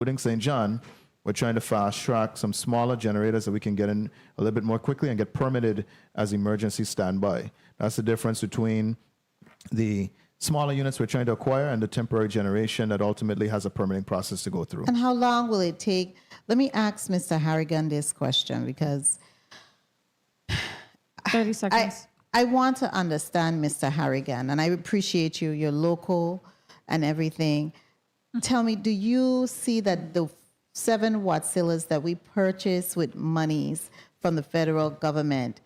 including St. John, we're trying to fast track some smaller generators that we can get in a little bit more quickly and get permitted as emergency standby. That's the difference between the smaller units we're trying to acquire and the temporary generation that ultimately has a permitting process to go through. And how long will it take? Let me ask Mr. Harrigan this question because 30 seconds. I want to understand, Mr. Harrigan, and I appreciate you, you're local and everything. Tell me, do you see that the 7 Watsillas that we purchased with monies from the federal government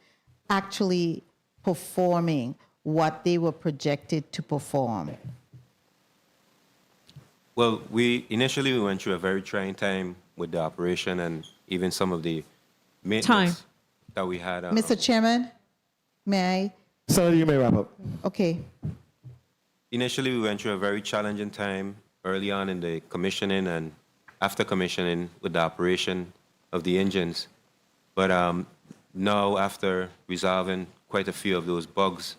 actually performing what they were projected to perform? Well, we initially went through a very trying time with the operation and even some of the maintenance that we had. Mr. Chairman, may I? Senator, you may wrap up. Okay. Initially, we went through a very challenging time early on in the commissioning and after commissioning with the operation of the engines. But now, after resolving quite a few of those bugs,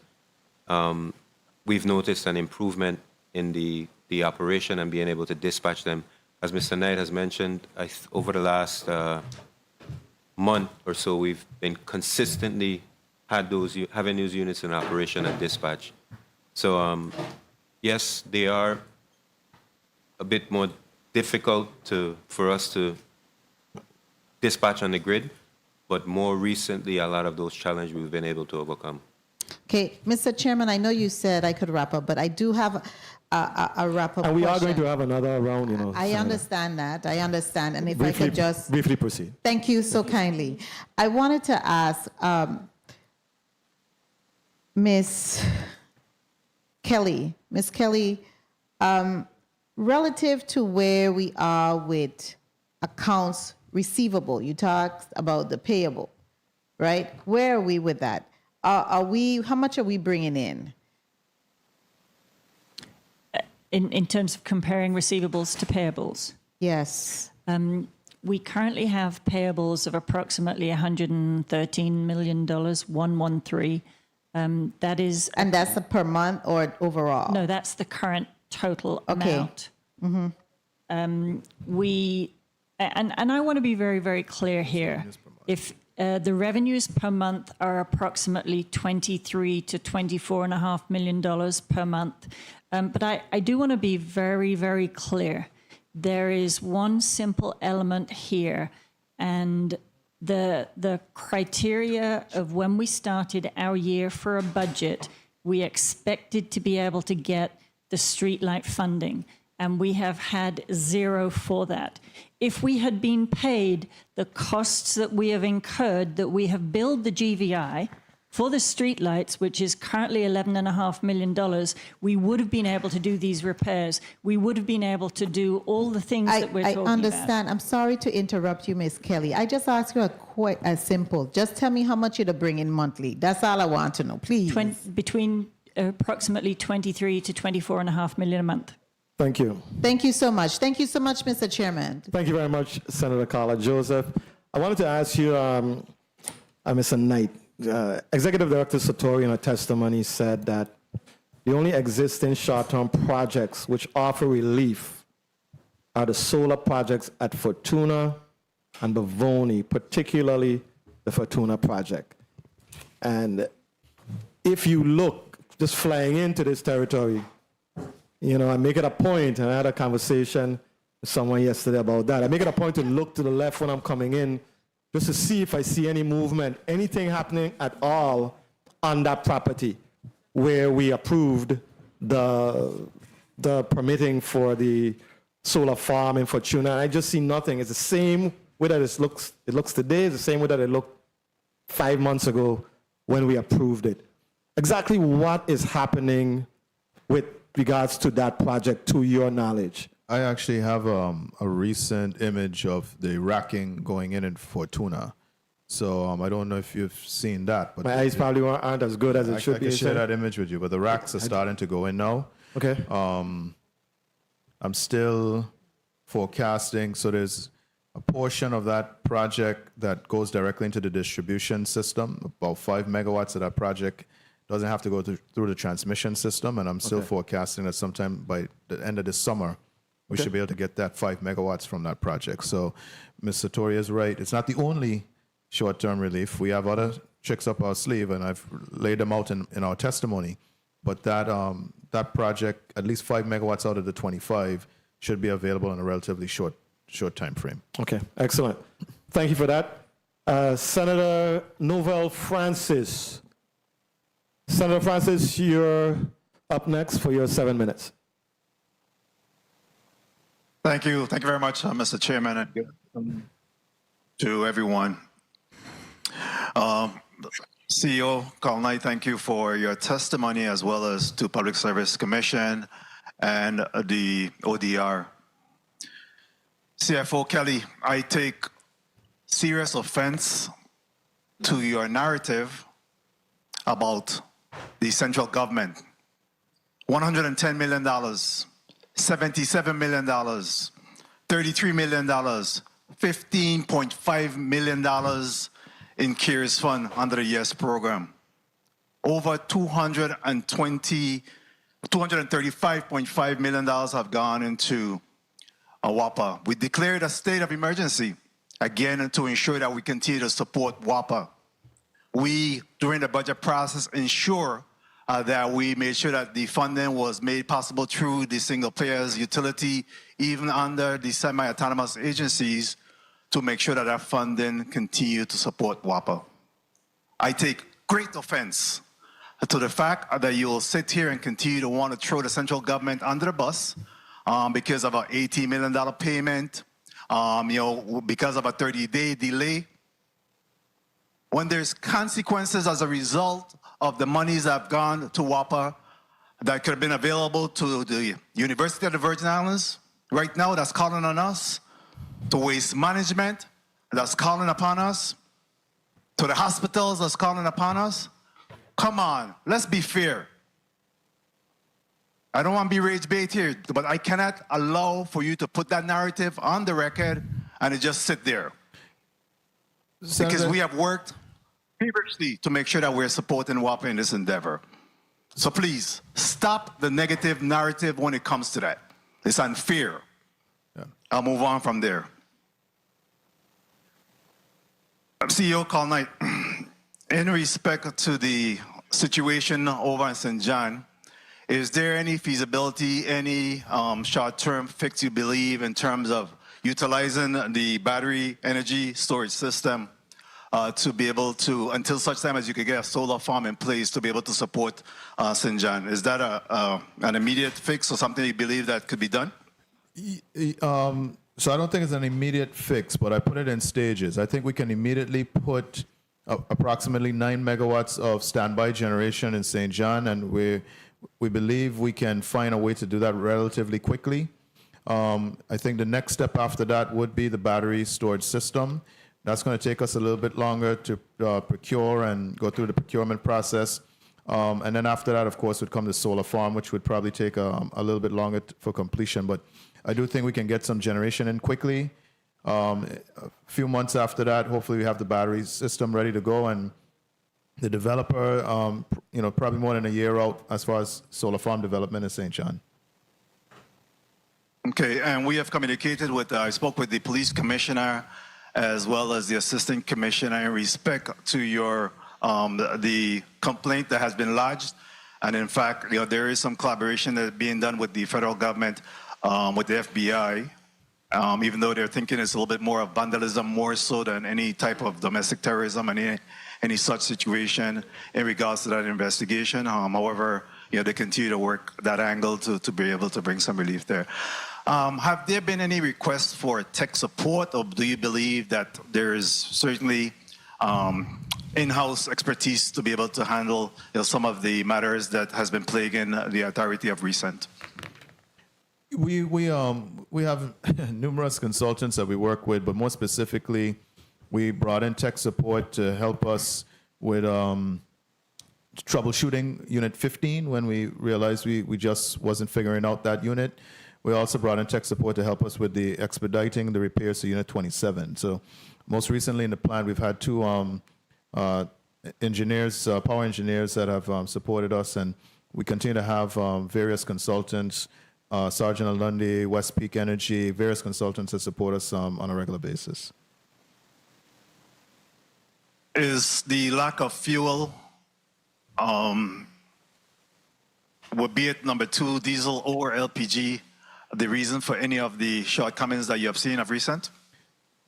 we've noticed an improvement in the operation and being able to dispatch them. As Mr. Knight has mentioned, over the last month or so, we've been consistently having those units in operation and dispatch. So yes, they are a bit more difficult for us to dispatch on the grid, but more recently, a lot of those challenges we've been able to overcome. Okay, Mr. Chairman, I know you said I could wrap up, but I do have a wrap-up And we question. are going to have another round, you know. I Senator. understand that. I understand. And if I could just... Briefly proceed. Thank you so kindly. I wanted to ask Ms. Kelly, relative to where we are with accounts receivable, you talked about the payable, right? Where are we with that? How much are we bringing in? In terms of comparing receivables to payables? Yes. We currently have payables of approximately $113 million, 113. That is... And that's per month or overall? No, that's the current total Okay. amount. Mm-hmm. And I want to be very, very clear here. If the revenues per month are approximately $23 to $24.5 million per month, but I do want to be very, very clear. There is one simple element here, and the criteria of when we started our year for a budget, we expected to be able to get the streetlight funding, and we have had zero for that. If we had been paid the costs that we have incurred, that we have billed the GVI for the streetlights, which is currently $11.5 million, we would have been able to do these repairs. We would have been able to do all the things that we're talking about. I understand. I'm sorry to interrupt you, Ms. Kelly. I just asked you a simple. Just tell me how much you'd bring in monthly. That's all I want to know, please. Between approximately 23 to 24.5 million a month. Thank you. Thank you so much. Thank you so much, Mr. Chairman. Thank you very much, Senator Carla Joseph. I wanted to ask you, Mr. Knight, Executive Director Satori in her testimony said that the only existing short-term projects which offer relief are the solar projects at Fortuna and Bavoni, particularly the Fortuna project. And if you look, just flying into this territory, you know, I make it a point, and I had a conversation with someone yesterday about that. I make it a point to look to the left when I'm coming in, just to see if I see any movement, anything happening at all on that property where we approved the permitting for the solar farm in Fortuna. I just see nothing. It's the same way that it looks today. It's the same way that it looked 5 months ago when we approved it. Exactly what is happening with regards to that project, to your knowledge? I actually have a recent image of the racking going in Fortuna. So I don't know if you've seen that. But my eyes probably aren't as good as it should be. I can share that image with you, but the racks are starting to go in now. Okay. I'm still forecasting, so there's a portion of that project that goes directly into the distribution system, about 5 megawatts of that project doesn't have to go through the transmission system, and I'm still forecasting that sometime by the end of this summer, we should be able to get that 5 megawatts from that project. So Ms. Satori is right. It's not the only short-term relief. We have other tricks up our sleeve, and I've laid them out in our testimony. But that project, at least 5 megawatts out of the 25, should be available in a relatively short time frame. Okay, excellent. Thank you for that. Senator Novel Francis. Senator Francis, you're up next for your 7 minutes. Thank you. Thank you very much, Mr. Chairman, and good afternoon to everyone. CEO Carl Knight, thank you for your testimony, as well as to Public Service Commission and the ODR. CFO Kelly, I take serious offense to your narrative about the central government. $110 million, $77 million, $33 million, $15.5 million in CARES Fund under the YES program. Over $235.5 million have gone into WAPA. We declared a state of emergency, again, to ensure that we continue to support WAPA. We, during the budget process, ensure that we made sure that the funding was made possible through the single players utility, even under the semi-autonomous agencies, to make sure that that funding continue to support WAPA. I take great offense to the fact that you will sit here and continue to want to throw the central government under the bus because of an $80 million payment, because of a 30-day delay. When there's consequences as a result of the monies that have gone to WAPA that could have been available to the University of the Virgin Islands, right now that's calling on us, to waste management that's calling upon us, to the hospitals that's calling upon us. Come on, let's be fair. I don't want to be rage bait here, but I cannot allow for you to put that narrative on the record and it just sit there. Because we have worked feverishly to make sure that we're supporting WAPA in this endeavor. So please, stop the negative narrative when it comes to that. It's unfair. Yeah. I'll move on from there. CEO Carl Knight, in respect to the situation over in St. John, is there any feasibility, any short-term fix you believe in terms of utilizing the battery energy storage system to be able to, until such time as you could get a solar farm in place to be able to support St. John? Is that an immediate fix or something you believe that could be done? So I don't think it's an immediate fix, but I put it in stages. I think we can immediately put approximately 9 megawatts of standby generation in St. John, and we believe we can find a way to do that relatively quickly. I think the next step after that would be the battery storage system. That's going to take us a little bit longer to procure and go through the procurement process. And then after that, of course, would come the solar farm, which would probably take a little bit longer for completion. But I do think we can get some generation in quickly. A few months after that, hopefully we have the battery system ready to go, and the developer, probably more than a year out as far as solar farm development in St. John. Okay, and we have communicated with, I spoke with the police commissioner as well as the assistant commissioner in respect to your, the complaint that has been lodged. And in fact, there is some collaboration that is being done with the federal government, with the FBI, even though they're thinking it's a little bit more of vandalism, more so than any type of domestic terrorism and any such situation in regards to that investigation. However, they continue to work that angle to be able to bring some relief there. Have there been any requests for tech support, or do you believe that there is certainly in-house expertise to be able to handle some of the matters that has been plaguing the authority of recent? We have numerous consultants that we work with, but more specifically, we brought in tech support to help us with troubleshooting Unit 15 when we realized we just wasn't figuring out that unit. We also brought in tech support to help us with the expediting the repairs to Unit 27. So most recently in the plant, we've had two engineers, power engineers that have supported us, and we continue to have various consultants Sargent & Lundy, West Peak Energy, various consultants that support us on a regular basis. Is the lack of fuel, would be it number 2, diesel or LPG, the reason for any of the shortcomings that you have seen of recent?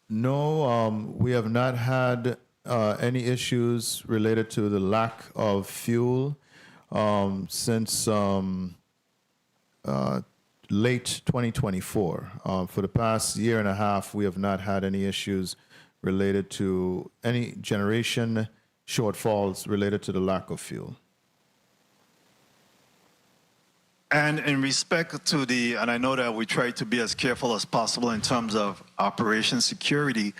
No, we have not had any issues related to the lack of fuel since late 2024. For the past year and a half, we have not had any issues related to any generation shortfalls related to the lack of fuel. And in respect to and I know that we try to be as careful as possible in terms of operation security,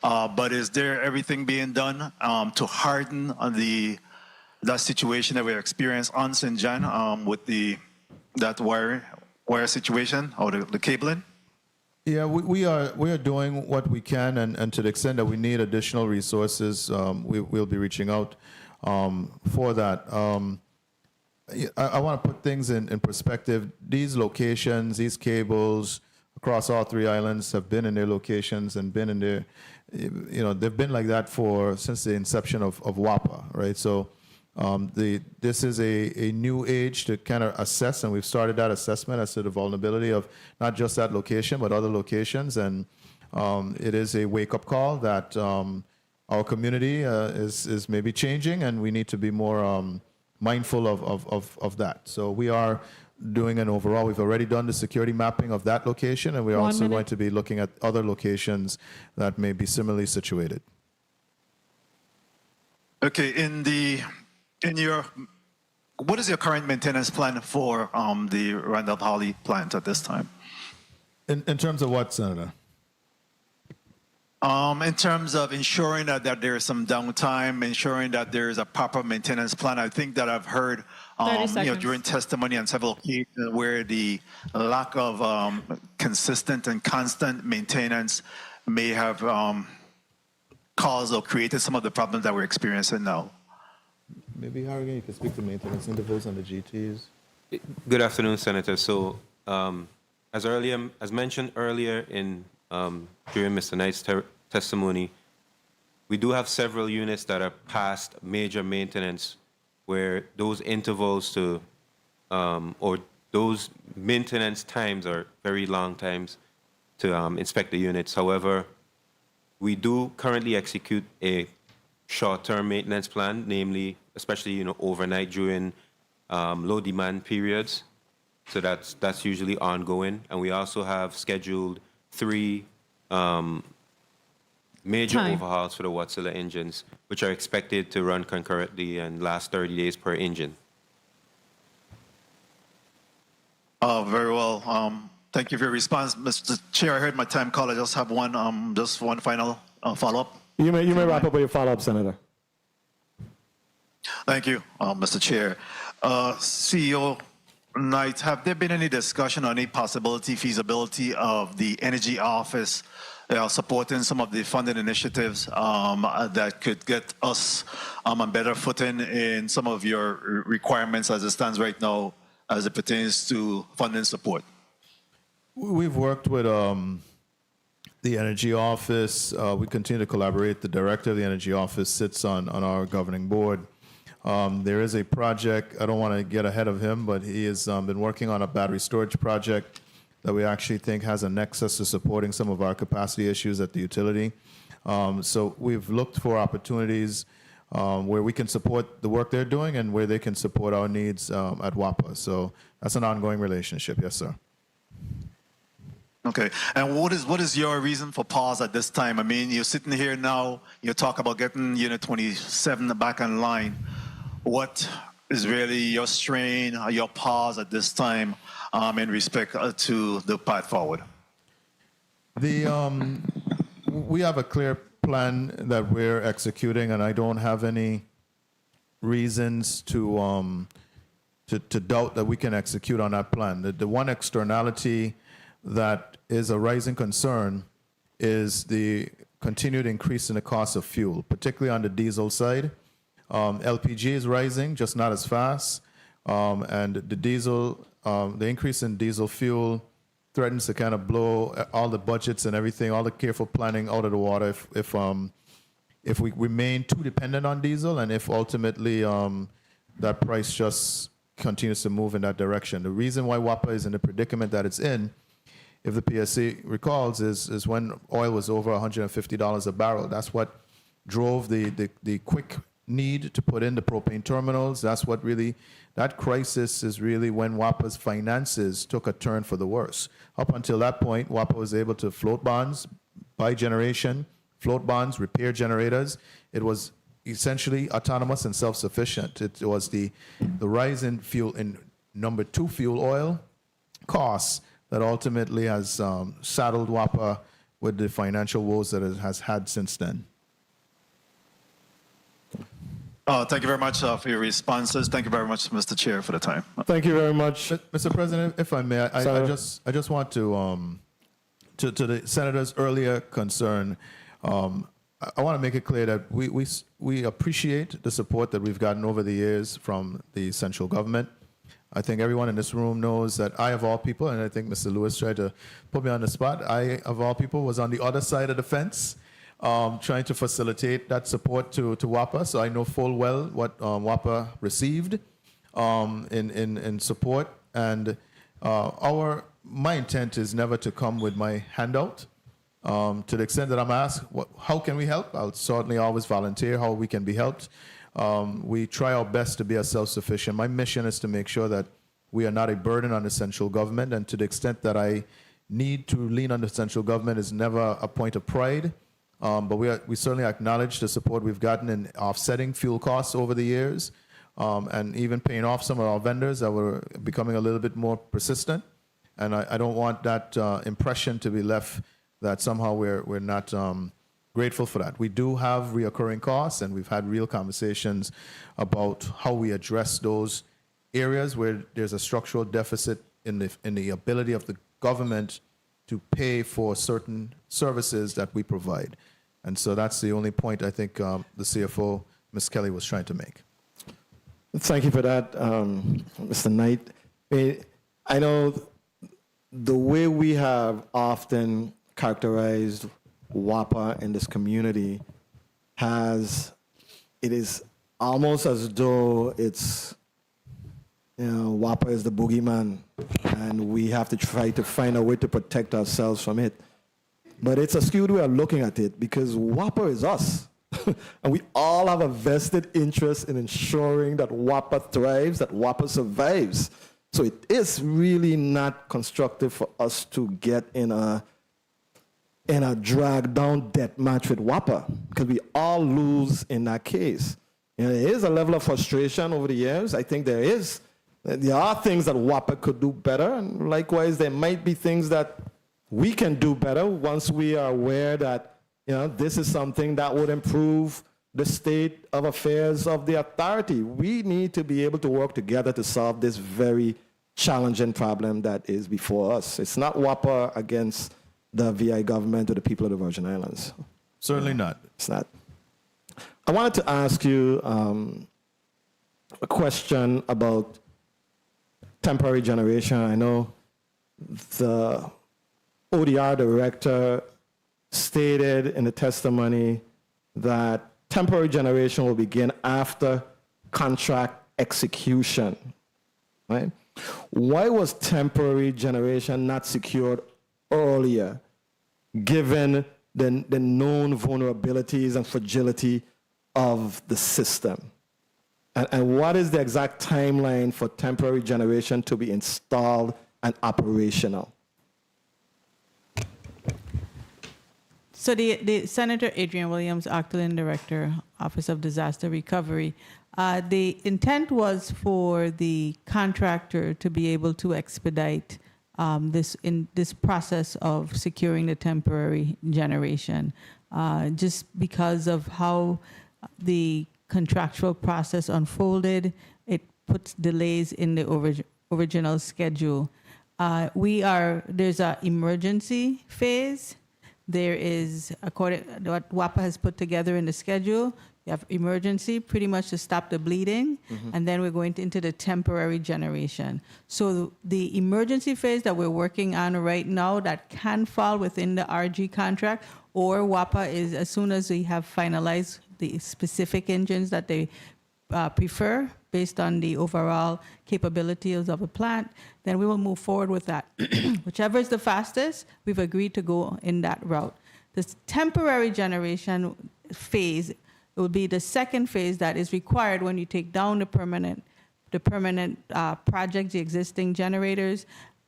but is there everything being done to harden that situation that we experienced on St. John with that wire situation or the cabling? Yeah, we are doing what we can, and to the extent that we need additional resources, we'll be reaching out for that. I want to put things in perspective. These locations, these cables across all 3 islands have been in their locations and been in their, they've been like that since the inception of WAPA, right? So this is a new age to kind of assess, and we've started that assessment as to the vulnerability of not just that location, but other locations. And it is a wake-up call that our community is maybe changing, and we need to be more mindful of that. So we are doing an overall. We've already done the security mapping of that location, and we're also going to be looking at other locations that may be similarly situated. Okay, what is your current maintenance plan for the Randolph Holly plant at this time? In terms of what, Senator? In terms of ensuring that there is some downtime, ensuring that there is a proper maintenance plan. I think that I've heard during testimony on several occasions where the lack of consistent and constant maintenance may have caused or created some of the problems that we're experiencing now. Maybe, Harrigan, you can speak to maintenance intervals on the GTs. Good afternoon, Senator. So, as mentioned earlier during Mr. Knight's testimony, we do have several units that are past major maintenance, where those intervals or those maintenance times are very long times to inspect the units. However, we do currently execute a short-term maintenance plan, namely, especially overnight during low demand periods. So that's usually ongoing, and we also have scheduled 3 major overhauls for the Wärtsilä engines, which are expected to run concurrently and last 30 days per engine. Very well. Thank you for your response, Mr. Chair. I heard my time call. I just have one final follow-up. You may wrap up with your follow-up, Senator. Thank you, Mr. Chair. CEO Knight, have there been any discussion on any feasibility of the Energy Office supporting some of the funding initiatives that could get us on better footing in some of your requirements as it stands right now as it pertains to funding support? We've worked with the Energy Office. We continue to collaborate. The director of the Energy Office sits on our governing board. There is a project, I don't want to get ahead of him, but he has been working on a battery storage project that we actually think has a nexus to supporting some of our capacity issues at the utility. So we've looked for opportunities where we can support the work they're doing and where they can support our needs at WAPA. So that's an ongoing relationship. Yes, sir. Okay, and what is your reason for pause at this time? I mean, you're sitting here now, you talk about getting Unit 27 back online. What is really your strain, your pause at this time in respect to the path forward? We have a clear plan that we're executing, and I don't have any reasons to doubt that we can execute on that plan. The one externality that is a rising concern is the continued increase in the cost of fuel, particularly on the diesel side. LPG is rising, just not as fast, and the diesel the increase in diesel fuel threatens to kind of blow all the budgets and everything, all the careful planning out of the water if we remain too dependent on diesel, and if ultimately that price just continues to move in that direction. The reason why WAPA is in the predicament that it's in, if the PSC recalls, is when oil was over $150 a barrel. That's what drove the quick need to put in the propane terminals. That's what really, that crisis is really when WAPA's finances took a turn for the worse. Up until that point, WAPA was able to float bonds, buy generation, float bonds, repair generators. It was essentially autonomous and self-sufficient. It was the rise in fuel, in number two fuel oil costs, that ultimately has saddled WAPA with the financial woes that it has had since then. Thank you very much for your responses. Thank you very much, Mr. Chair, for the time. Thank you very much. Mr. President, if I may, I just want to the senator's earlier concern, I want to make it clear that we appreciate the support that we've gotten over the years from the central government. I think everyone in this room knows that I, of all people, and I think Mr. Lewis tried to put me on the spot, I, of all people, was on the other side of the fence, trying to facilitate that support to WAPA. So I know full well what WAPA received in support. And my intent is never to come with my handout. To the extent that I'm asked, how can we help? I'll certainly always volunteer how we can be helped. We try our best to be as self-sufficient. My mission is to make sure that we are not a burden on the central government, and to the extent that I need to lean on the central government is never a point of pride. But we certainly acknowledge the support we've gotten in offsetting fuel costs over the years, and even paying off some of our vendors that were becoming a little bit more persistent. And I don't want that impression to be left that somehow we're not grateful for that. We do have reoccurring costs, and we've had real conversations about how we address those areas where there's a structural deficit in the ability of the government to pay for certain services that we provide. And so that's the only point I think the CFO, Ms. Kelly, was trying to make. Thank you for that, Mr. Knight. I know the way we have often characterized WAPA in this community it is almost as though it's, WAPA is the boogeyman, and we have to try to find a way to protect ourselves from it. But it's a skewed way of looking at it, because WAPA is us. And we all have a vested interest in ensuring that WAPA thrives, that WAPA survives. So it is really not constructive for us to get in a drag down debt match with WAPA, because we all lose in that case. There is a level of frustration over the years. I think there are things that WAPA could do better, and likewise there might be things that we can do better once we are aware that this is something that would improve the state of affairs of the authority. We need to be able to work together to solve this very challenging problem that is before us. It's not WAPA against the VI government or the people of the Virgin Islands. Certainly not. It's not. I wanted to ask you a question about temporary generation. I know the ODR director stated in the testimony that temporary generation will begin after contract execution, right? Why was temporary generation not secured earlier, given the known vulnerabilities and fragility of the system? And what is the exact timeline for temporary generation to be installed and operational? So the Senator Adrian Williams, Acting Director, Office of Disaster Recovery, the intent was for the contractor to be able to expedite this process of securing the temporary generation, just because of how the contractual process unfolded. It puts delays in the original schedule. There's an emergency phase. There is, according to what WAPA has put together in the schedule, You have emergency, pretty much to stop the bleeding, and then we're going into the temporary generation. So the emergency phase that we're working on right now that can fall within the RG contract or WAPA is as soon as we have finalized the specific engines that they prefer based on the overall capabilities of the plant, then we will move forward with that. Whichever is the fastest, we've agreed to go in that route. This temporary generation phase will be the second phase that is required when you take down the permanent project, the existing generators,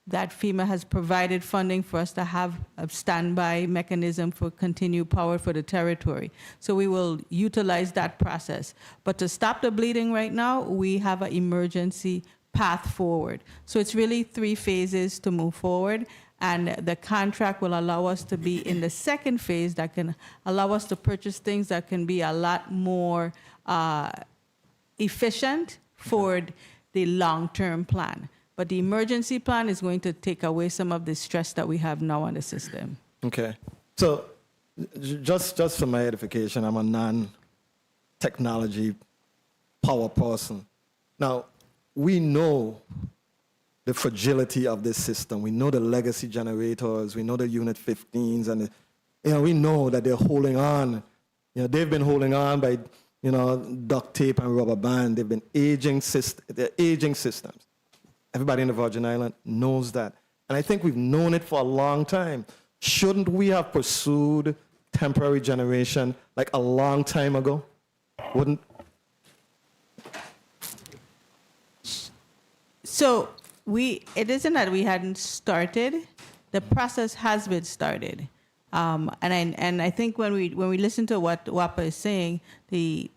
that FEMA has provided funding for us to have a standby mechanism for continued power for the territory. So we will utilize that process. But to stop the bleeding right now, we have an emergency path forward. So it's really 3 phases to move forward. And the contract will allow us to be in the second phase that can allow us to purchase things that can be a lot more efficient for the long-term plan. But the emergency plan is going to take away some of the stress that we have now on the system. Okay. So just for my edification, I'm a non-technology power person. Now, we know the fragility of this system. We know the legacy generators. We know the Unit 15s, and we know that they're holding on. They've been holding on by duct tape and rubber band. They've been they're aging systems. Everybody in the Virgin Islands knows that, and I think we've known it for a long time. Shouldn't we have pursued temporary generation like a long time ago? Wouldn't? So it isn't that we hadn't started. The process has been started. And I think when we listen to what WAPA is saying, the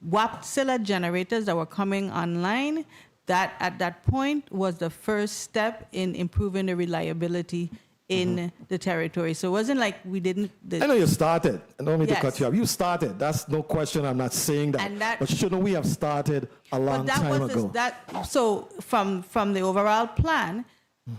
WAPSILA generators that were coming online, that at that point was the first step in improving the reliability in the territory. So it wasn't like we didn't. I know you started. I don't mean to Yes. cut you off. You started. That's no question. I'm not saying that. And that- but shouldn't we have started a long time ago? So from the overall plan,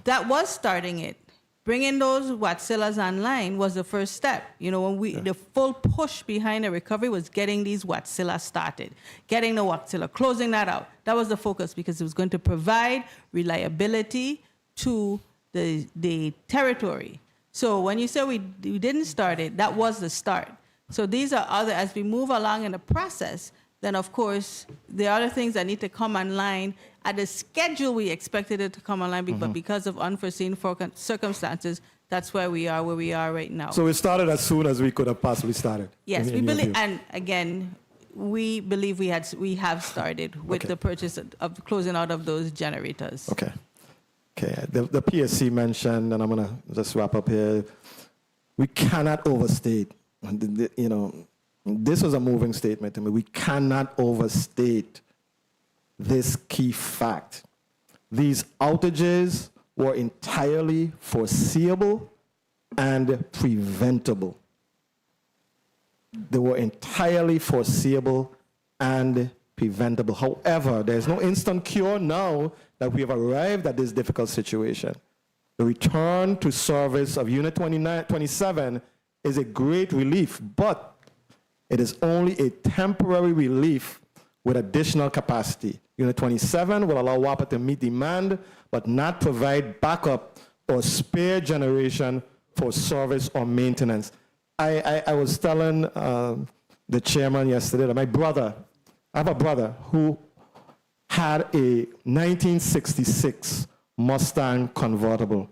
that was starting it. Bringing those WAPSILAs online was the first step. The full push behind the recovery was getting these WAPSILAs started, getting the WAPSILA, closing that out. That was the focus because it was going to provide reliability to the territory. So when you say we didn't start it, that was the start. So these are as we move along in the process, then of course there are other things that need to come online at the schedule we expected it to come online, but because of unforeseen circumstances, that's where we are right now. So we started as soon as we could have possibly started. Yes, in we your believe, view. and again, we believe we have started with the purchase of closing out of those generators. Okay. The PSC mentioned, and I'm going to just wrap up here, we cannot overstate, this was a moving statement to me, we cannot overstate this key fact. These outages were entirely foreseeable and preventable. They were entirely foreseeable and preventable. However, there's no instant cure now that we have arrived at this difficult situation. The return to service of Unit 27 is a great relief, but it is only a temporary relief with additional capacity. Unit 27 will allow WAPA to meet demand, but not provide backup or spare generation for service or maintenance. I was telling the chairman yesterday that I have a brother who had a 1966 Mustang convertible.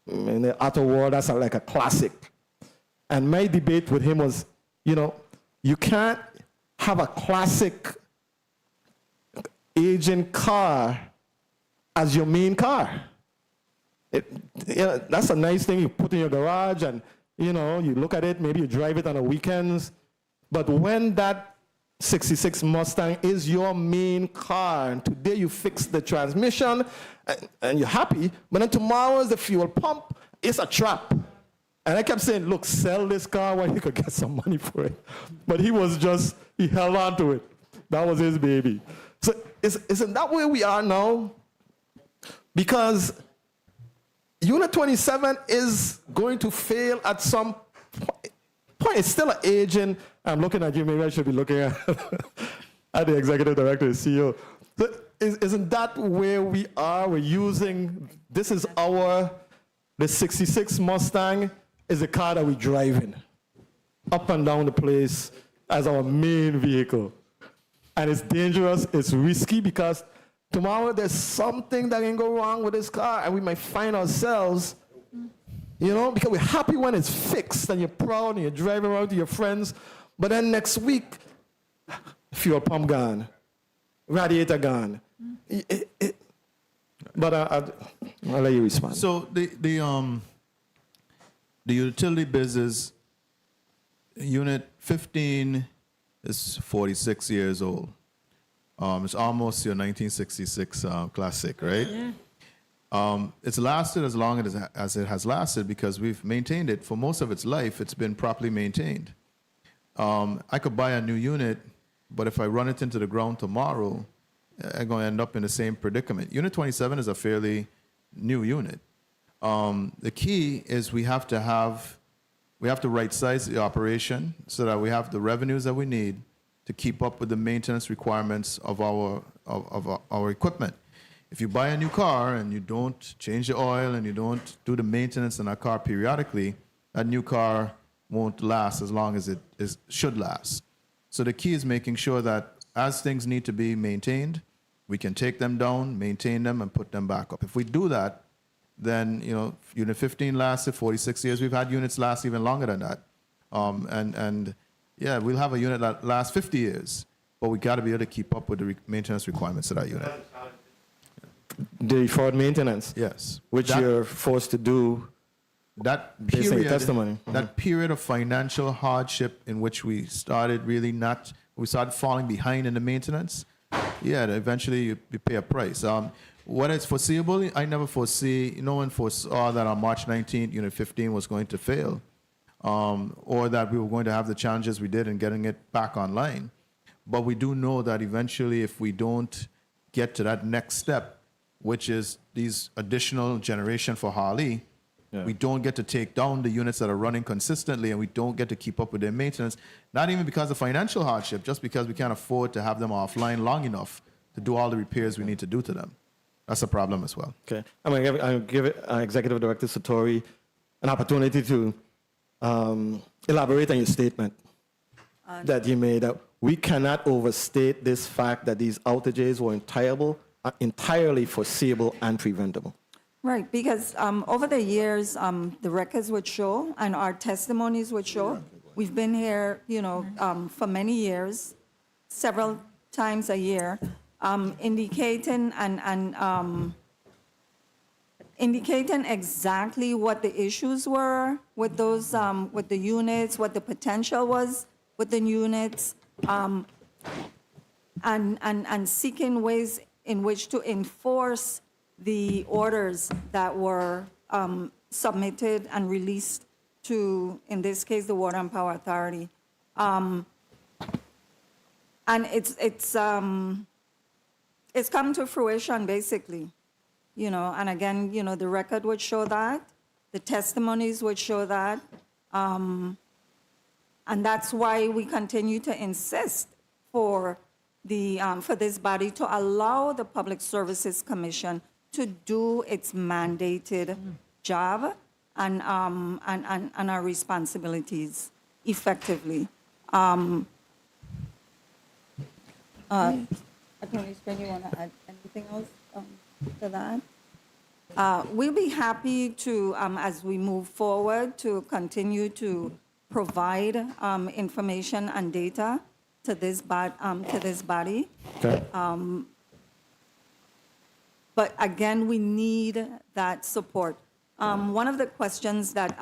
In the auto world, that's like a classic. And my debate with him was, you can't have a classic aging car as your main car. That's a nice thing you put in your garage and, you look at it, maybe you drive it on the weekends. But when that 66 Mustang is your main car, and today you fix the transmission and you're happy, but then tomorrow is the fuel pump, it's a trap. And I kept saying, look, sell this car while you could get some money for it. But he held on to it. That was his baby. So isn't that where we are now? Because Unit 27 is going to fail at some point. point, it's still an aging. I'm looking at you. Maybe I should be looking at, at the executive director, the CEO. So isn't that where we are? We're using, this is the 66 Mustang is the car that we're driving up and down the place as our main vehicle. And it's dangerous, it's risky, because tomorrow there's something that can go wrong with this car, and we might find ourselves, you know, because we're happy when it's fixed and you're proud and you're driving around to your friends, but then next week, fuel pump gone, radiator gone. But I'll let you respond. So the utility business, unit 15 is 46 years old. It's almost your 1966 classic, right? Yeah. It's lasted as long as it has lasted because we've maintained it for most of its life. It's been properly maintained. I could buy a new unit, but if I run it into the ground tomorrow, I'm going to end up in the same predicament. Unit 27 is a fairly new unit. The key is we have to right size the operation so that we have the revenues that we need to keep up with the maintenance requirements of our equipment. If you buy a new car and you don't change the oil and you don't do the maintenance on that car periodically, that new car won't last as long as it should last. So the key is making sure that as things need to be maintained, we can take them down, maintain them, and put them back up. If we do that, then, you know, unit 15 lasted 46 years. We've had units last even longer than that. And yeah, we'll have a unit that lasts 50 years, but we got to be able to keep up with the maintenance requirements of that unit. The deferred maintenance, Yes. which you're forced to do. That Based on your period, testimony. that period of financial hardship in which we started we started falling behind in the maintenance, yeah, eventually you pay a price. What is foreseeable, I never foresee, no one foresaw that on March 19th, Unit 15 was going to fail, or that we were going to have the challenges we did in getting it back online. But we do know that eventually if we don't get to that next step, which is these additional generation for Harley, we don't get to take down the units that are running consistently, and we don't get to keep up with their maintenance, not even because of financial hardship, just because we can't afford to have them offline long enough to do all the repairs we need to do to them. That's a problem as well. Okay. I'm going to give Executive Director Satori an opportunity to elaborate on your statement that you made, that we cannot overstate this fact that these outages were entirely foreseeable and preventable. Right, because over the years, the records would show and our testimonies would show. We've been here, you know, for many years, several times a year, indicating indicating exactly what the issues were with those, with the units, what the potential was with the units, and seeking ways in which to enforce the orders that were submitted and released to, in this case, the Water and Power Authority. And it's come to fruition, basically, you know, and again, you know, the record would show that, the testimonies would show that, and that's why we continue to insist for this body to allow the Public Services Commission to do its mandated job and our responsibilities effectively. Attorney Spence, you want to add anything else to that? We'll be happy to, as we move forward, to continue to provide information and data to this body. Okay. But again, we need that support. One of the questions that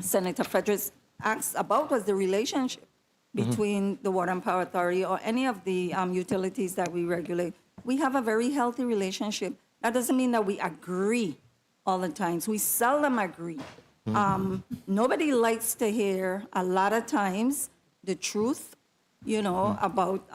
Senator Fredericks asked about was the relationship between the Water and Power Authority or any of the utilities that we regulate. We have a very healthy relationship. That doesn't mean that we agree all the time. We seldom agree. Nobody likes to hear a lot of times the truth, you know, about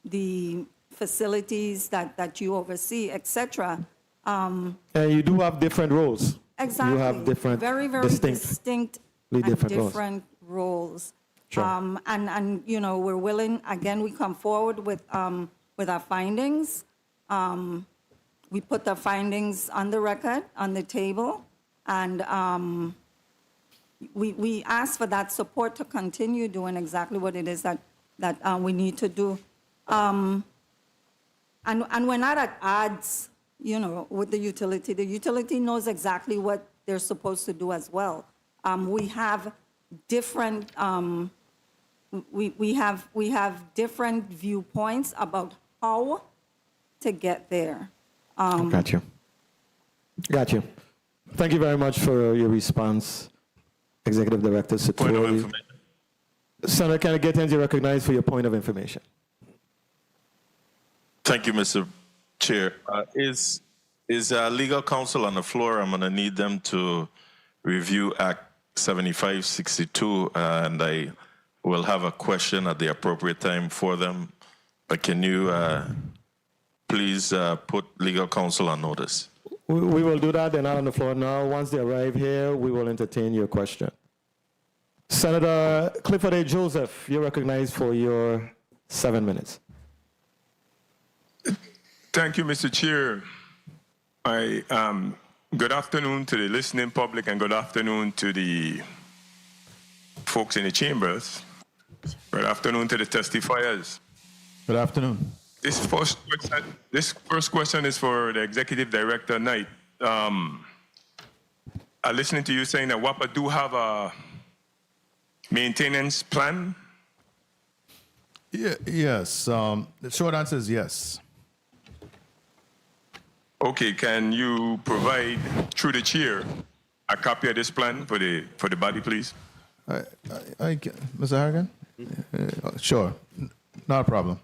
the facilities that you oversee, etc. And you do have different roles. Exactly. You have different very distinct. distinct and different roles. different roles. Sure. And you know, we're willing, again, we come forward with our findings. We put the findings on the record, on the table, and we ask for that support to continue doing exactly what it is that we need to do. And we're not at odds, you know, with the utility. The utility knows exactly what they're supposed to do as well. We have different we have different viewpoints about how to get there. Got you. Got you. Thank you very much for your response, Executive Director Point of Satori. information. Senator Kennedy, you recognized for your point of information. Thank you, Mr. Chair. Is legal counsel on the floor? I'm going to need them to review Act 7562, and I will have a question at the appropriate time for them. But can you please put legal counsel on notice? We will do that. They're not on the floor now. Once they arrive here, we will entertain your question. Senator Clifford A. Joseph, you're recognized for your 7 minutes. Thank you, Mr. Chair. Good afternoon to the listening public and good afternoon to the folks in the chambers. Good afternoon to the testifiers. Good afternoon. This first question is for the Executive Director, Knight. I'm listening to you saying that WAPA do have a maintenance plan. Yes. The short answer is yes. Okay, can you provide, through the chair, a copy of this plan for the body, please? Mr. Harrigan? Sure. Not a problem.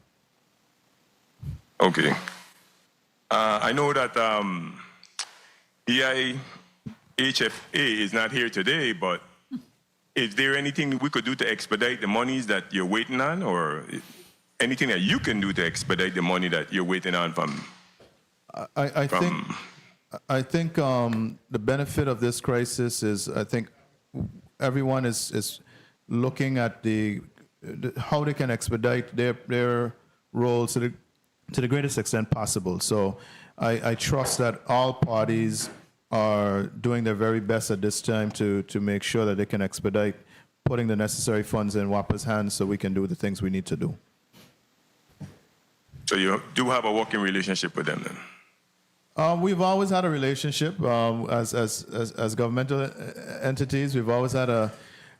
Okay. I know that EIHFA is not here today, but is there anything we could do to expedite the monies that you're waiting on, or anything that you can do to expedite the money that you're waiting on from? I think the benefit of this crisis is I think everyone is looking at how they can expedite their roles to the greatest extent possible. So I trust that all parties are doing their very best at this time to make sure that they can expedite putting the necessary funds in WAPA's hands so we can do the things we need to do. So you do have a working relationship with them then? We've always had a relationship as governmental entities. We've always had a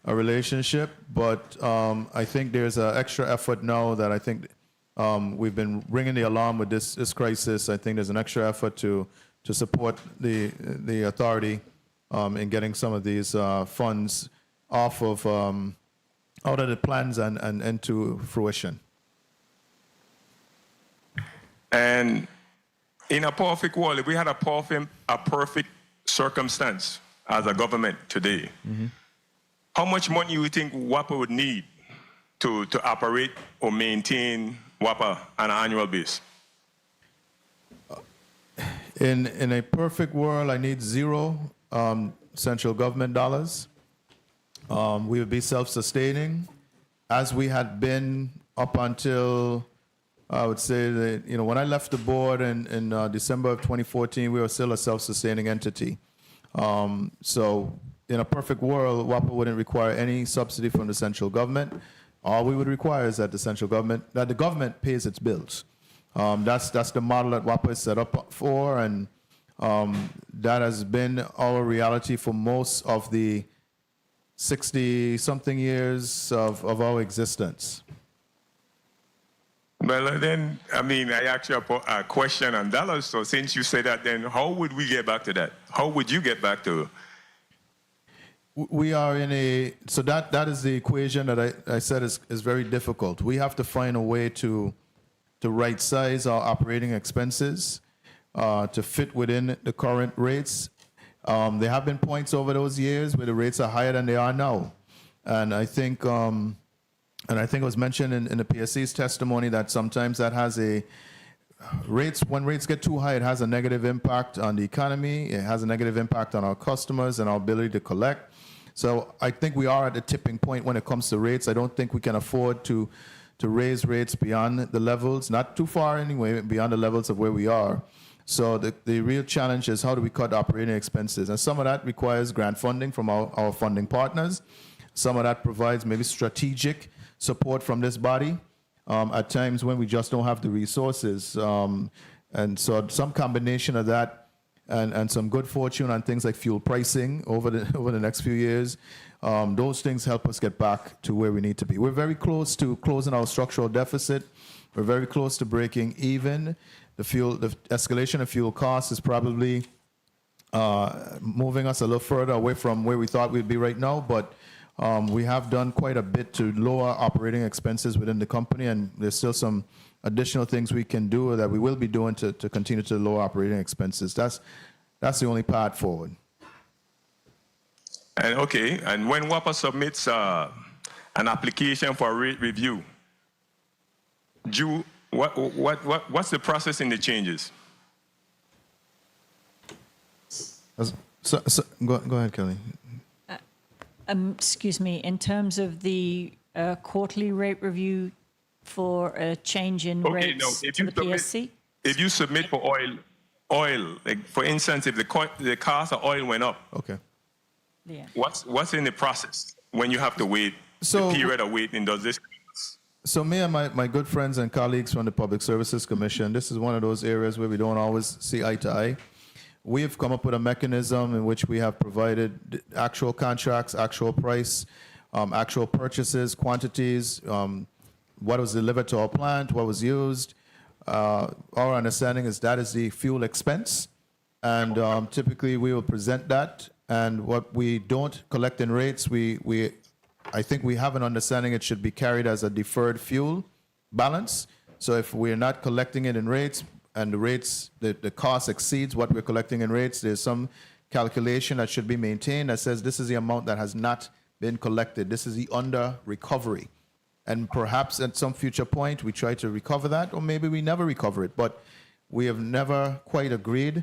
relationship, but I think there's an extra effort now that I think we've been ringing the alarm with this crisis. I think there's an extra effort to support the authority in getting some of these funds out of the plans and into fruition. And in a perfect world, if we had a perfect circumstance as a government today, how much money you think WAPA would need to operate or maintain WAPA on an annual basis? In a perfect world, I need zero central government dollars. We would be self-sustaining, as we had been up until, I would say that, when I left the board in December of 2014, we were still a self-sustaining entity. So in a perfect world, WAPA wouldn't require any subsidy from the central government. All we would require is that the government pays its bills. That's the model that WAPA is set up for, and that has been our reality for most of the 60-something years of our existence. Well, then, I asked you a question on dollars. So since you say that, then how would we get back to that? How would you get back to? We are so that is the equation that I said is very difficult. We have to find a way to right size our operating expenses to fit within the current rates. There have been points over those years where the rates are higher than they are now. And I think it was mentioned in the PSC's testimony that sometimes that has when rates get too high, it has a negative impact on the economy. It has a negative impact on our customers and our ability to collect. So I think we are at a tipping point when it comes to rates. I don't think we can afford to raise rates beyond the levels, not too far anyway, beyond the levels of where we are. So the real challenge is how do we cut operating expenses? And some of that requires grant funding from our funding partners. Some of that provides maybe strategic support from this body at times when we just don't have the resources. And so some combination of that and some good fortune on things like fuel pricing over the next few years, those things help us get back to where we need to be. We're very close to closing our structural deficit. We're very close to breaking even. The escalation of fuel costs is probably moving us a little further away from where we thought we'd be right now, but we have done quite a bit to lower operating expenses within the company, and there's still some additional things we can do that we will be doing to continue to lower operating expenses. That's the only path forward. And okay, and when WAPA submits an application for a rate review, what's the process in the changes? Go ahead, Kelly. Excuse me, in terms of the quarterly rate review for a change in rates to the PSC? If you submit for oil, like for instance, if the cost of oil went up, Okay. Yeah. what's in the process when you have to wait, So- the period of waiting, does this? So me and my good friends and colleagues from the Public Services Commission, this is one of those areas where we don't always see eye to eye. We have come up with a mechanism in which we have provided actual contracts, actual price, actual purchases, quantities, what was delivered to our plant, what was used. Our understanding is that is the fuel expense, and typically we will present that. And what we don't collect in rates, I think we have an understanding it should be carried as a deferred fuel balance. So if we're not collecting it in rates, and the rates, the cost exceeds what we're collecting in rates, there's some calculation that should be maintained that says this is the amount that has not been collected. This is the under recovery. And perhaps at some future point, we try to recover that, or maybe we never recover it. But we have never quite agreed.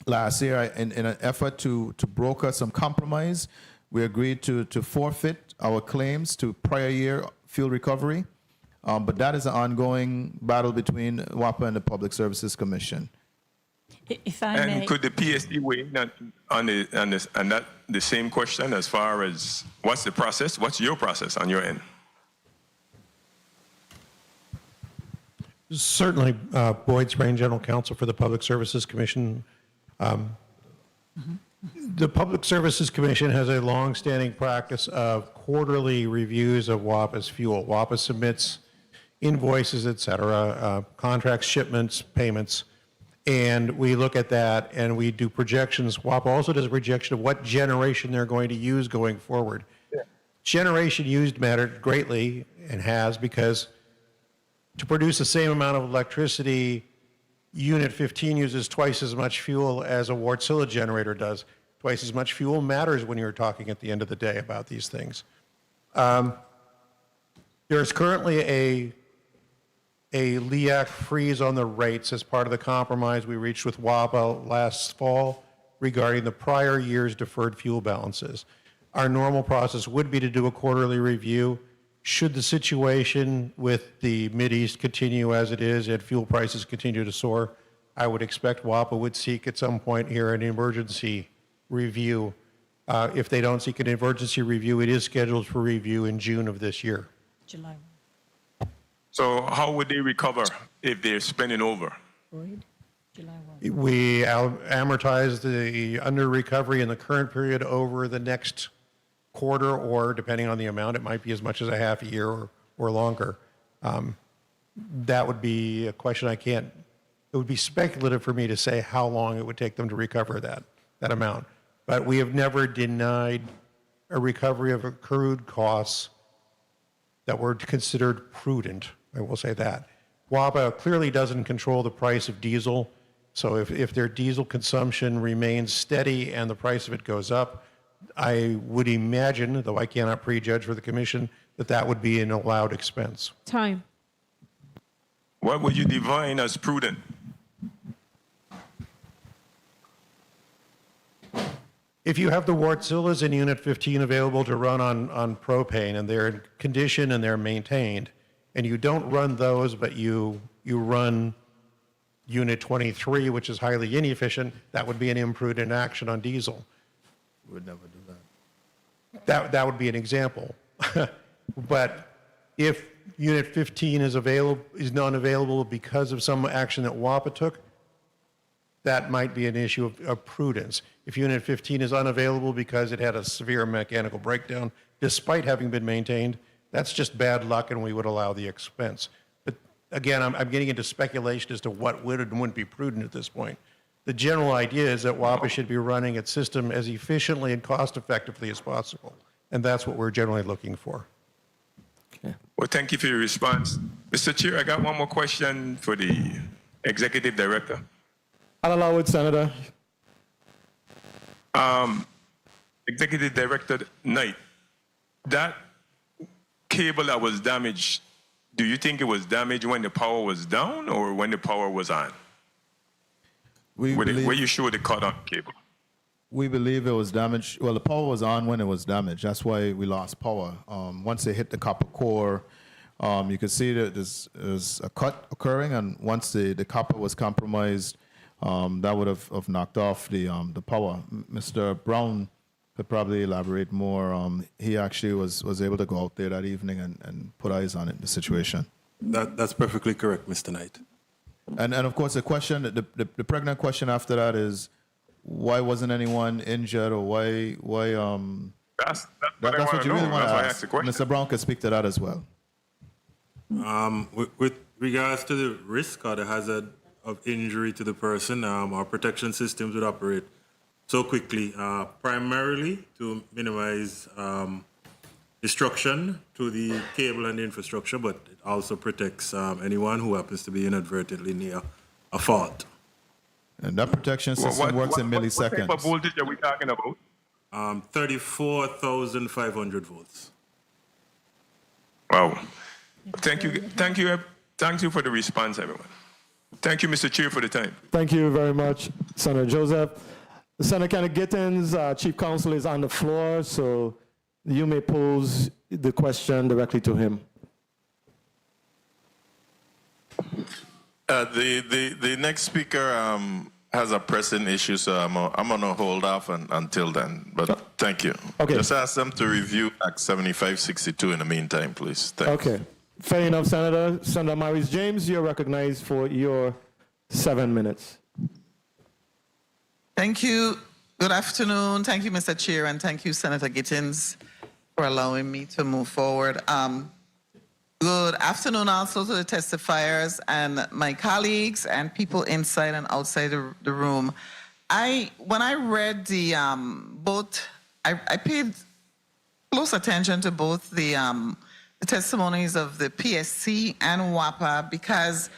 Last year, in an effort to broker some compromise, we agreed to forfeit our claims to prior year fuel recovery. But that is an ongoing battle between WAPA and the Public Services Commission. If I may. And could the PSD weigh on the same question as far as what's the process? What's your process on your end? Certainly, Boyd Sprain, General Counsel for the Public Services Commission. The Public Services Commission has a long-standing practice of quarterly reviews of WAPA's fuel. WAPA submits invoices, et cetera, contracts, shipments, payments, and we look at that and we do projections. WAPA also does a projection of what generation they're going to use going forward. Yeah. Generation used mattered greatly and has, because to produce the same amount of electricity, Unit 15 uses twice as much fuel as a Wärtsilä generator does. Twice as much fuel matters when you're talking at the end of the day about these things. There's currently a LEAC freeze on the rates as part of the compromise we reached with WAPA last fall regarding the prior year's deferred fuel balances. Our normal process would be to do a quarterly review. Should the situation with the Mideast continue as it is and fuel prices continue to soar, I would expect WAPA would seek at some point here an emergency review. If they don't seek an emergency review, it is scheduled for review in June of this year. July. So how would they recover if they're spending over? July 1. We amortize the under recovery in the current period over the next quarter, or depending on the amount, it might be as much as a half a year or longer. That would be a question I can't, it would be speculative for me to say how long it would take them to recover that amount. But we have never denied a recovery of accrued costs that were considered prudent, I will say that. WAPA clearly doesn't control the price of diesel, so if their diesel consumption remains steady and the price of it goes up, I would imagine, though I cannot prejudge for the commission, that would be an allowed expense. Time. What would you define as prudent? If you have the Wartzillas in Unit 15 available to run on propane and they're in condition and they're maintained, and you don't run those, but you run Unit 23, which is highly inefficient, that would be an imprudent action on diesel. We would never do that. That would be an example. But if Unit 15 is not available because of some action that WAPA took, that might be an issue of prudence. If Unit 15 is unavailable because it had a severe mechanical breakdown, despite having been maintained, that's just bad luck, and we would allow the expense. But again, I'm getting into speculation as to what would and wouldn't be prudent at this point. The general idea is that WAPA should be running its system as efficiently and cost effectively as possible. And that's what we're generally looking for. Well, thank you for your response. Mr. Chair, I got one more question for the Executive Director. I'll allow it, Senator. Executive Director Knight, that cable that was damaged, do you think it was damaged when the power was down or when the power was on? Were you sure the cut on cable? We believe it was damaged. Well, the power was on when it was damaged. That's why we lost power. Once it hit the copper core, you could see that there's a cut occurring, and once the copper was compromised, that would have knocked off the power. Mr. Brown could probably elaborate more. He actually was able to go out there that evening and put eyes on it, the situation. That's perfectly correct, Mr. Knight. And of course, the question, the pregnant question after that is, why wasn't anyone injured, or why That's that's what you really want to That's why I ask. asked the question. Mr. Brown could speak to that as well. With regards to the risk or the hazard of injury to the person, our protection systems would operate so quickly, primarily to minimize destruction to the cable and the infrastructure, but it also protects anyone who happens to be inadvertently near a fault. And that protection system works in milliseconds. What type of voltage are we talking about? 34,500 volts. Wow. Thank you for the response, everyone. Thank you, Mr. Chair, for the time. Thank you very much, Senator Joseph. Senator Kenneth Gittins, Chief Counsel, is on the floor, so you may pose the question directly to him. The next speaker has a pressing issue, so I'm going to hold off until then. But thank you. Okay. Just ask them to review Act 7562 in the meantime, please. Thanks. Okay. Fair enough, Senator. Senator Maurice James, you're recognized for your 7 minutes. Thank you. Good afternoon. Thank you, Mr. Chair, and thank you, Senator Gittins, for allowing me to move forward. Good afternoon also to the testifiers and my colleagues and people inside and outside the room. When I read the I paid close attention to both the testimonies of the PSC and WAPA, because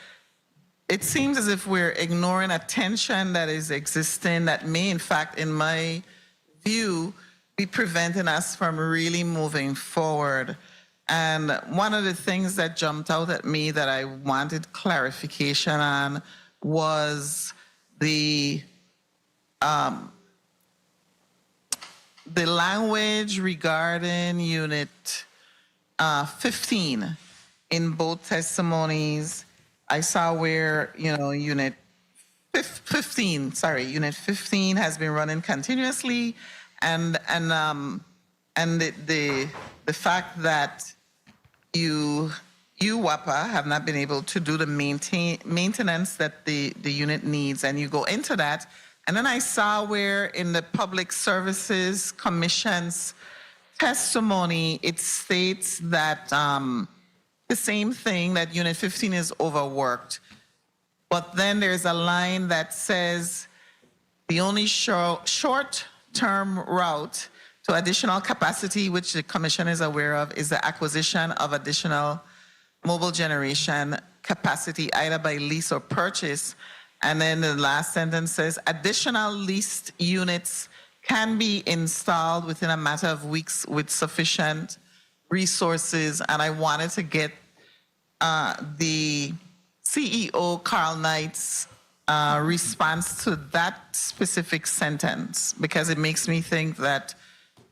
it seems as if we're ignoring a tension that is existing that may, in fact, in my view, be preventing us from really moving forward. And one of the things that jumped out at me that I wanted clarification on was the language regarding Unit 15 in both testimonies. I saw where, Unit 15 has been running continuously, and the fact that you WAPA have not been able to do the maintenance that the unit needs, and you go into that. And then I saw where in the Public Services Commission's testimony, it states that the same thing, that Unit 15 is overworked. But then there's a line that says the only short-term route to additional capacity, which the Commission is aware of, is the acquisition of additional mobile generation capacity, either by lease or purchase. And then the last sentence says additional leased units can be installed within a matter of weeks with sufficient resources. And I wanted to get the CEO, Carl Knight's response to that specific sentence, because it makes me think that,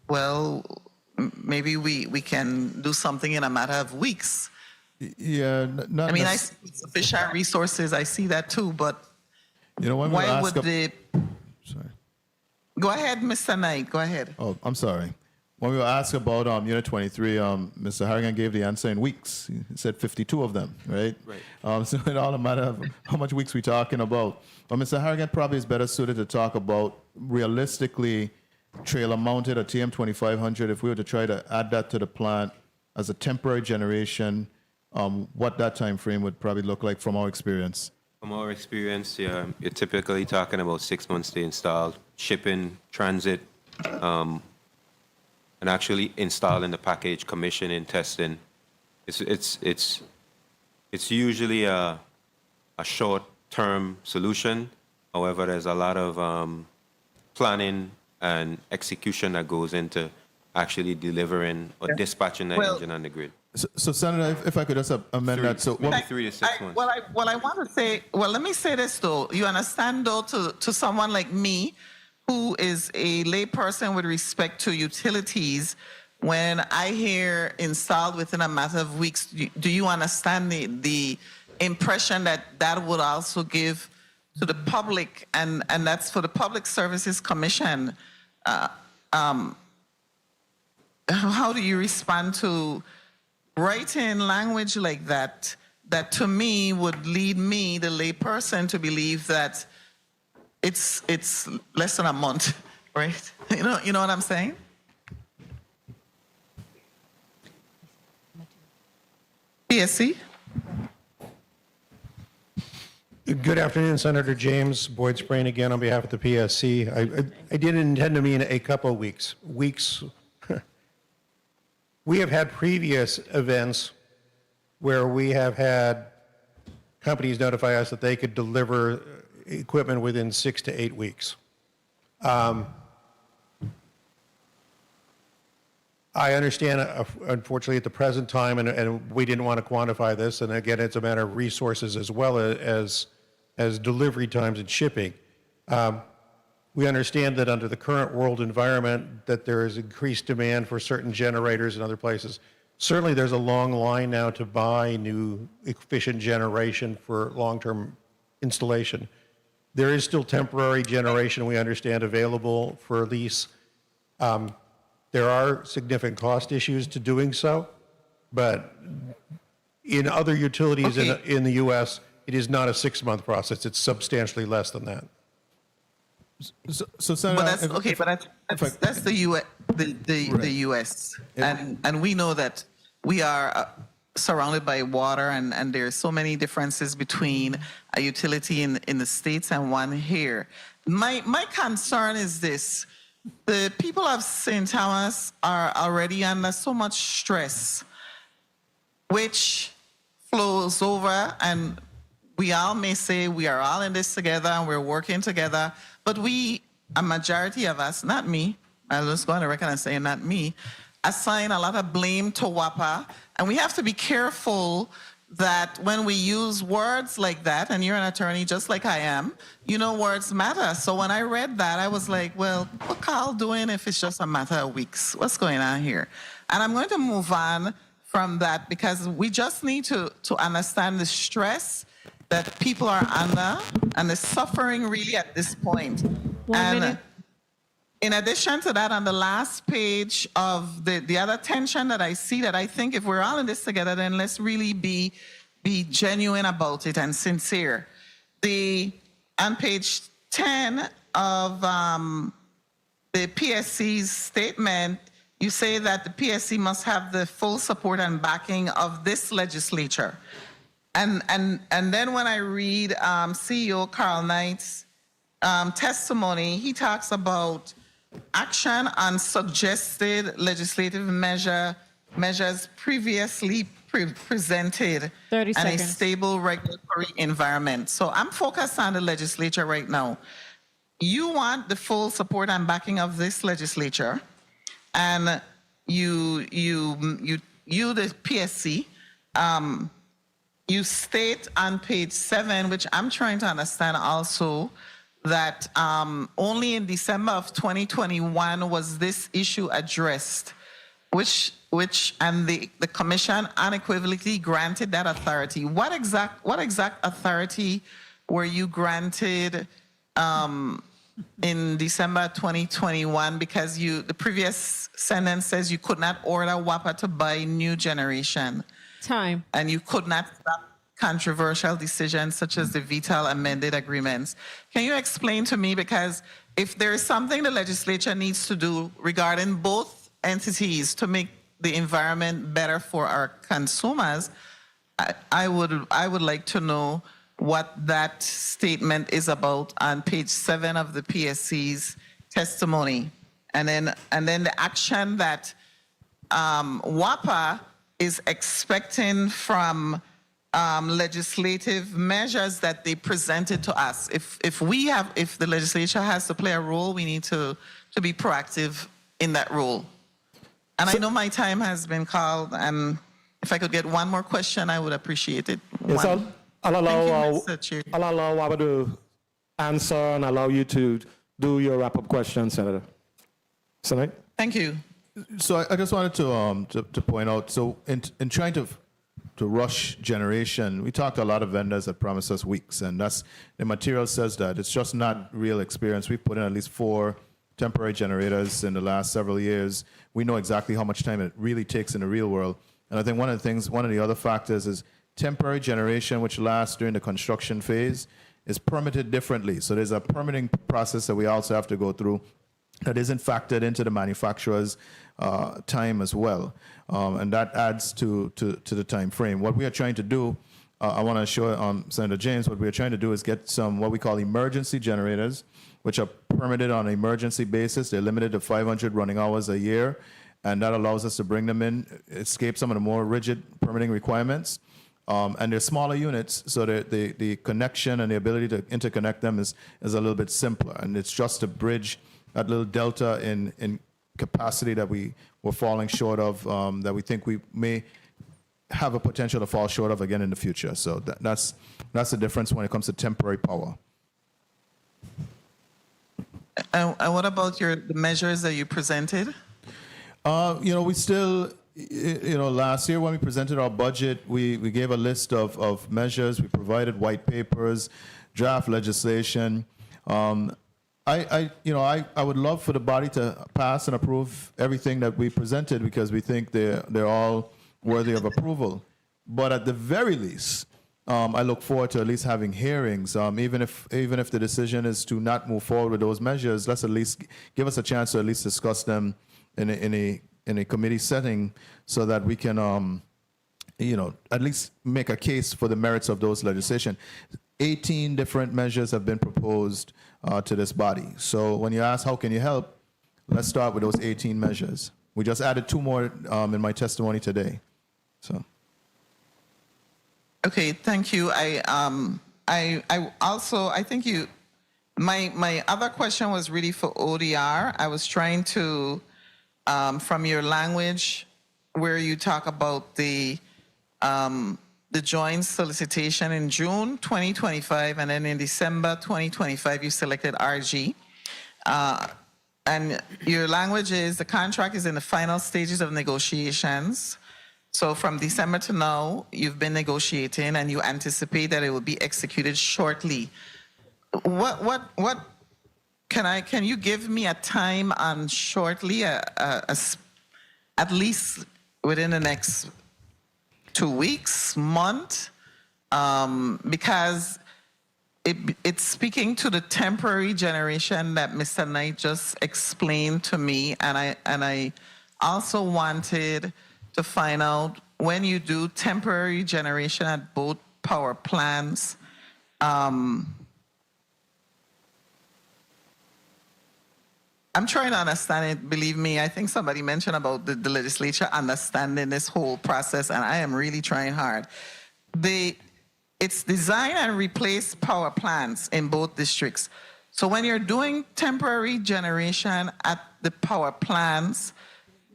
well, maybe we can do something in a matter of weeks. Yeah, not I mean, I see sufficient resources, I see that too, but when we why ask would the... sorry. Go ahead, Mr. Knight, go ahead. Oh, I'm sorry. When we were asked about Unit 23, Mr. Harrigan gave the answer in weeks. He said 52 of them, right? Right. So it all a matter of how much weeks we're talking about. But Mr. Harrigan probably is better suited to talk about realistically trailer-mounted or TM2500. If we were to try to add that to the plant as a temporary generation, what that time frame would probably look like from our experience. From our experience, yeah, you're typically talking about 6 months to install, shipping, transit, and actually installing the package, commissioning, testing. It's usually a short-term solution. However, there's a lot of planning and execution that goes into actually delivering or dispatching the engine on the grid. So Senator, if I could just amend that. So what, 3 to 6 months. Well, I want to say, well, let me say this though. You understand though, to someone like me, who is a layperson with respect to utilities, when I hear installed within a matter of weeks, do you understand the impression that that would also give to the public, and that's for the Public Services Commission? How do you respond to writing language like that, that to me would lead me, the layperson, to believe that it's less than a month, right? You know what I'm saying? PSC? Good afternoon, Senator James Boyd Sprain again on behalf of the PSC. I didn't intend to mean a couple of weeks. We have had previous events where we have had companies notify us that they could deliver equipment within 6 to 8 weeks. I understand, unfortunately, at the present time, and we didn't want to quantify this, and again, it's a matter of resources as well as delivery times and shipping. We understand that under the current world environment that there is increased demand for certain generators in other places. Certainly there's a long line now to buy new efficient generation for long-term installation. There is still temporary generation, we understand, available for lease. There are significant cost issues to doing so, but in other utilities in the U.S., it is not a 6-month process. It's substantially less than that. So Senator, that's the U.S. The U.S. And we know that we are surrounded by water, and there's so many differences between a utility in the States and one here. My concern is this: the people of St. Thomas are already under so much stress, which flows over, and we all may say we are all in this together and we're working together, but a majority of us, not me, I'll just go on the record and say not me, assign a lot of blame to WAPA, and we have to be careful that when we use words like that, and you're an attorney just like I am, words matter. So when I read that, I was like, well, what Carl doing if it's just a matter of weeks? What's going on here? And I'm going to move on from that, because we just need to understand the stress that people are under and the suffering really at this point. One minute. In addition to that, on the last page of the other tension that I see, that I think if we're all in this together, then let's really be genuine about it and sincere. On page 10 of the PSC's statement, you say that the PSC must have the full support and backing of this legislature. And then when I read CEO Carl Knight's testimony, he talks about action on suggested legislative measures previously presented 30 and a seconds. stable regulatory environment. So I'm focused on the legislature right now. You want the full support and backing of this legislature, and you the PSC, you state on page 7, which I'm trying to understand also, that only in December of 2021 was this issue addressed, which and the commission unequivocally granted that authority. What exact authority were you granted in December 2021? Because the previous sentence says you could not order WAPA to buy new generation. Time. And you could not stop controversial decisions such as the vital amended agreements. Can you explain to me, because if there is something the legislature needs to do regarding both entities to make the environment better for our consumers, I would like to know what that statement is about on page 7 of the PSC's testimony, and then the action that WAPA is expecting from legislative measures that they presented to us. If the legislature has to play a role, we need to be proactive in that role. And I know my time has been called, and if I could get one more question, I would appreciate it. Yes, I'll allow Mr. Chair. Waba to answer and allow you to do your wrap-up question, Senator. Senator? Thank you. So I just wanted to point out, so in trying to rush generation, we talked to a lot of vendors that promised us weeks, and the material says that. It's just not real experience. We've put in at least 4 temporary generators in the last several years. We know exactly how much time it really takes in the real world. And I think one of the other factors is temporary generation, which lasts during the construction phase, is permitted differently. So there's a permitting process that we also have to go through that isn't factored into the manufacturer's time as well. And that adds to the time frame. What we are trying to do, I want to assure Senator James, what we are trying to do is get some what we call emergency generators, which are permitted on an emergency basis. They're limited to 500 running hours a year, and that allows us to bring them in, escape some of the more rigid permitting requirements. And they're smaller units, so the connection and the ability to interconnect them is a little bit simpler. And it's just to bridge that little delta in capacity that we were falling short of, that we think we may have a potential to fall short of again in the future. So that's the difference when it comes to temporary power. And what about the measures that you presented? We still, last year when we presented our budget, we gave a list of measures. We provided white papers, draft legislation. I would love for the body to pass and approve everything that we presented because we think they're all worthy of approval. But at the very least, I look forward to at least having hearings. Even if the decision is to not move forward with those measures, let's at least give us a chance to at least discuss them in a committee setting, so that we can, at least make a case for the merits of those legislation. 18 different measures have been proposed to this body. So when you ask how can you help, let's start with those 18 measures. We just added 2 more in my testimony today. So. Okay, thank you. I think my other question was really for ODR. I was trying to, from your language, where you talk about the joint solicitation in June 2025, and then in December 2025, you selected RG. And your language is the contract is in the final stages of negotiations. So from December to now, you've been negotiating, and you anticipate that it will be executed shortly. What can you give me a time on shortly, at least within the next 2 weeks, month? Because it's speaking to the temporary generation that Mr. Knight just explained to me, and I also wanted to find out, when you do temporary generation at both power plants, I'm trying to understand it. Believe me, I think somebody mentioned about the legislature understanding this whole process, and I am really trying hard. It's design and replace power plants in both districts. So when you're doing temporary generation at the power plants,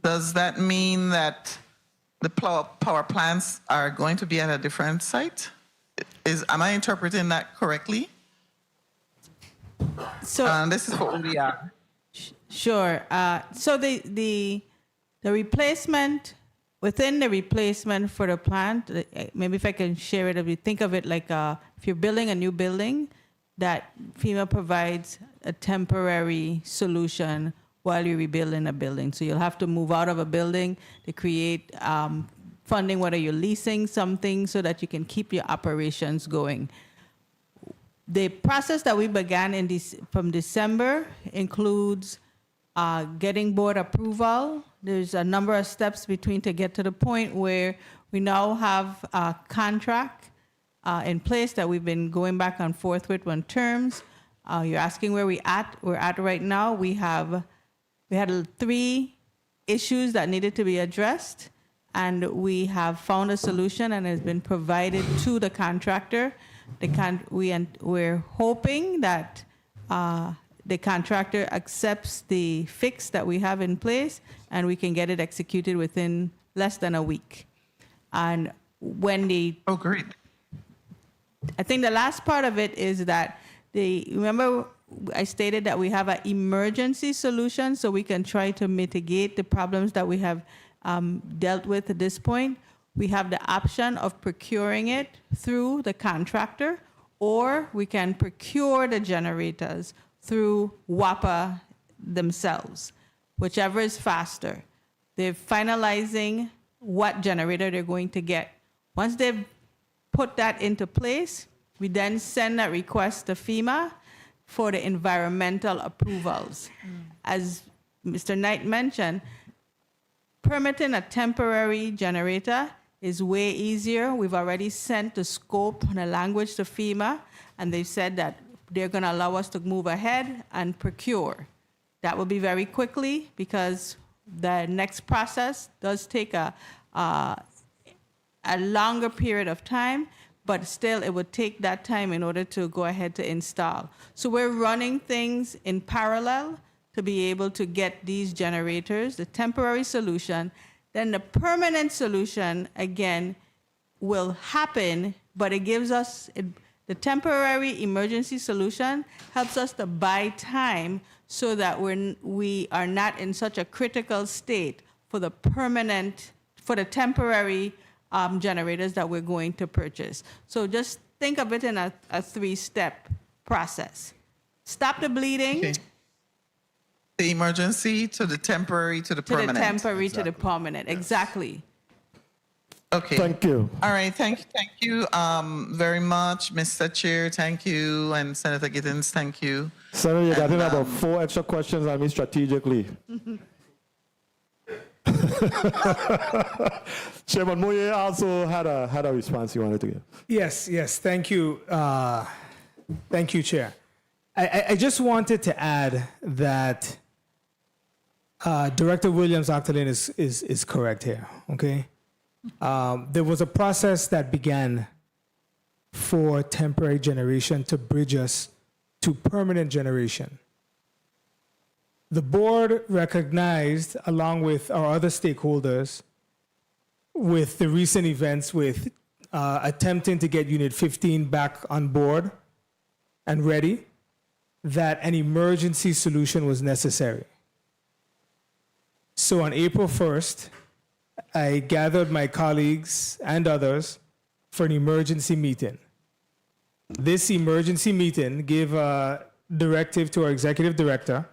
does that mean that the power plants are going to be at a different site? Am I interpreting that correctly? So This is for ODR. sure. So the replacement within the replacement for the plant, maybe if I can share it, if you think of it like if you're building a new building, that FEMA provides a temporary solution while you're rebuilding a building. So you'll have to move out of a building to create funding, whether you're leasing something so that you can keep your operations going. The process that we began from December includes getting board approval. There's a number of steps between to get to the point where we now have a contract in place that we've been going back and forth with on terms. You're asking where we're at right now. We had 3 issues that needed to be addressed, and we have found a solution and has been provided to the contractor. We're hoping that the contractor accepts the fix that we have in place, and we can get it executed within less than a week. And when Oh, great. I think the last part of it is that remember I stated that we have an emergency solution so we can try to mitigate the problems that we have dealt with at this point. We have the option of procuring it through the contractor, or we can procure the generators through WAPA themselves, whichever is faster. They're finalizing what generator they're going to get. Once they've put that into place, we then send that request to FEMA for the environmental approvals. As Mr. Knight mentioned, permitting a temporary generator is way easier. We've already sent the scope and the language to FEMA, and they've said that they're going to allow us to move ahead and procure. That will be very quickly because the next process does take a longer period of time, but still it would take that time in order to go ahead to install. So we're running things in parallel to be able to get these generators, the temporary solution. Then the permanent solution, again, will happen, but it gives us, the temporary emergency solution helps us to buy time so that we are not in such a critical state for the temporary generators that we're going to purchase. So just think of it in a 3-step process. Stop the bleeding. Okay. The emergency to the temporary to the permanent. To the temporary to the permanent, exactly. Okay. Thank you. All right. Thank you very much, Mr. Chair. Thank you, and Senator Giddens. Thank you. Senator, you got in about 4 extra questions on me strategically. Chairman Moye also had a response he wanted to give. Yes. Thank you. Thank you, Chair. I just wanted to add that Director Williams-Octolin is correct here, okay? There was a process that began for temporary generation to bridge us to permanent generation. The board recognized, along with our other stakeholders, with the recent events with attempting to get Unit 15 back on board and ready, that an emergency solution was necessary. So on April 1st, I gathered my colleagues and others for an emergency meeting. This emergency meeting gave a directive to our executive director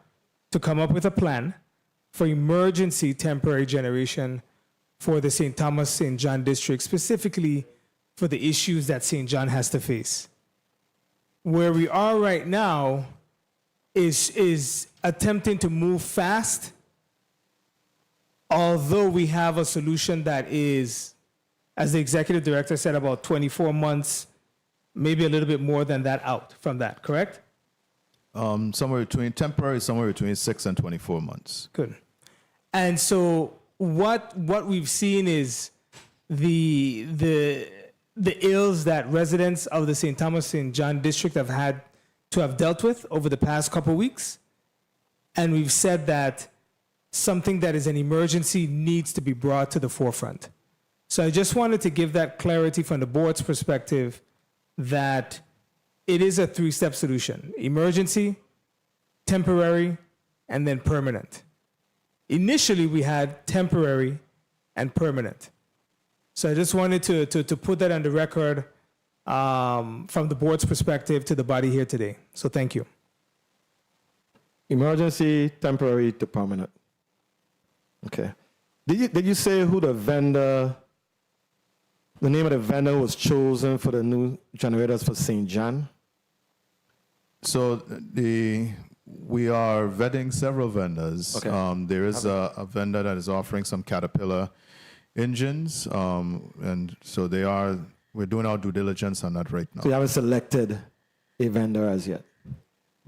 to come up with a plan for emergency temporary generation for the St. Thomas St. John district, specifically for the issues that St. John has to face. Where we are right now is attempting to move fast, although we have a solution that is, as the executive director said, about 24 months, maybe a little bit more than that out from that, correct? Somewhere between 6 and 24 months. Good. And so what we've seen is the ills that residents of the St. Thomas St. John district have had to have dealt with over the past couple of weeks. And we've said that something that is an emergency needs to be brought to the forefront. So I just wanted to give that clarity from the board's perspective that it is a three-step solution: emergency, temporary, and then permanent. Initially, we had temporary and permanent. So I just wanted to put that on the record from the board's perspective to the body here today. So thank you. Emergency, temporary to permanent. Okay. Did you say who the name of the vendor was chosen for the new generators for St. John? So we are vetting several vendors. Okay. There is a vendor that is offering some Caterpillar engines, and so we're doing our due diligence on that right now. So you haven't selected a vendor as yet?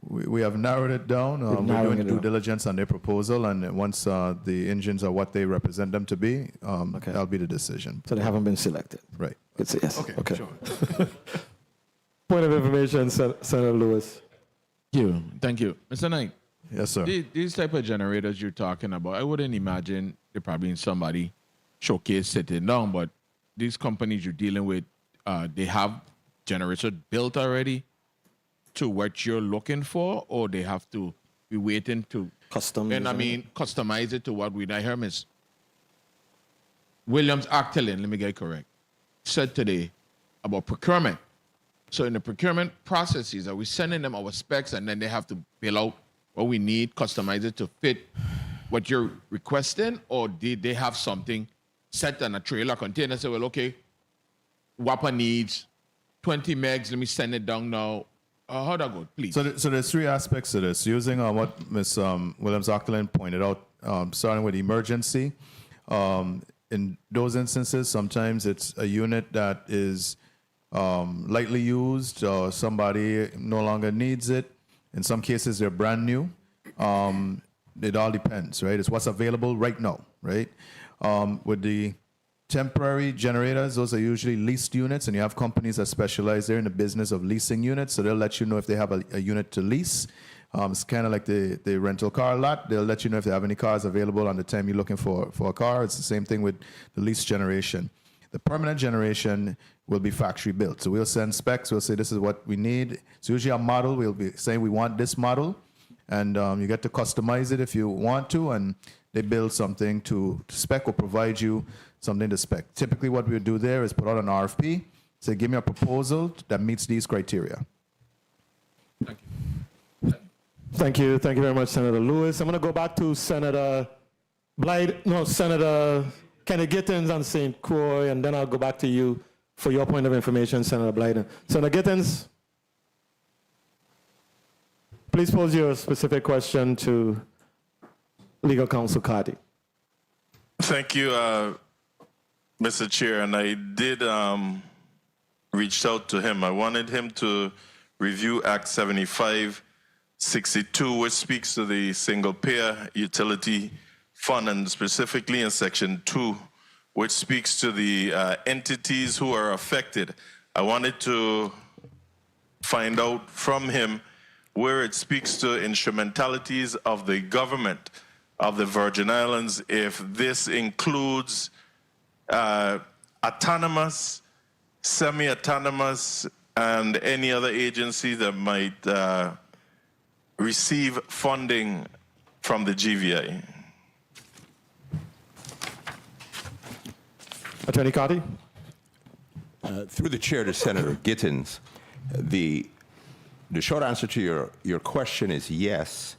We have narrowed it down. We're doing due diligence on their proposal, and once the engines are what they represent them to be, that'll be the decision. So they haven't been selected? Right. It's a yes. Okay. Sure. Point of information, Senator Lewis. Thank you. Mr. Knight. Yes, sir. These type of generators you're talking about, I wouldn't imagine they're probably in somebody showcase sitting down, but these companies you're dealing with, they have generators built already to what you're looking for, or they have to be waiting to customize it to what we hear Ms. Williams Actelin, let me get it correct, said today about procurement. So in the procurement processes, are we sending them our specs and then they have to bill out what we need, customize it to fit what you're requesting, or did they have something set on a trailer container? Say, well, okay, WAPA needs 20 megs, let me send it down now. How'd that go, please? So there's three aspects to this. Using what Ms. Williams-Actelin pointed out, starting with emergency. In those instances, sometimes it's a unit that is lightly used, or somebody no longer needs it. In some cases, they're brand new. It all depends, right? It's what's available right now, right? With the temporary generators, those are usually leased units, and you have companies that specialize there in the business of leasing units, so they'll let you know if they have a unit to lease. It's kind of like the rental car lot. They'll let you know if they have any cars available on the time you're looking for a car. It's the same thing with the lease generation. The permanent generation will be factory built. So we'll send specs. We'll say this is what we need. So usually a model, we'll be saying we want this model, and you get to customize it if you want to, and they build something to spec or provide you something to spec. Typically what we would do there is put out an RFP, say give me a proposal that meets these criteria. Thank you very much, Senator Lewis. I'm going to go back to Senator Kenny Gittins on St. Croix, and then I'll go back to you for your point of information, Senator Blyden. Senator Gittins, please pose your specific question to Legal Counsel Carty. Thank you, Mr. Chair, and I did reach out to him. I wanted him to review Act 7562, which speaks to the single payer utility fund, and specifically in Section 2, which speaks to the entities who are affected. I wanted to find out from him where it speaks to instrumentalities of the government of the Virgin Islands, if this includes autonomous, semi-autonomous, and any other agency that might receive funding from the GVI. Attorney Carty? Through the chair to Senator Gittins, the short answer to your question is yes,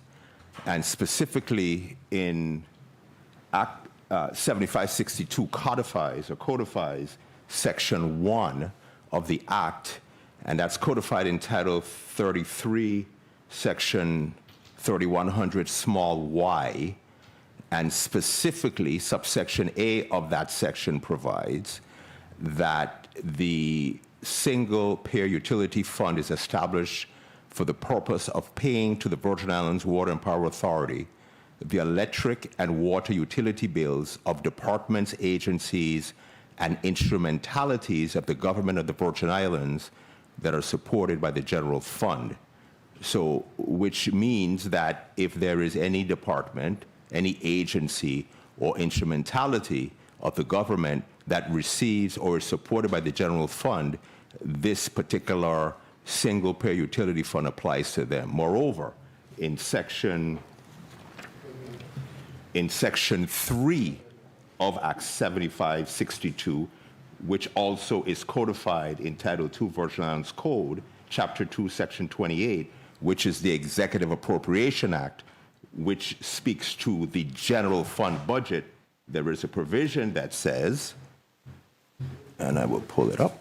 and specifically in Act 7562 codifies Section 1 of the Act, and that's codified in Title 33, Section 3100, small y, and specifically subsection A of that section provides that the single payer utility fund is established for the purpose of paying to the Virgin Islands Water and Power Authority the electric and water utility bills of departments, agencies, and instrumentalities of the government of the Virgin Islands that are supported by the general fund. So, which means that if there is any department, any agency, or instrumentality of the government that receives or is supported by the general fund, this particular single payer utility fund applies to them. Moreover, in section 3 of Act 7562, which also is codified in Title II Virgin Islands Code, Chapter 2, Section 28, which is the Executive Appropriation Act, which speaks to the general fund budget, there is a provision that says, and I will pull it up.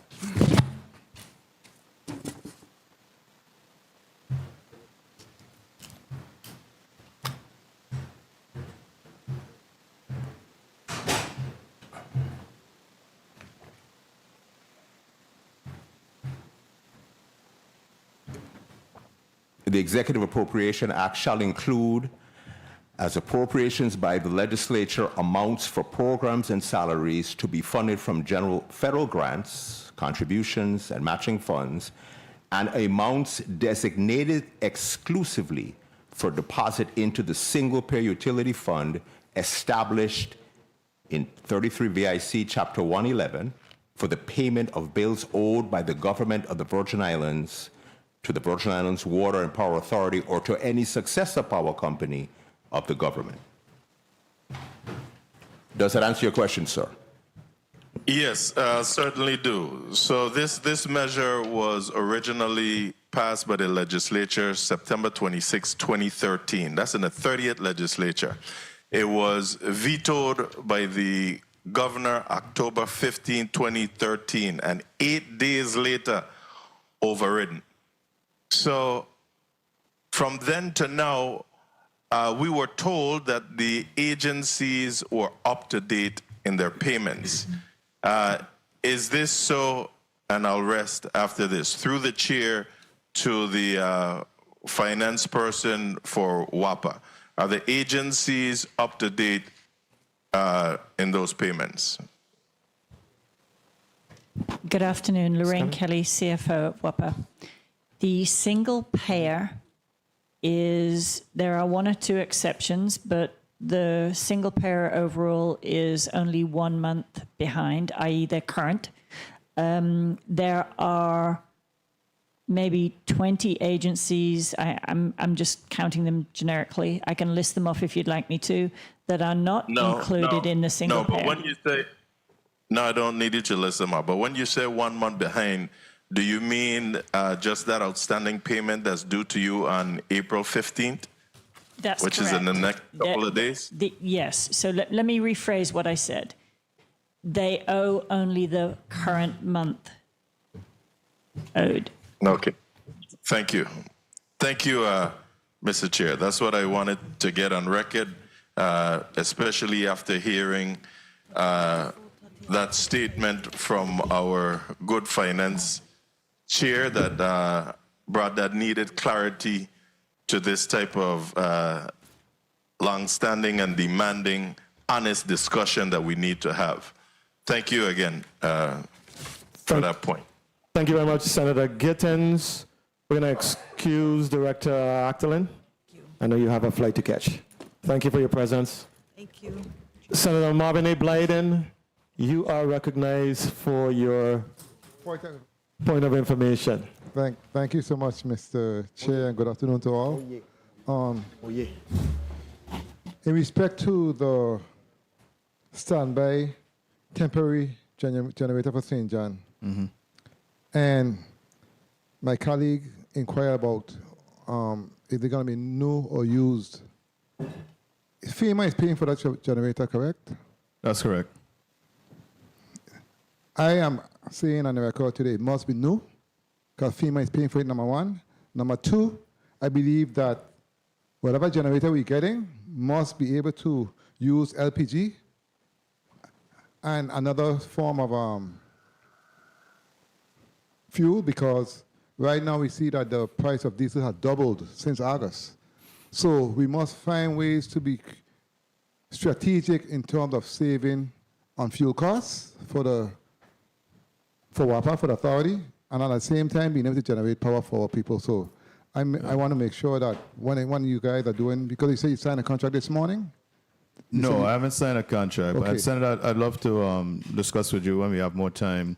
The Executive Appropriation Act shall include, as appropriations by the legislature, amounts for programs and salaries to be funded from general federal grants, contributions, and matching funds, and amounts designated exclusively for deposit into the single payer utility fund established in 33 VIC Chapter 111 for the payment of bills owed by the government of the Virgin Islands to the Virgin Islands Water and Power Authority or to any successor power company of the government. Does that answer your question, sir? Yes, certainly do. So this measure was originally passed by the legislature September 26, 2013. That's in the 30th legislature. It was vetoed by the governor October 15, 2013, and 8 days later overridden. So from then to now, we were told that the agencies were up to date in their payments. Is this so? And I'll rest after this. Through the chair to the finance person for WAPA, are the agencies up to date in those payments? Good afternoon, Lorraine Kelly, CFO at WAPA. The single payer there are one or two exceptions, but the single payer overall is only 1 month behind, i.e. they're current. There are maybe 20 agencies, I'm just counting them generically, I can list them off if you'd like me to, that are not included in the single payer. No, but when you say, no, I don't need you to list them up, but when you say 1 month behind, do you mean just that outstanding payment that's due to you on April 15th? That's which correct. is in the next couple of days? Yes. So let me rephrase what I said. They owe only the current month owed. Okay. Thank you. Thank you, Mr. Chair. That's what I wanted to get on record, especially after hearing that statement from our good finance chair that brought that needed clarity to this type of long-standing and demanding, honest discussion that we need to have. Thank you again for that point. Thank you very much, Senator Gittins. We're going to excuse Director Actolin. I know you have a flight to catch. Thank you for your presence. Thank you. Senator Marvin A. Blyden, you are recognized for your point of information. Thank you so much, Mr. Chair, and good afternoon to all. In respect to the standby temporary generator for St. John, and my colleague inquired about if they're going to be new or used. FEMA is paying for that generator, correct? That's correct. I am saying on the record today it must be new, because FEMA is paying for it, number one. Number two, I believe that whatever generator we're getting must be able to use LPG and another form of fuel, because right now we see that the price of diesel has doubled since August. So we must find ways to be strategic in terms of saving on fuel costs for WAPA, for the authority, and at the same time being able to generate power for our people. So I want to make sure that when you guys are doing, because you say you signed a contract this morning, No, I haven't signed a contract. Okay. But Senator, I'd love to discuss with you when we have more time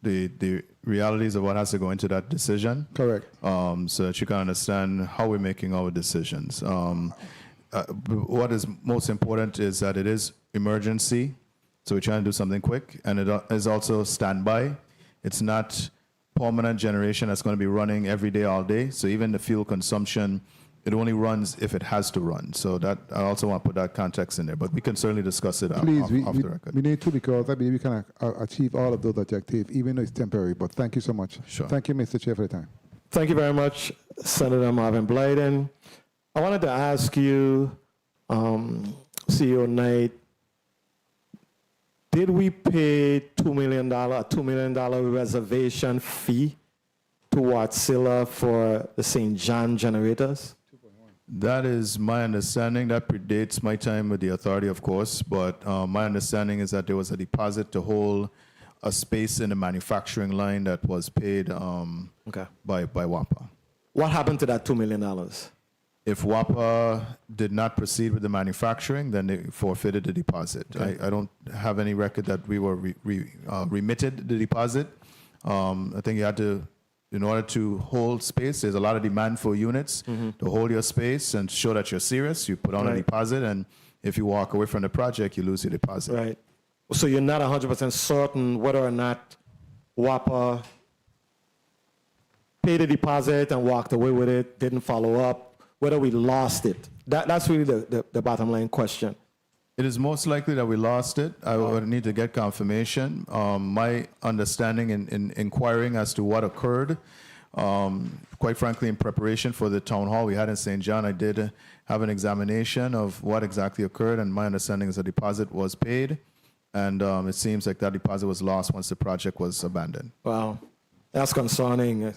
the realities of what has to go into that decision. Correct. So that you can understand how we're making our decisions. What is most important is that it is emergency, so we're trying to do something quick, and it is also standby. It's not permanent generation that's going to be running every day, all day. So even the fuel consumption, it only runs if it has to run. So that I also want to put that context in there, but we can certainly discuss it Please, off the record. we need to, because I believe we can achieve all of those objectives, even though it's temporary. But thank you so much. Sure. Thank you, Mr. Chair, for the time. Thank you very much, Senator Marvin Blyden. I wanted to ask you, CEO Knight, did we pay $2 million reservation fee to Wärtsilä for the St. John generators? That is my understanding. That predates my time with the authority, of course, but my understanding is that there was a deposit to hold a space in the manufacturing line that was paid by WAPA. What happened to that $2 million? If WAPA did not proceed with the manufacturing, then they forfeited the deposit. Okay. I don't have any record that we were remitted the deposit. I think you had to, in order to hold space, there's a lot of demand for units. To hold your space and show that you're serious, you put on a deposit, and if you walk away from the project, you lose your deposit. Right. So you're not 100% certain whether or not WAPA paid a deposit and walked away with it, didn't follow up, whether we lost it. That's really the bottom line question. It is most likely that we lost it. I would need to get confirmation. My understanding in inquiring as to what occurred, quite frankly, in preparation for the town hall we had in St. John, I did have an examination of what exactly occurred, and my understanding is a deposit was paid, and it seems like that deposit was lost once the project was abandoned. Wow, that's concerning.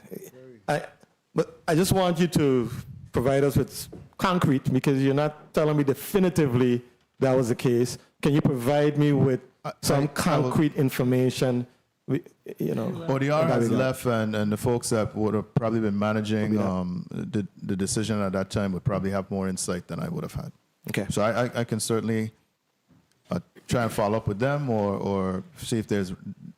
But I just want you to provide us with concrete, because you're not telling me definitively that was the case. Can you provide me with some concrete information? ODR has left, and the folks that would have probably been managing the decision at that time would probably have more insight than I would have had. Okay. So I can certainly try and follow up with them, or see if there's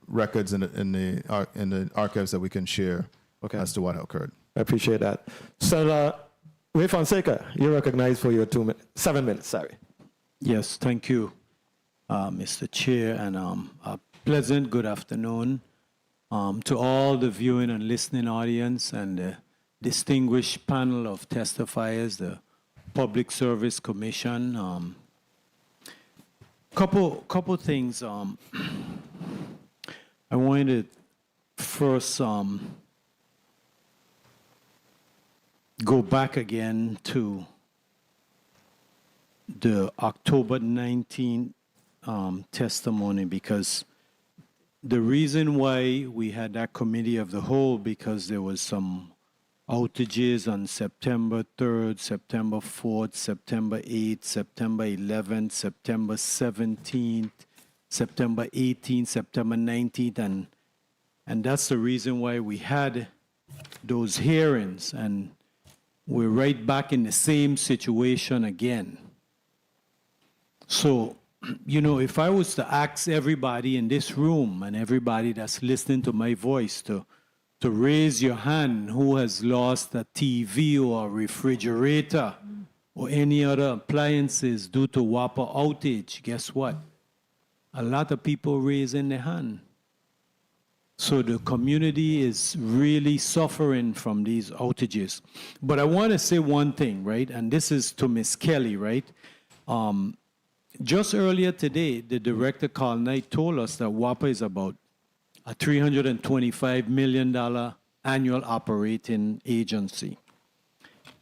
records in the archives that we can share as to what occurred. I appreciate that. Senator Ray Fonseca, you're recognized for your 7 minutes. Sorry. Yes, thank you, Mr. Chair, and a pleasant good afternoon to all the viewing and listening audience and the distinguished panel of testifiers, the Public Service Commission. Couple things. I wanted to first go back again to the October 19th testimony, because the reason why we had that committee of the whole, because there was some outages on September 3rd, September 4th, September 8th, September 11th, September 17th, September 18th, September 19th, and that's the reason why we had those hearings, and we're right back in the same situation again. So, if I was to ask everybody in this room and everybody that's listening to my voice to raise your hand who has lost a TV or a refrigerator or any other appliances due to WAPA outage, guess what? A lot of people raising their hand. So the community is really suffering from these outages. But I want to say one thing, right? And this is to Ms. Kelly, right? Just earlier today, the director, Carl Knight, told us that WAPA is about a $325 million annual operating agency.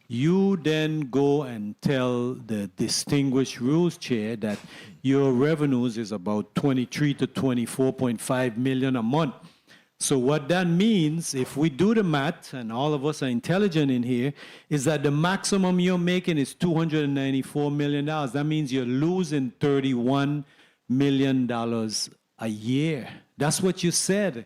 You then go and tell the distinguished rules chair that your revenues is about 23 to 24.5 million a month. So what that means, if we do the math, and all of us are intelligent in here, is that the maximum you're making is $294 million. That means you're losing $31 million a year. That's what you said.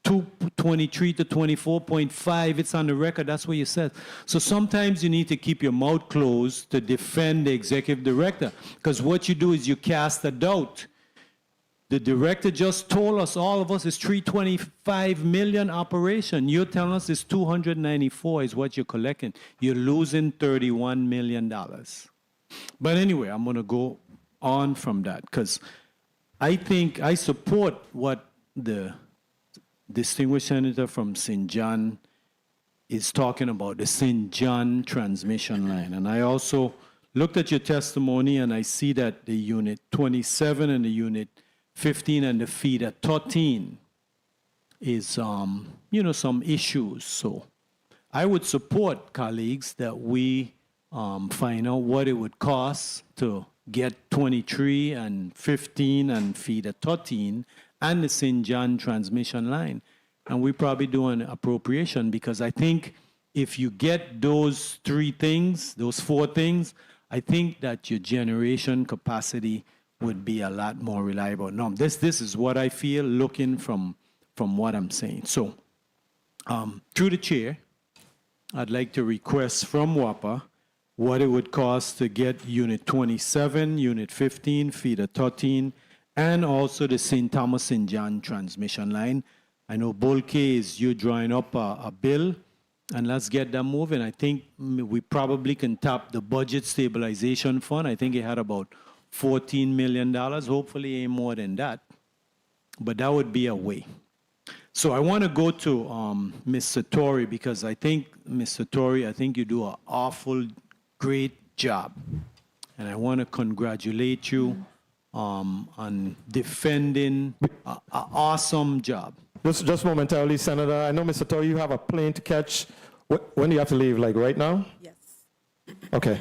23 to 24.5. It's on the record. That's what you said. So sometimes you need to keep your mouth closed to defend the executive director, because what you do is you cast a doubt. The director just told us, all of us, it's 325 million operation. You're telling us it's 294 is what you're collecting. You're losing $31 million. But anyway, I'm going to go on from that, because I think I support what the distinguished senator from St. John is talking about, the St. John transmission line. And I also looked at your testimony, and I see that the unit 27 and the unit 15 and the feed at 13 is, some issues. So I would support, colleagues, that we find out what it would cost to get 23 and 15 and feed at 13 and the St. John transmission line. And we probably do an appropriation, because I think if you get those three things, those four things, I think that your generation capacity would be a lot more reliable. No, this is what I feel looking from what I'm saying. So through the chair, I'd like to request from WAPA what it would cost to get Unit 27, Unit 15, feeder 13, and also the St. Thomas St. John transmission line. I know Bolke is you drawing up a bill, and let's get that moving. I think we probably can tap the budget stabilization fund. I think it had about $14 million, hopefully ain't more than that, but that would be a way. So I want to go to Ms. Satori, because I think, Ms. Satori, I think you do an awful great job, and I want to congratulate you on defending an awesome job. Just momentarily, Senator. I know, Mr. Satori, you have a plane to catch. When do you have to leave? Like right now? Yes. Okay.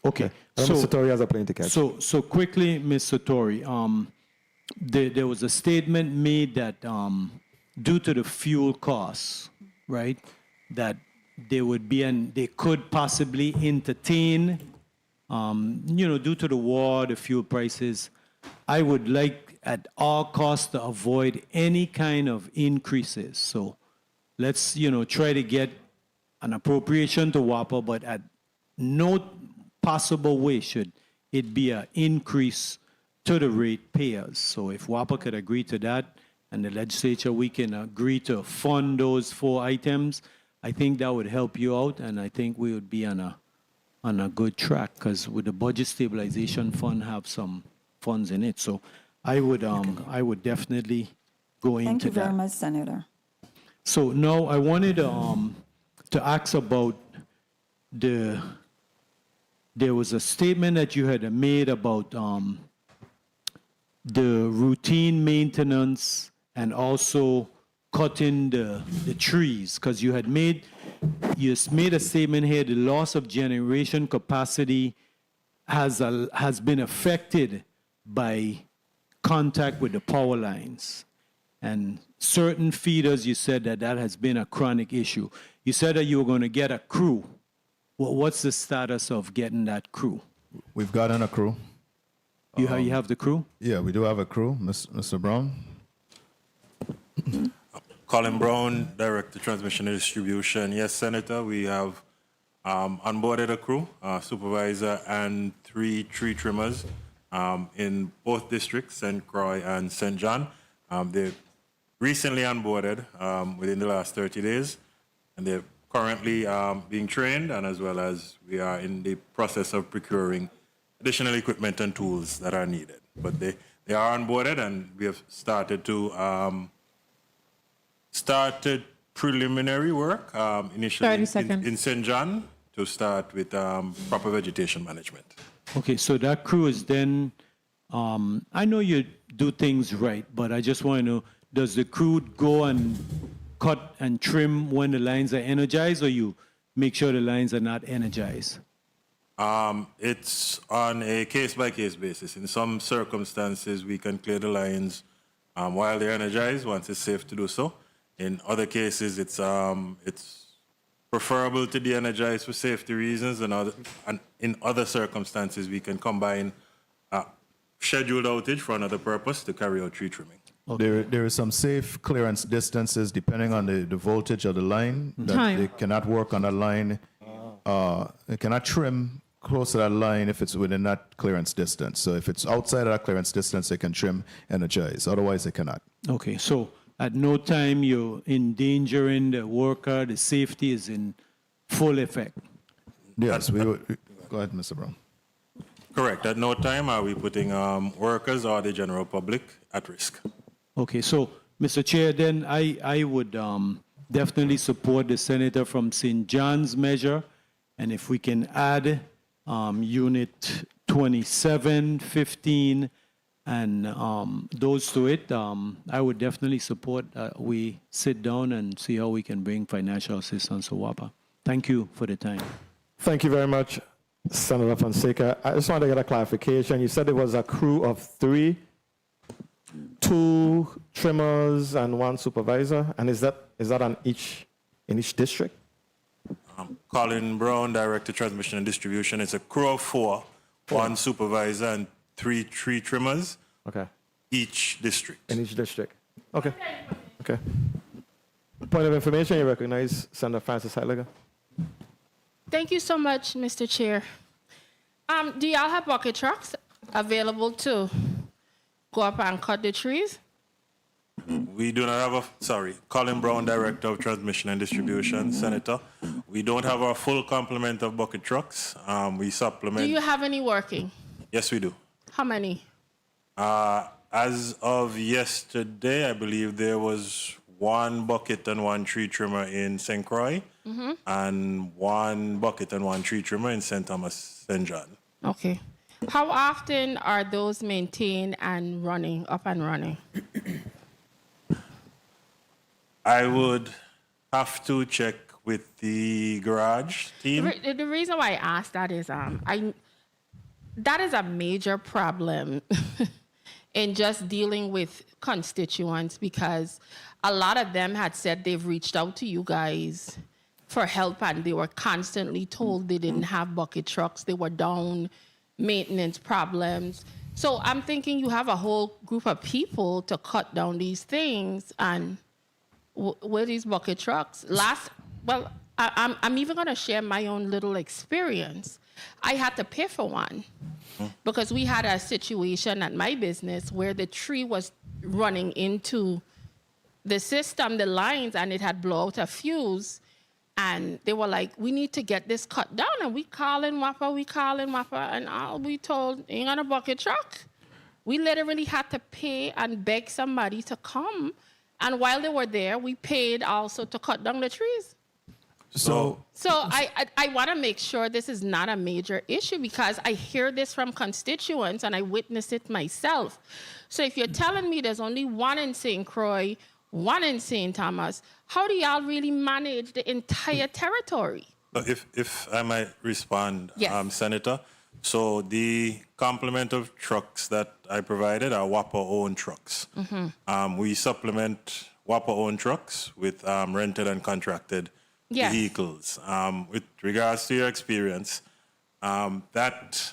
Okay. So, Mr. Satori has a plane to catch. So quickly, Ms. Satori, there was a statement made that due to the fuel costs, right, that there would be they could possibly entertain, due to the war, the fuel prices. I would like at all costs to avoid any kind of increases. So let's, try to get an appropriation to WAPA, but at no possible way should it be an increase to the rate payers. So if WAPA could agree to that, and the legislature, we can agree to fund those 4 items, I think that would help you out, and I think we would be on a good track, because with the budget stabilization fund have some funds in it. So I would definitely go into that. Thank you very much, Senator. So now I wanted to ask about there was a statement that you had made about the routine maintenance and also cutting the trees, because you made a statement here, the loss of generation capacity has been affected by contact with the power lines. And certain feeders, you said that has been a chronic issue. You said that you were going to get a crew. What's the status of getting that crew? We've gotten a crew. You have the crew? Yeah, we do have a crew, Mr. Brown. Colin Brown, Director, Transmission and Distribution. Yes, Senator, we have onboarded a crew, supervisor and 3 tree trimmers in both districts, St. Croix and St. John. They recently onboarded within the last 30 days, and they're currently being trained, and as well as we are in the process of procuring additional equipment and tools that are needed. But they are onboarded, and we have started preliminary work initially 30 seconds. in St. John to start with proper vegetation management. Okay, so that crew is then, I know you do things right, but I just want to know, does the crew go and cut and trim when the lines are energized, or you make sure the lines are not energized? It's on a case-by-case basis. In some circumstances, we can clear the lines while they're energized, once it's safe to do so. In other cases, it's preferable to de-energize for safety reasons, and in other circumstances, we can combine scheduled outage for another purpose to carry out tree trimming. There is some safe clearance distances depending on the voltage of the line. That Time. they cannot work on that line. They cannot trim close to that line if it's within that clearance distance. So if it's outside of that clearance distance, they can trim energize. Otherwise, they cannot. Okay, so at no time you're endangering the worker, the safety is in full effect. Yes, we would. Go ahead, Mr. Brown. Correct. At no time are we putting workers or the general public at risk. Okay, so Mr. Chair, then I would definitely support the senator from St. John's measure, and if we can add unit 27, 15, and those to it, I would definitely support we sit down and see how we can bring financial assistance to WAPA. Thank you for the time. Thank you very much, Senator Fonseca. I just wanted to get a clarification. You said there was a crew of 3, 2 trimmers and 1 supervisor, and is that in each district? Colin Brown, Director Transmission and Distribution. It's a crew of 4, 1 supervisor and 3 tree trimmers. Okay. Each district. In each district. Okay. Okay. Point of information, you recognize Senator Francis Heidegger. Thank you so much, Mr. Chair. Do y'all have bucket trucks available to go up and cut the trees? We do not have Colin Brown, Director of Transmission and Distribution, Senator. We don't have our full complement of bucket trucks. We supplement. Do you have any working? Yes, we do. How many? As of yesterday, I believe there was 1 bucket and 1 tree trimmer in St. Croix, and 1 bucket and 1 tree trimmer in St. Thomas, St. John. Okay. How often are those maintained and up and running? I would have to check with the garage team. The reason why I asked that is that is a major problem in just dealing with constituents, because a lot of them had said they've reached out to you guys for help and they were constantly told they didn't have bucket trucks, they were down, maintenance problems. So I'm thinking you have a whole group of people to cut down these things, and where these bucket trucks? I'm even going to share my own little experience. I had to pay for one because we had a situation at my business where the tree was running into the system, the lines, and it had blown out a fuse. And they were like, we need to get this cut down. And we calling WAPA, and all we told, ain't got a bucket truck. We literally had to pay and beg somebody to come. And while they were there, we paid also to cut down the trees. So I want to make sure this is not a major issue, because I hear this from constituents and I witness it myself. So if you're telling me there's only 1 in St. Croix, 1 in St. Thomas, how do y'all really manage the entire territory? If I might respond, yes. Senator. So the complement of trucks that I provided are WAPA-owned trucks. We supplement WAPA-owned trucks with rented and contracted vehicles. With regards to your experience, that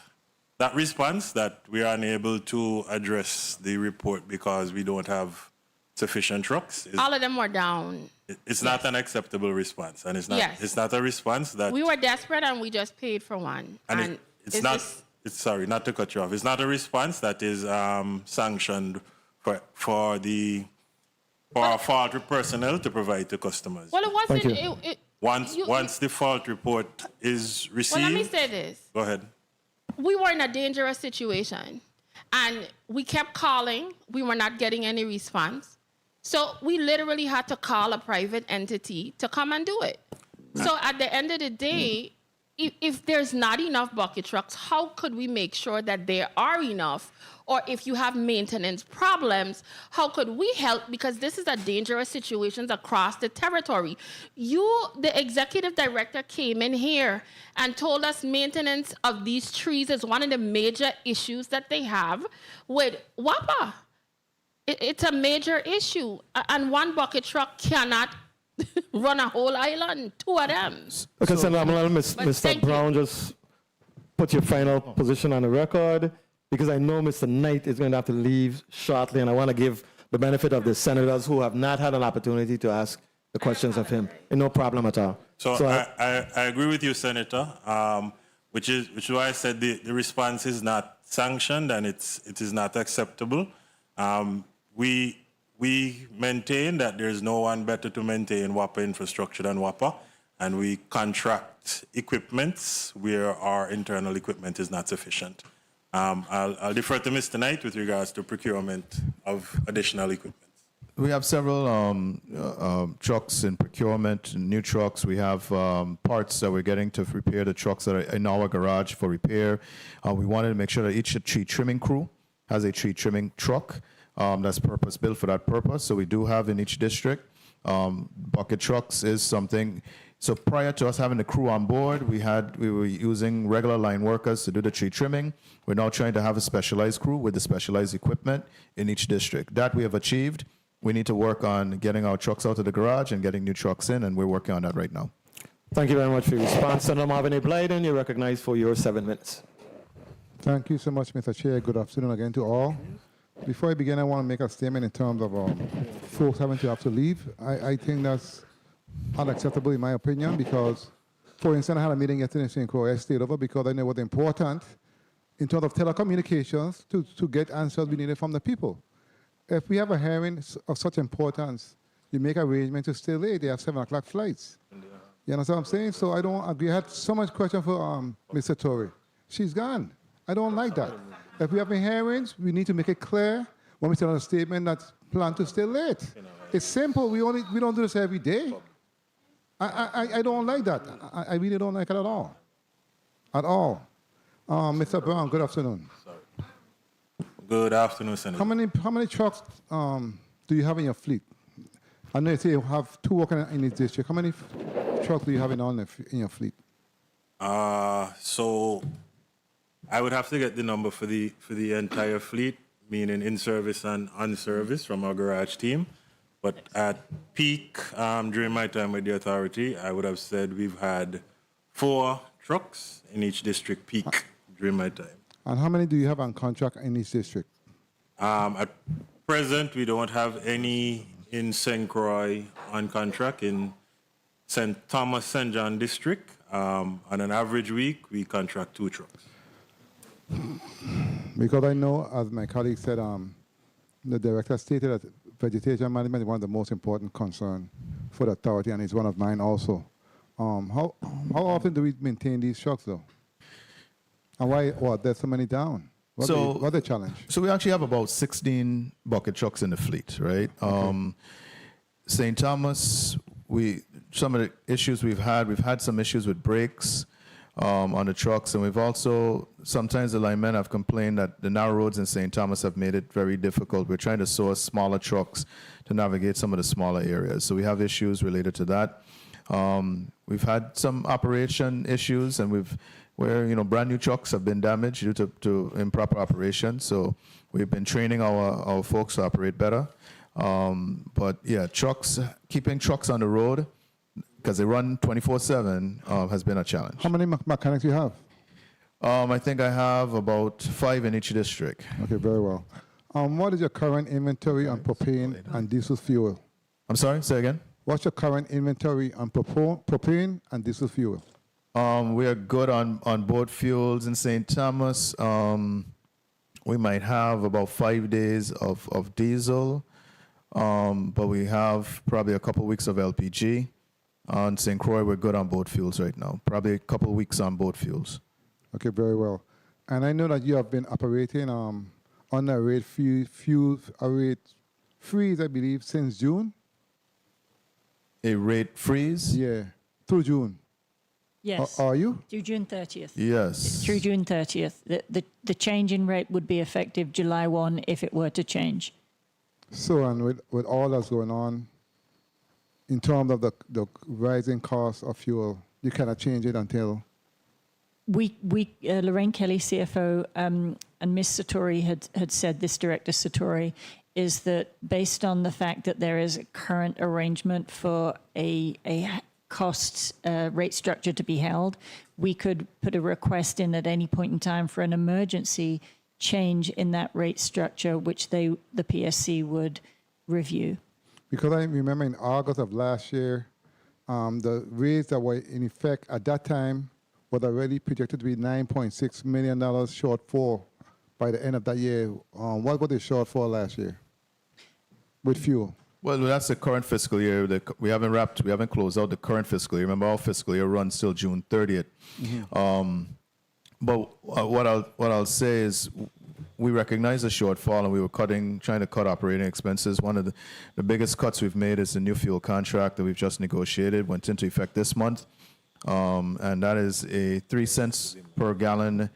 response that we are unable to address the report because we don't have sufficient trucks. All of them were down. It's not an acceptable response, and it's not a response that we were desperate and we just paid for one. And sorry, not to cut you off. It's not a response that is sanctioned for our fault personnel to provide to customers. Well, it wasn't. Once the fault report is received. Well, let me say this. Go ahead. We were in a dangerous situation, and we kept calling. We were not getting any response. So we literally had to call a private entity to come and do it. So at the end of the day, if there's not enough bucket trucks, how could we make sure that there are enough? Or if you have maintenance problems, how could we help? Because this is a dangerous situation across the territory. You, the executive director, came in here and told us maintenance of these trees is one of the major issues that they have with WAPA. It's a major issue. And 1 bucket truck cannot run a whole island, 2 of them. Okay, so I'm going to let Mr. Brown just put your final position on the record, because I know Mr. Knight is going to have to leave shortly, and I want to give the benefit of the senators who have not had an opportunity to ask the questions of him. No problem at all. So I agree with you, Senator, which is why I said the response is not sanctioned and it is not acceptable. We maintain that there is no one better to maintain WAPA infrastructure than WAPA, and we contract equipments where our internal equipment is not sufficient. I'll defer to Mr. Knight with regards to procurement of additional equipment. We have several trucks in procurement, new trucks. We have parts that we're getting to repair the trucks that are in our garage for repair. We wanted to make sure that each tree trimming crew has a tree trimming truck that's purpose-built for that purpose. So we do have in each district. Bucket trucks is something. So prior to us having the crew on board, we were using regular line workers to do the tree trimming. We're now trying to have a specialized crew with the specialized equipment in each district. That we have achieved. We need to work on getting our trucks out of the garage and getting new trucks in, and we're working on that right now. Thank you very much for your response. Senator Marvin A. Blyden, you're recognized for your 7 minutes. Thank you so much, Mr. Chair. Good afternoon again to all. Before I begin, I want to make a statement in terms of folks having to have to leave. I think that's unacceptable in my opinion because, for instance, I had a meeting yesterday in St. Croix. I stayed over because I know it was important in terms of telecommunications to get answers we needed from the people. If we have a hearing of such importance, you make arrangements to stay late. They have 7 o'clock flights. You understand what I'm saying? So I don't agree. I had so much question for Mr. Torrey. She's gone. I don't like that. If we have hearings, we need to make it clear when we send out a statement that plan to stay late. It's simple. We don't do this every day. I don't like that. I really don't like it at all. At all. Mr. Brown, good afternoon. Good afternoon, Senator. How many trucks do you have in your fleet? I know you say you have 2 working in this district. How many trucks do you have in your fleet? So I would have to get the number for the entire fleet, meaning in service and on service from our garage team. But at peak, during my time with the authority, I would have said we've had 4 trucks in each district peak during my time. And how many do you have on contract in each district? At present, we don't have any in St. Croix on contract. In St. Thomas, St. John district, on an average week, we contract 2 trucks. Because I know, as my colleague said, the director stated that vegetation management is one of the most important concerns for the authority, and it's one of mine also. How often do we maintain these trucks, though? And why there's so many down? What's the challenge? So we actually have about 16 bucket trucks in the fleet, right? Okay. St. Thomas, some of the issues we've had some issues with brakes on the trucks, and we've also, sometimes the linemen have complained that the narrow roads in St. Thomas have made it very difficult. We're trying to source smaller trucks to navigate some of the smaller areas. So we have issues related to that. We've had some operation issues, and where brand new trucks have been damaged due to improper operation. So we've been training our folks to operate better. But yeah, keeping trucks on the road because they run 24/7 has been a challenge. How many mechanics do you have? I think I have about 5 in each district. Okay, very well. What is your current inventory on propane and diesel fuel? I'm sorry, say again? What's your current inventory on propane and diesel fuel? We are good on both fuels in St. Thomas. We might have about 5 days of diesel, but we have probably a couple weeks of LPG. On St. Croix, we're good on both fuels right now. Probably a couple of weeks on both fuels. Okay, very well. And I know that you have been operating on a rate freeze, I believe, since June. A rate freeze? Yeah, through June. Yes. Are you? Through June 30th. Yes. Through June 30th. The change in rate would be effective July 1 if it were to change. So, and with all that's going on, in terms of the rising cost of fuel, you cannot change it until? Lorraine Kelly, CFO, and Ms. Satori had said this, Director Satori, is that based on the fact that there is a current arrangement for a cost rate structure to be held, we could put a request in at any point in time for an emergency change in that rate structure, which the PSC would review. Because I remember in August of last year, the rates that were in effect at that time was already projected to be $9.6 million shortfall by the end of that year. What was the shortfall last year with fuel? Well, that's the current fiscal year. We haven't closed out the current fiscal year. Remember, our fiscal year runs till June 30th. But what I'll say is we recognize the shortfall, and we were trying to cut operating expenses. One of the biggest cuts we've made is the new fuel contract that we've just negotiated, went into effect this month. And that is a 3 cents per gallon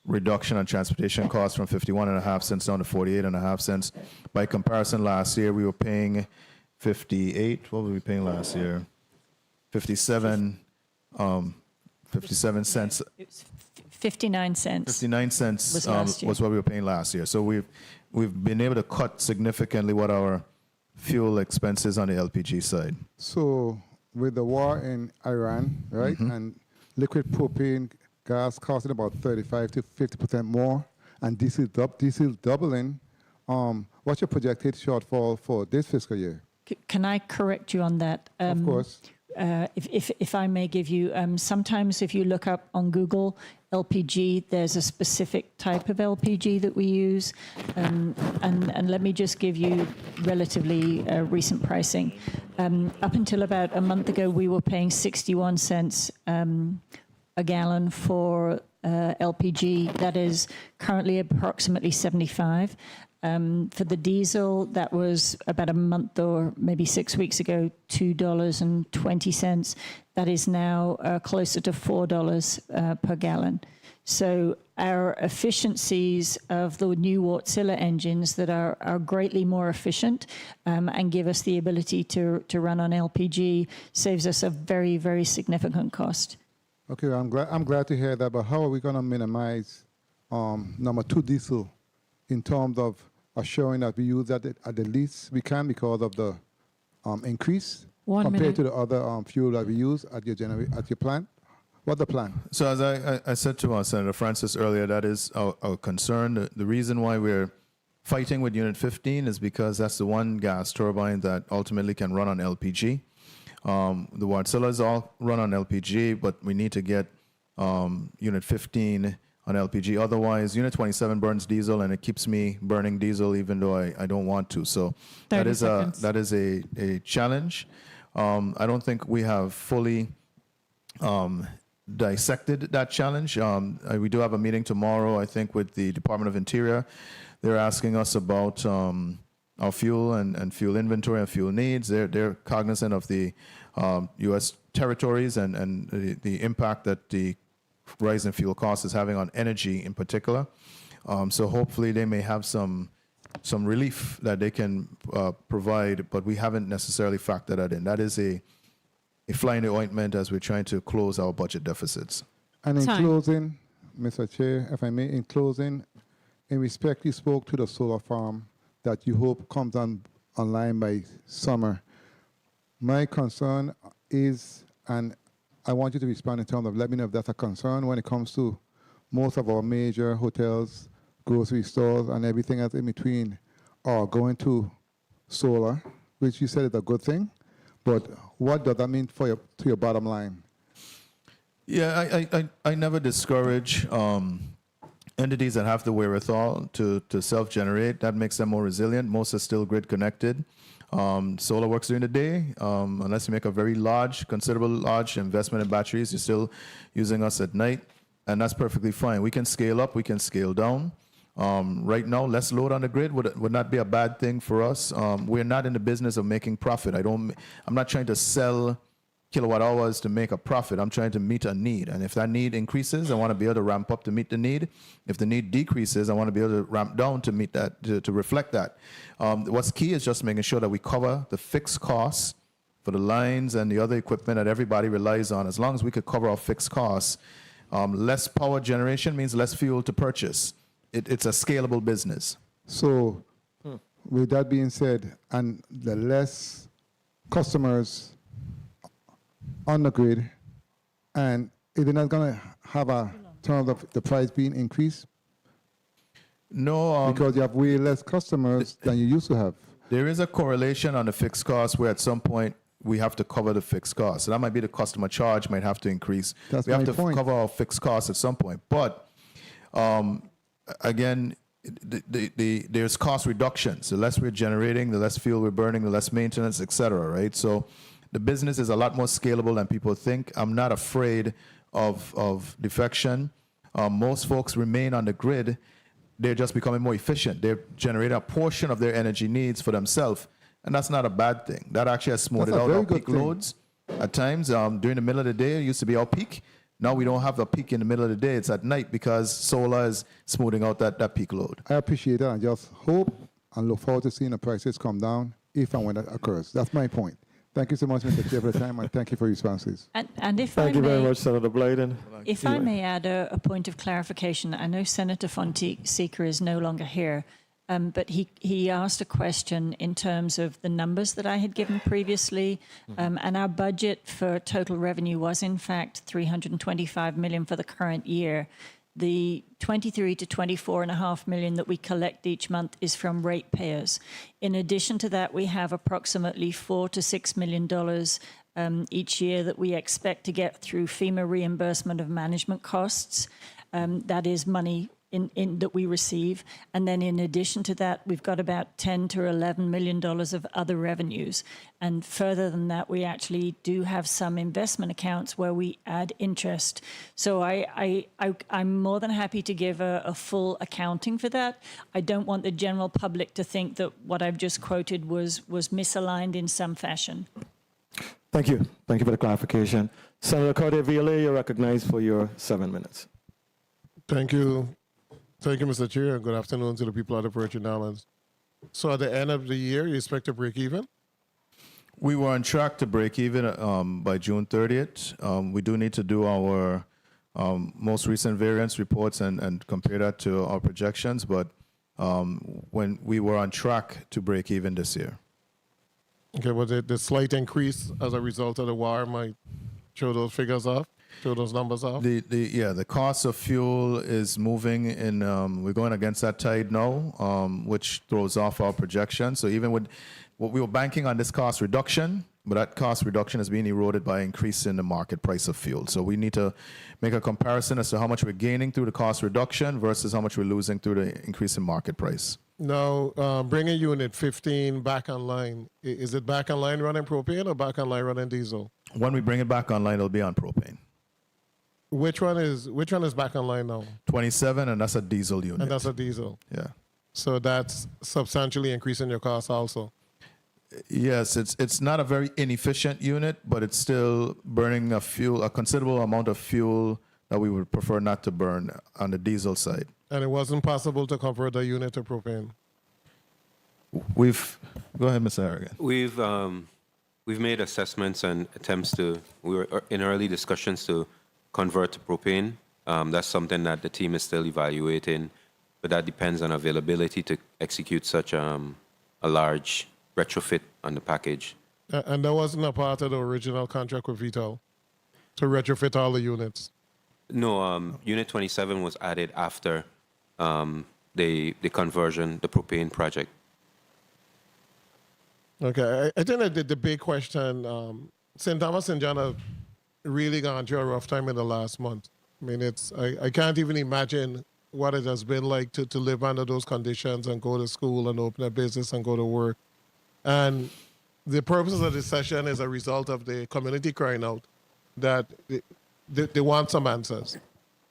reduction on transportation costs from 51.5 cents down to 48.5 cents. By comparison, last year we were paying 58. What were we paying last year? 57 cents. It's 59 cents. 59 cents was last year. was what we were paying last year. So we've been able to cut significantly what our fuel expenses on the LPG side. So with the war in Iran, right, and liquid propane gas costing about 35 to 50% more, and diesel doubling, what's your projected shortfall for this fiscal year? Can I correct you on that? Of course. If I may give you, sometimes if you look up on Google LPG, there's a specific type of LPG that we use. And let me just give you relatively recent pricing. Up until about a month ago, we were paying 61 cents a gallon for LPG. That is currently approximately 75. For the diesel, that was about a month or maybe 6 weeks ago, $2.20. That is now closer to $4 per gallon. So our efficiencies of the new Wärtsilä engines that are greatly more efficient and give us the ability to run on LPG saves us a very, very significant cost. Okay, I'm glad to hear that, but how are we going to minimize number 2 diesel in terms of assuring that we use that at the least we can because of the increase compared to the other fuel that we use at your plant? What's the plan? So as I said to Senator Francis earlier, that is our concern. The reason why we're fighting with Unit 15 is because that's the one gas turbine that ultimately can run on LPG. The Wärtsiläs all run on LPG, but we need to get Unit 15 on LPG. Otherwise, Unit 27 burns diesel, and it keeps me burning diesel even though I don't want to. So that is a challenge. I don't think we have fully dissected that challenge. We do have a meeting tomorrow, I think, with the Department of Interior. They're asking us about our fuel and fuel inventory and fuel needs. They're cognizant of the U.S. territories and the impact that the rise in fuel costs is having on energy in particular. So hopefully they may have some relief that they can provide, but we haven't necessarily factored that in. That is a fly in the ointment as we're trying to close our budget deficits. And in closing, Mr. Chair, if I may, in closing, in respect, you spoke to the solar farm that you hope comes online by summer. My concern is, and I want you to respond in terms of let me know if that's a concern when it comes to most of our major hotels, grocery stores, and everything else in between are going to solar, which you said is a good thing. But what does that mean to your bottom line? Yeah, I never discourage entities that have the wherewithal to self-generate. That makes them more resilient. Most are still grid connected. Solar works during the day. Unless you make a very considerable large investment in batteries, you're still using us at night, and that's perfectly fine. We can scale up, we can scale down. Right now, less load on the grid would not be a bad thing for us. We're not in the business of making profit. I'm not trying to sell kilowatt hours to make a profit. I'm trying to meet a need. And if that need increases, I want to be able to ramp up to meet the need. If the need decreases, I want to be able to ramp down to meet that, to reflect that. What's key is just making sure that we cover the fixed costs for the lines and the other equipment that everybody relies on. As long as we could cover our fixed costs, less power generation means less fuel to purchase. It's a scalable business. So with that being said, and the less customers on the grid, and is it not going to have a terms of the price being increased? No. Because you have way less customers than you used to have. There is a correlation on the fixed cost where at some point we have to cover the fixed cost. So that might be the customer charge might have to increase. That's we have my to point. cover our fixed costs at some point. But again, there's cost reductions. The less we're generating, the less fuel we're burning, the less maintenance, et cetera, right? So the business is a lot more scalable than people think. I'm not afraid of defection. Most folks remain on the grid. They're just becoming more efficient. They're generating a portion of their energy needs for themselves, and that's not a bad thing. That actually has smoothed That's a out very our good peak thing. loads. At times, during the middle of the day, it used to be our peak. Now we don't have the peak in the middle of the day. It's at night because solar is smoothing out that peak load. I appreciate that. I just hope and look forward to seeing the prices come down if and when that occurs. That's my point. Thank you so much, Mr. Chair, for the time, and thank you for your responses. And if Thank I you very may, much, Senator Blyden. If I may add a point of clarification, I know Senator Fonseca is no longer here, but he asked a question in terms of the numbers that I had given previously, and our budget for total revenue was in fact $325 million for the current year. The 23 to 24.5 million that we collect each month is from ratepayers. In addition to that, we have approximately $4 to $6 million each year that we expect to get through FEMA reimbursement of management costs. That is money that we receive. And then in addition to that, we've got about $10 to $11 million of other revenues. And further than that, we actually do have some investment accounts where we add interest. So I'm more than happy to give a full accounting for that. I don't want the general public to think that what I've just quoted was misaligned in some fashion. Thank you. Thank you for the clarification. Senator Corte-Villa, you're recognized for your 7 minutes. Thank you. Thank you, Mr. Chair. Good afternoon to the people of the Virgin Islands. So at the end of the year, you expect to break even? We were on track to break even by June 30th. We do need to do our most recent variance reports and compare that to our projections, but when we were on track to break even this year. Okay, well, the slight increase as a result of the war might show those figures off, show those numbers off? The cost of fuel is moving in, we're going against that tide now, which throws off our projection. So even with what we were banking on this cost reduction, but that cost reduction is being eroded by increasing the market price of fuel. So we need to make a comparison as to how much we're gaining through the cost reduction versus how much we're losing through the increase in market price. Now, bringing Unit 15 back online, is it back online running propane or back online running diesel? When we bring it back online, it'll be on propane. Which one is back online now? 27, and that's a diesel unit. And that's a diesel. Yeah. So that's substantially increasing your costs also. Yes, it's not a very inefficient unit, but it's still burning a considerable amount of fuel that we would prefer not to burn on the diesel side. And it wasn't possible to convert the unit to propane. Go ahead, Mr. Harrigan. We've made assessments and attempts to. We were in early discussions to convert to propane. That's something that the team is still evaluating, but that depends on availability to execute such a large retrofit on the package. And that wasn't a part of the original contract with Vital to retrofit all the units. No, Unit 27 was added after the conversion, the propane project. Okay, I think that the big question, St. Thomas and John have really gone through a rough time in the last month. I mean, I can't even imagine what it has been like to live under those conditions and go to school and open a business and go to work. And the purpose of this session is a result of the community crying out that they want some answers.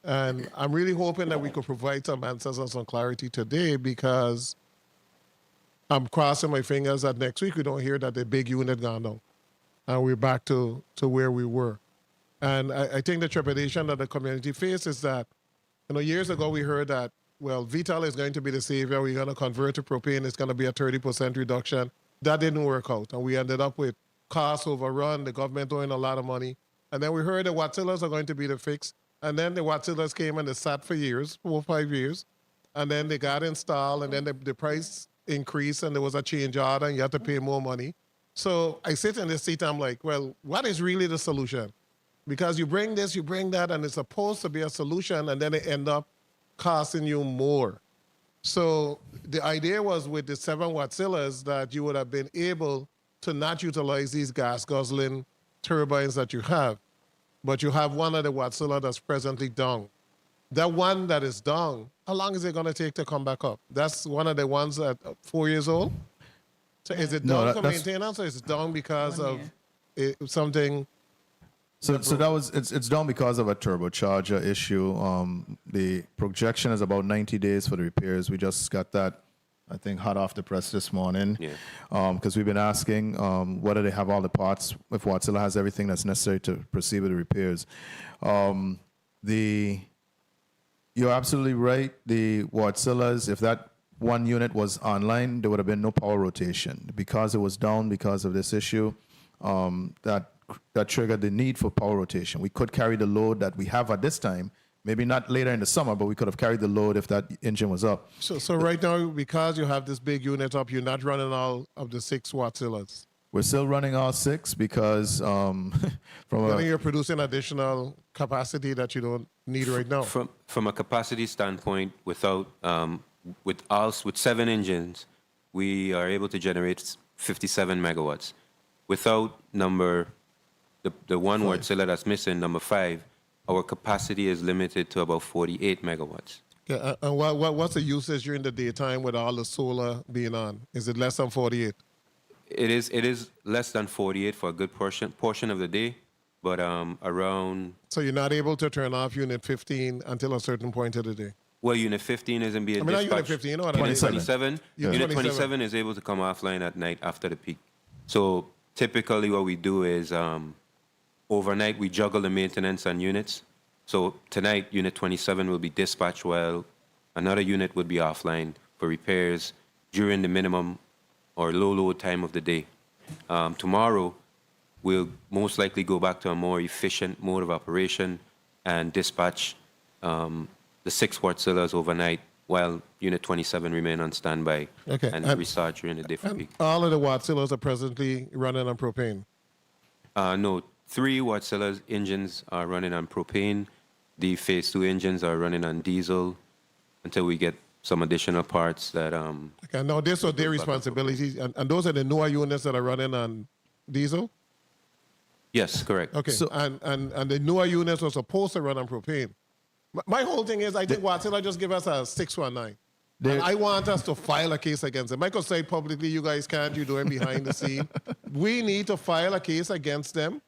And I'm really hoping that we could provide some answers and some clarity today, because I'm crossing my fingers that next week we don't hear that the big unit gone down and we're back to where we were. And I think the trepidation that the community faces is that, years ago we heard that, well, Vital is going to be the savior. We're going to convert to propane. It's going to be a 30% reduction. That didn't work out. And we ended up with costs overrun, the government owing a lot of money. And then we heard the Watsillas are going to be the fix. And then the Watsillas came and they sat for years, 4 or 5 years. And then they got installed, and then the price increased, and there was a change order, and you had to pay more money. So I sit in this seat, I'm like, well, what is really the solution? Because you bring this, you bring that, and it's supposed to be a solution, and then it end up costing you more. So the idea was with the 7 Watsillas that you would have been able to not utilize these gas guzzling turbines that you have, but you have one of the Watsilla that's presently down. That one that is down, how long is it going to take to come back up? That's one of the ones that 4 years old. So is it down for maintenance, or is it down because of something? So that was it's down because of a turbocharger issue. The projection is about 90 days for the repairs. We just got that, I think, hot off the press this morning. Yeah. Because we've been asking whether they have all the parts, if Watsilla has everything that's necessary to proceed with the repairs. You're absolutely right. The Watsillas, if that one unit was online, there would have been no power rotation. Because it was down because of this issue, that triggered the need for power rotation. We could carry the load that we have at this time, maybe not later in the summer, but we could have carried the load if that engine was up. So right now, because you have this big unit up, you're not running all of the 6 Watsillas. We're still running all 6 because you're producing additional capacity that you don't need right now. From a capacity standpoint, with 7 engines, we are able to generate 57 megawatts. Without the one Watsilla that's missing, number 5, our capacity is limited to about 48 megawatts. Yeah, and what's the usage during the daytime with all the solar being on? Is it less than 48? It is less than 48 for a good portion of the day, but around. So you're not able to turn off Unit 15 until a certain point of the day? Well, Unit 15 isn't being not dispatched. Unit 15, you know what I mean? Unit 27. Yeah. Unit 27 is able to come offline at night after the peak. So typically what we do is overnight we juggle the maintenance on units. So tonight, Unit 27 will be dispatched while another unit would be offline for repairs during the minimum or low load time of the day. Tomorrow, we'll most likely go back to a more efficient mode of operation and dispatch the 6 Watsillas overnight while Unit 27 remain on standby and restart during the day for peak. All of the Watsillas are presently running on propane? No, 3 Watsillas engines are running on propane. The Phase 2 engines are running on diesel until we get some additional parts that... Okay, now this are their responsibilities, and those are the newer units that are running on diesel? Yes, correct. Okay, and the newer units are supposed to run on propane. My whole thing is, I think Watsilla just give us a 619. And I want us to file a case against them. Michael said publicly, you guys can't, you're doing behind the scene. We need to file a case against them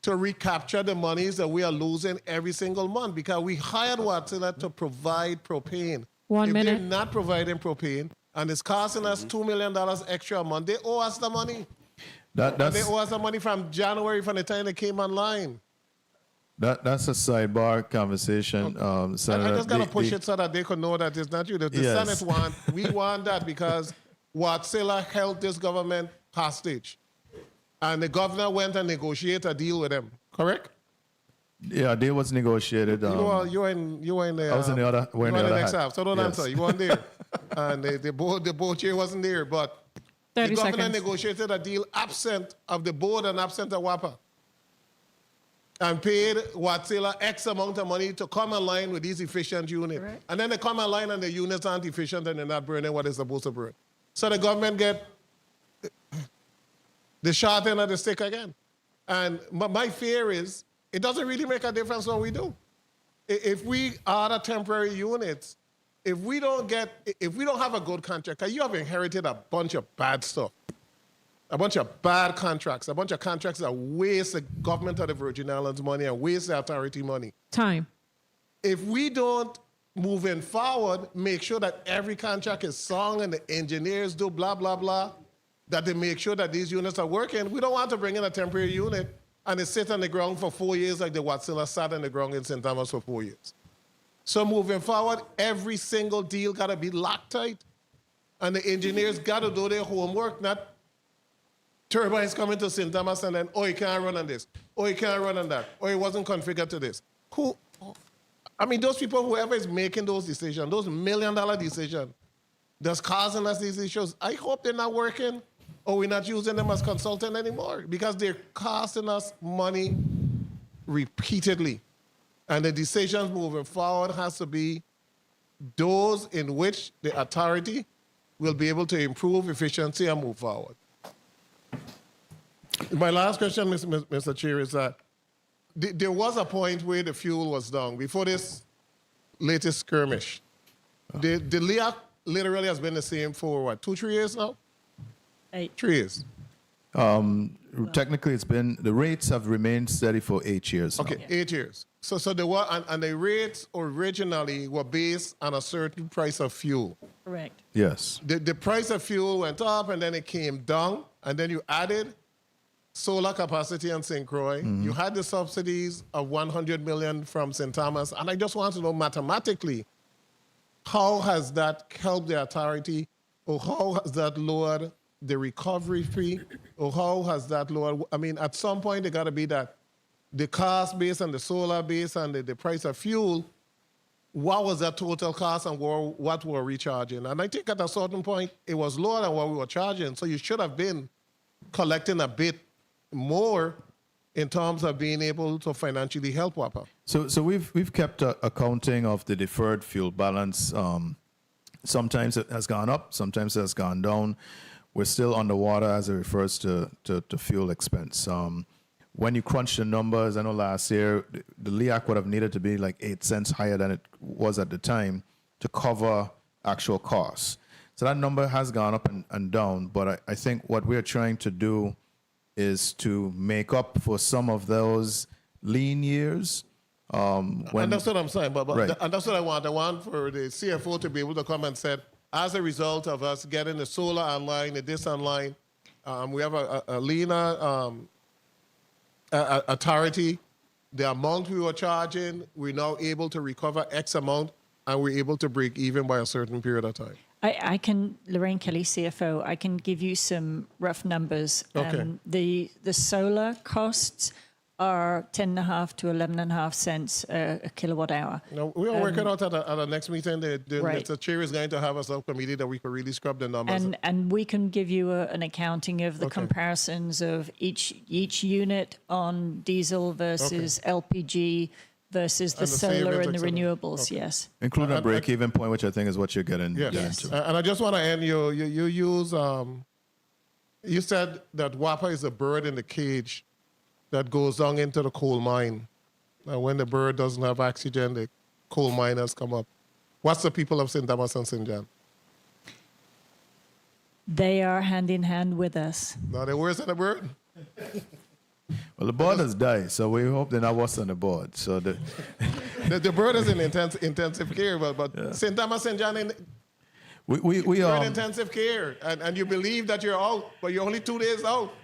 to recapture the monies that we are losing every single month, because we hired Watsilla to provide propane. If they're not providing propane and it's costing us $2 million extra a month, they owe us the money. They owe us the money from January, from the time they came online. That's a sidebar conversation. Senator. I just got to push it so that they can know that it's not you. The Senate want, we want that because Watsilla held this government hostage. And the governor went and negotiated a deal with them, correct? Yeah, a deal was negotiated. You were in the... I was in the other... You were in the next half, so don't answer. You weren't there. And the board chair wasn't there, but the governor negotiated a deal absent of the board and absent of WAPA. And paid Watsilla X amount of money to come online with these efficient units. Right. And then they come online and the units aren't efficient and they're not burning what they're supposed to burn. So the government get the short end of the stick again. And my fear is, it doesn't really make a difference what we do. If we are the temporary units, if we don't have a good contract, because you have inherited a bunch of bad stuff. A bunch of bad contracts, a bunch of contracts that waste the government of the Virgin Islands money and waste the authority money. Time. If we don't, moving forward, make sure that every contract is sung and the engineers do blah, blah, blah, that they make sure that these units are working, we don't want to bring in a temporary unit and it sit on the ground for 4 years like the Watsilla sat on the ground in St. Thomas for 4 years. So moving forward, every single deal got to be locked tight and the engineers got to do their homework, not turbines coming to St. Thomas and then, oh, you can't run on this. Oh, you can't run on that. Oh, it wasn't configured to this. I mean, those people, whoever is making those decisions, those $1 million decisions that's causing us these issues, I hope they're not working or we're not using them as consultant anymore because they're costing us money repeatedly. And the decisions moving forward has to be those in which the authority will be able to improve efficiency and move forward. My last question, Mr. Chair, is that there was a point where the fuel was down before this latest skirmish. The LEAC literally has been the same for what, 2-3 years now? 3 years. Technically, the rates have remained steady for 8 years. Okay, now. 8 years. So there were, and the rates originally were based on a certain price of fuel. Correct. Yes. The price of fuel went up and then it came down, and then you added solar capacity on St. Croix. You had the subsidies of $100 million from St. Thomas, and I just want to know mathematically, how has that helped the authority, or how has that lowered the recovery fee, or how has that lowered? I mean, at some point, there got to be that the cost base and the solar base and the price of fuel. What was that total cost and what were we charging? And I think at a certain point, it was lower than what we were charging. So you should have been collecting a bit more in terms of being able to financially help WAPA. So we've kept accounting of the deferred fuel balance. Sometimes it has gone up, sometimes it has gone down. We're still underwater as it refers to fuel expense. When you crunch the numbers, I know last year the LEAC would have needed to be like 8 cents higher than it was at the time to cover actual costs. So that number has gone up and down, but I think what we're trying to do is to make up for some of those lean years. And that's what I'm saying, Right. and that's what I want. I want for the CFO to be able to come and say, as a result of us getting the solar online, the this online, we have a leaner authority. The amount we were charging, we're now able to recover X amount, and we're able to break even by a certain period of time. I can, Lorraine Kelly, CFO, I can give you some rough numbers. Okay. The solar costs are 10.5 to 11.5 cents a kilowatt hour. Now, we'll work it out at the next meeting. Right. The chair is going to have a subcommittee that we can really scrub the numbers. And we can give you an accounting of the comparisons of each unit on diesel versus LPG versus the And the solar savings, and the et cetera. renewables, yes. Including a break-even point, which I think is what you're getting Yes. into. And I just want to end you use, you said that WAPA is a bird in the cage that goes down into the coal mine. And when the bird doesn't have oxygen, the coal miners come up. What's the people of St. Thomas and St. John? They are hand in hand with us. Now they're worse than the bird? Well, the board has died, so we hope they're not worse on the board. So the bird is in intensive care, but St. Thomas, St. John, we you're in intensive care, and you believe that you're out, but you're only 2 days out.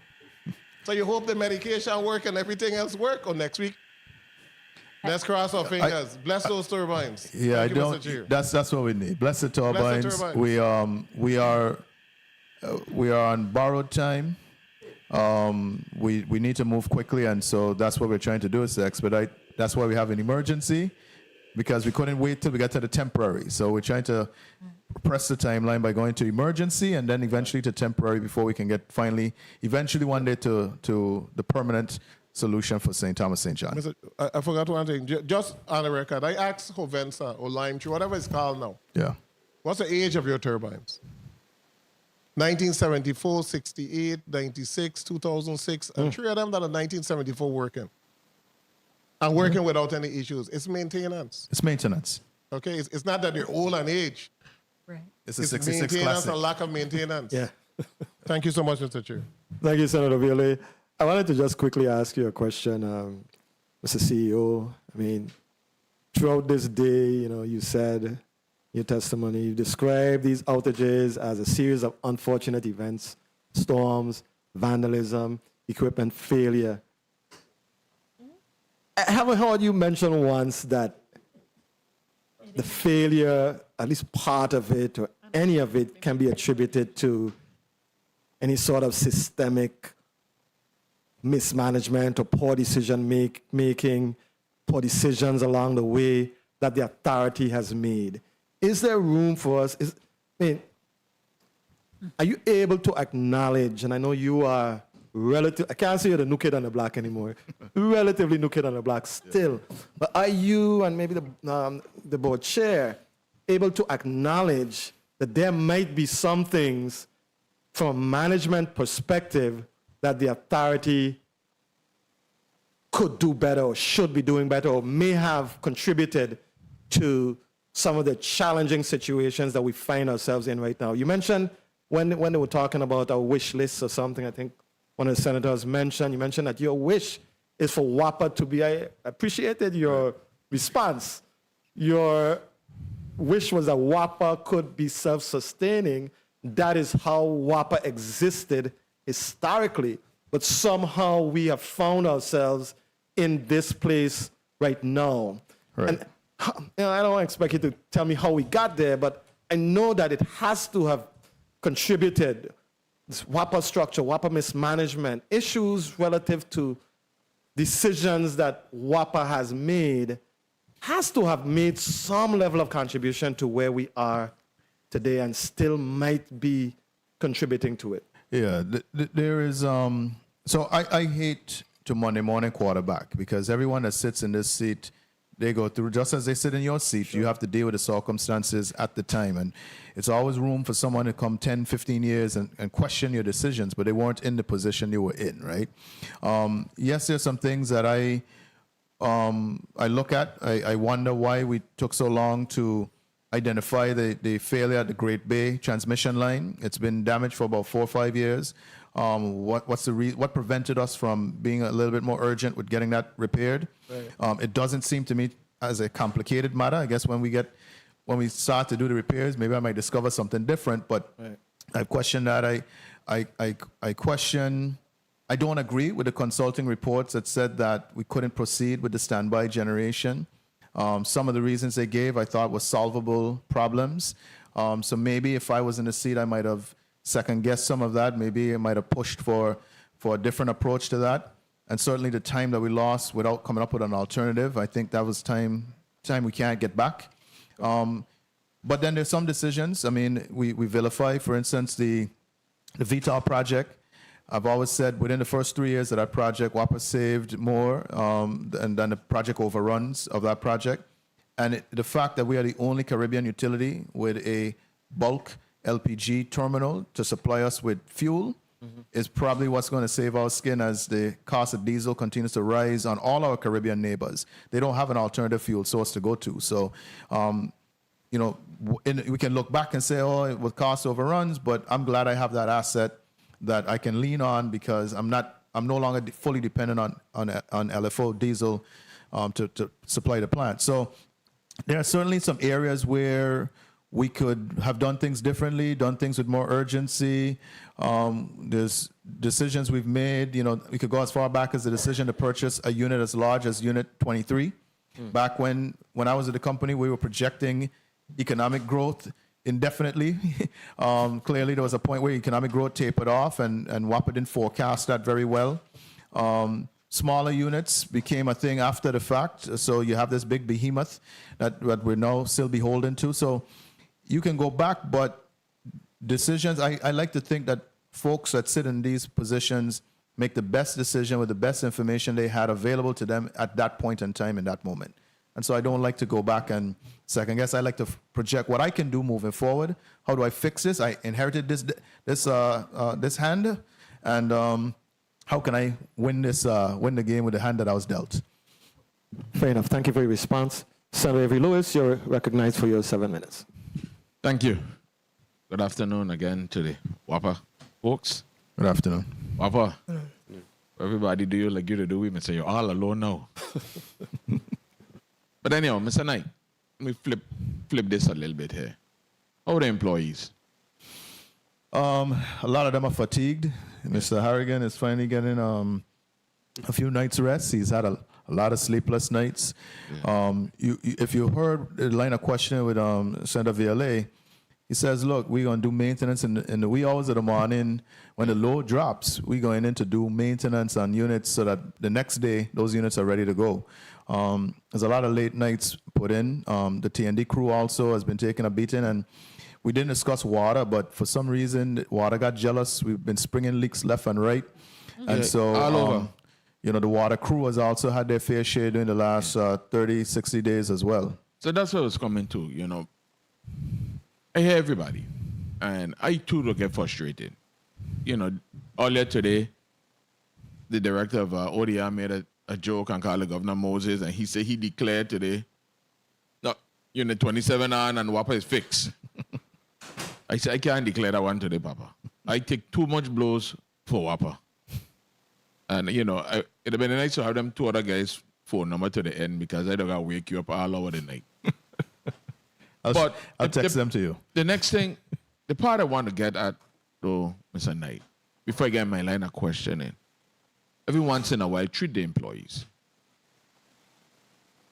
So you hope the medication work and everything else work on next week. Let's cross our fingers. Bless those turbines. Yeah, Thank you, Mr. Chair. That's what we need. Bless the turbines. Bless the turbines. We are on borrowed time. We need to move quickly, and so that's what we're trying to do is to expedite. That's why we have an emergency, because we couldn't wait till we got to the temporary. So we're trying to press the timeline by going to emergency and then eventually to temporary before we can get eventually one day to the permanent solution for St. Thomas, St. John. I forgot one thing. Just on the record, I asked Hovensa or Lime Tree, whatever it's called now. Yeah. What's the age of your turbines? 1974, 68, 96, 2006, and 3 of them that are 1974 working. And working without any issues. It's maintenance. It's maintenance. Okay, it's not that you're old and age. Right. It's a 66 maintenance classic. and lack of maintenance. Yeah. Thank you so much, Mr. Chair. Thank you, Senator Viole. I wanted to just quickly ask you a question, Mr. CEO. I mean, throughout this day, you said in your testimony, you described these outages as a series of unfortunate events, storms, vandalism, equipment failure. I haven't heard you mention once that the failure, at least part of it or any of it, can be attributed to any sort of systemic mismanagement or poor decision making, poor decisions along the way that the authority has made. Is there room for us? Are you able to acknowledge, and I know you are I can't say you're the new kid on the block anymore, relatively new kid on the block still, but are you and maybe the board chair able to acknowledge that there might be some things from a management perspective that the authority could do better or should be doing better or may have contributed to some of the challenging situations that we find ourselves in right now. You mentioned when they were talking about our wish list or something, I think one of the senators mentioned, you mentioned that your wish is for WAPA to be, I appreciated your response. Your wish was that WAPA could be self-sustaining. That is how WAPA existed historically. But somehow we have found ourselves in this place right now. Right. And I don't expect you to tell me how we got there, but I know that it has to have contributed. This WAPA structure, WAPA mismanagement, issues relative to decisions that WAPA has made has to have made some level of contribution to where we are today and still might be contributing to it. Yeah, there is. So I hate to Monday morning quarterback because everyone that sits in this seat, they go through, just as they sit in your seat, you have to deal with the circumstances at the time. And it's always room for someone to come 10, 15 years and question your decisions, but they weren't in the position you were in, right? Yes, there's some things that I look at. I wonder why we took so long to identify the failure at the Great Bay transmission line. It's been damaged for about 4 or 5 years. What prevented us from being a little bit more urgent with getting that repaired? Right. It doesn't seem to me as a complicated matter. I guess when we start to do the repairs, maybe I might discover something different. But right. I question that. I question. I don't agree with the consulting reports that said that we couldn't proceed with the standby generation. Some of the reasons they gave I thought were solvable problems. So maybe if I was in the seat, I might have second-guessed some of that. Maybe I might have pushed for a different approach to that. And certainly the time that we lost without coming up with an alternative, I think that was time we can't get back. But then there's some decisions. I mean, we vilify, for instance, the VTOL project. I've always said within the first 3 years of that project, WAPA saved more than the project overruns of that project. And the fact that we are the only Caribbean utility with a bulk LPG terminal to supply us with fuel is probably what's going to save our skin as the cost of diesel continues to rise on all our Caribbean neighbors. They don't have an alternative fuel source to go to. So, we can look back and say, oh, it was cost overruns, but I'm glad I have that asset that I can lean on because I'm no longer fully dependent on LFO diesel to supply the plant. So there are certainly some areas where we could have done things differently, done things with more urgency. There's decisions we've made. We could go as far back as the decision to purchase a unit as large as Unit 23. Back when I was at the company, we were projecting economic growth indefinitely. Clearly, there was a point where economic growth tapered off, and WAPA didn't forecast that very well. Smaller units became a thing after the fact. So you have this big behemoth that we're now still beholden to. So you can go back, but decisions, I like to think that folks that sit in these positions make the best decision with the best information they had available to them at that point in time, in that moment. And so I don't like to go back and second guess. I like to project what I can do moving forward. How do I fix this? I inherited this hand, and how can I win the game with the hand that I was dealt? Fair enough. Thank you for your response. Senator Avery Lewis, you're recognized for your 7 minutes. Thank you. Good afternoon again to the WAPA folks. Good afternoon. WAPA, everybody do you like you to do. We say you're all alone now. But anyhow, Mr. Knight, let me flip this a little bit here. How are the employees? A lot of them are fatigued. Mr. Harrigan is finally getting a few nights rest. He's had a lot of sleepless nights. Yeah. If you heard the line of questioning with Senator VLA, he says, look, we're going to do maintenance in the wee hours of the morning. When the load drops, we're going in to do maintenance on units so that the next day, those units are ready to go. There's a lot of late nights put in. The T&D crew also has been taking a beating, and we didn't discuss water, but for some reason, water got jealous. We've been springing leaks left and right. And so, all over. The water crew has also had their fair share during the last 30, 60 days as well. So that's what I was coming to, I hear everybody. And I too will get frustrated. You know, earlier today, the director of ODR made a joke and called the Governor Moses, and he said he declared today, no, Unit 27 on and WAPA is fixed. I said, I can't declare that one today, Papa. I take too much blows for WAPA. And, you know, it'd have been nice to have them two other guys' phone number to the end because I don't got to wake you up all over the night. I'll text them to you. The next thing, the part I want to get at, though, Mr. Knight, before I get my line of questioning, every once in a while, treat the employees.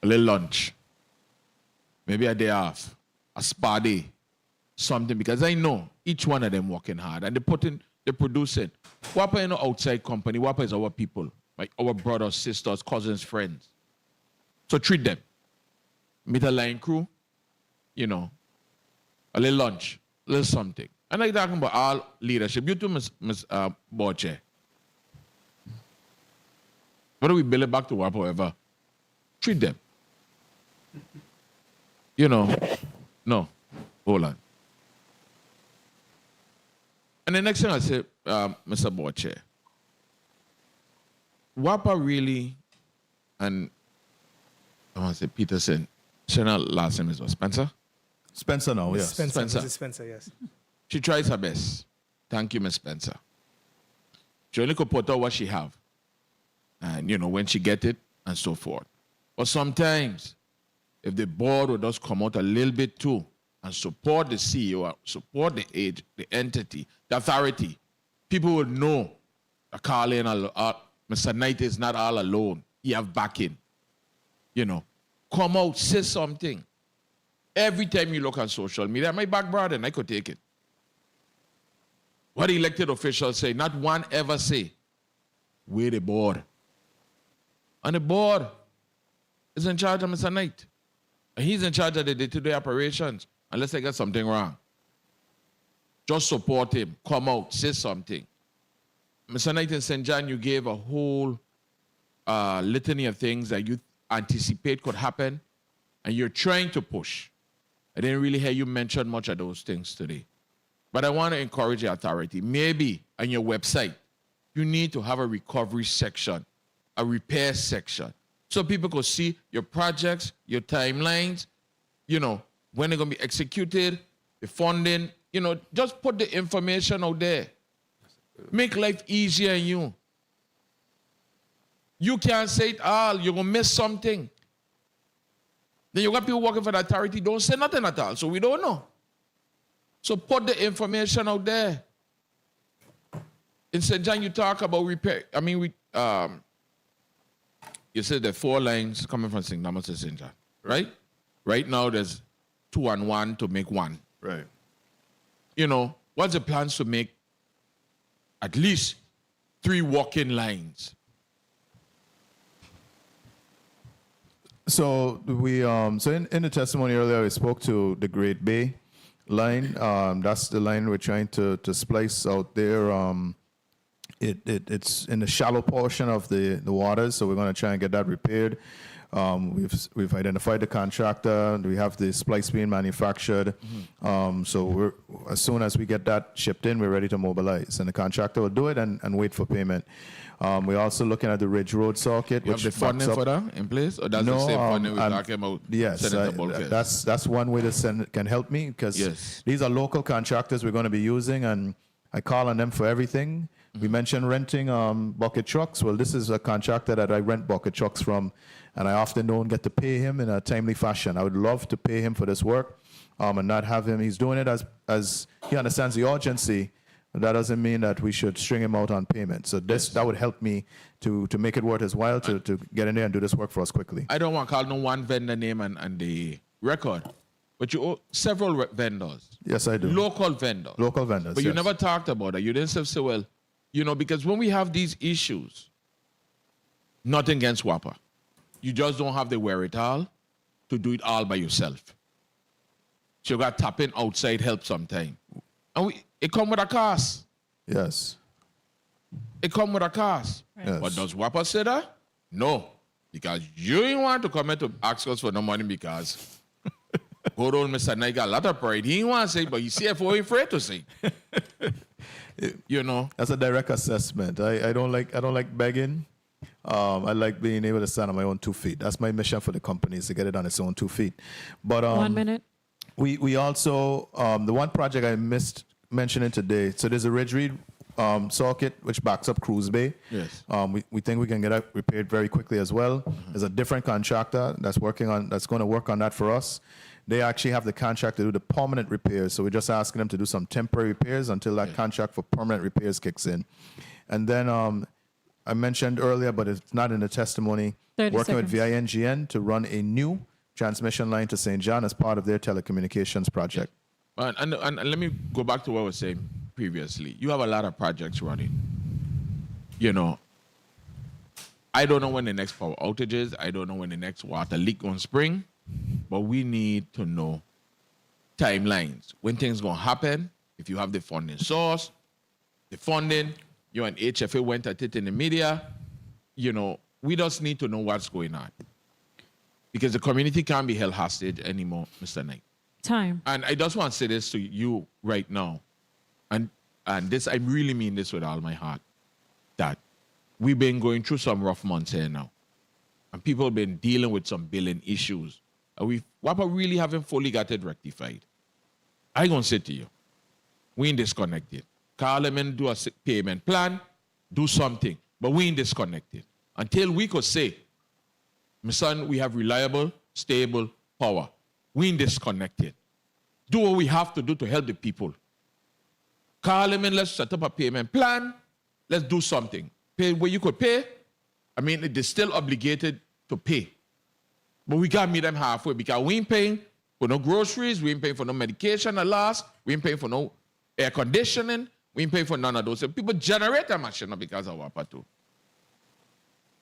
A little lunch, maybe a day off, a spa day, something, because I know each one of them working hard and they're producing. WAPA is no outside company. WAPA is our people, like our brothers, sisters, cousins, friends. So treat them. Meet a line crew, you know, a little lunch, a little something. And I'm talking about all leadership. You too, Ms. Boche. Whether we build it back to WAPA, however, treat them. You know, no, hold on. And the next thing I say, Mr. Boche, WAPA really, and I want to say Peterson, Chanel last name is what, Spencer? Spencer now, yes. Spencer, Mrs. Spencer, yes. She tries her best. Thank you, Miss Spencer. She only could put out what she have. And, you know, when she get it, and so forth. But sometimes, if the board would just come out a little bit too and support the CEO, support the age, the entity, the authority, people would know that Carlin, Mr. Knight is not all alone. He have backing. You know, come out, say something. Every time you look on social media, my back brother, and I could take it. What elected officials say, not one ever say, we're the board. And the board is in charge of Mr. Knight. And he's in charge of the day-to-day operations, unless I get something wrong. Just support him. Come out. Say something. Mr. Knight in St. John, you gave a whole litany of things that you anticipate could happen, and you're trying to push. I didn't really hear you mention much of those things today. But I want to encourage the authority. Maybe on your website, you need to have a recovery section, a repair section, so people could see your projects, your timelines, you know, when they're going to be executed, the funding, you know, just put the information out there. Make life easier on you. You can't say it all. You're going to miss something. Then you got people working for the authority, don't say nothing at all, so we don't know. So put the information out there. In St. John, you talk about repair. I mean, you said there are 4 lines coming from St. Thomas to St. John, right? Right now, there's 2 and 1 to make 1. Right. You know, what's the plans to make at least 3 walk-in lines? So we so in the testimony earlier, we spoke to the Great Bay line. That's the line we're trying to splice out there. It's in the shallow portion of the waters, so we're going to try and get that repaired. We've identified the contractor. We have the splice being manufactured. So as soon as we get that shipped in, we're ready to mobilize, and the contractor will do it and wait for payment. We're also looking at the Ridge Road circuit. You have the funding for that in place, or that's the same funding we're talking about? Yes, Senator Bulkhead? that's one way the Senate can help me, because these are local contractors we're going to be using, and I call on them for everything. We mentioned renting bucket trucks. Well, this is a contractor that I rent bucket trucks from, and I often don't get to pay him in a timely fashion. I would love to pay him for this work and not have him. He's doing it as he understands the urgency. That doesn't mean that we should string him out on payment. So that would help me to make it worth his while to get in there and do this work for us quickly. I don't want to call no one vendor name and the record, but you owe several vendors. Yes, I do. Local vendors. Local vendors, But you yes. never talked about it. You didn't say, well, you know, because when we have these issues, nothing against WAPA. You just don't have the wherewithal to do it all by yourself. So you got to tap in outside help sometime. And it come with a cost. Yes. It come with a cost. Yes. But does WAPA say that? No. Because you ain't want to come in to ask us for no money because Good old Mr. Knight got a lot of pride. He didn't want to say, but you CFO ain't afraid to say. You know? That's a direct assessment. I don't like begging. I like being able to stand on my own 2 feet. That's my mission for the company, is to get it on its own 2 feet. But 1 minute. We also, the one project I missed mentioning today, so there's a Ridge Reed circuit which backs up Cruise Bay. Yes. We think we can get that repaired very quickly as well. There's a different contractor that's going to work on that for us. They actually have the contract to do the permanent repairs, so we're just asking them to do some temporary repairs until that contract for permanent repairs kicks in. And then I mentioned earlier, but it's not in the testimony, 30 working with seconds. VINGN to run a new transmission line to St. John as part of their telecommunications project. And let me go back to what I was saying previously. You have a lot of projects running. You know, I don't know when the next power outage is. I don't know when the next water leak on spring. But we need to know timelines. When things going to happen, if you have the funding source, the funding, you and HFA went at it in the media, you know, we just need to know what's going on. Because the community can't be held hostage anymore, Mr. Knight. Time. And I just want to say this to you right now. And this, I really mean this with all my heart, that we've been going through some rough months here now. And people have been dealing with some billing issues. And WAPA really haven't fully got it rectified. I going to say to you, we ain't disconnected. Call them and do a payment plan, do something. But we ain't disconnected. Until we could say, my son, we have reliable, stable power. We ain't disconnected. Do what we have to do to help the people. Call them and let's set up a payment plan. Let's do something. Pay where you could pay. I mean, they're still obligated to pay. But we got to meet them halfway because we ain't paying for no groceries. We ain't paying for no medication at last. We ain't paying for no air conditioning. We ain't paying for none of those. So people generate a machine because of WAPA too.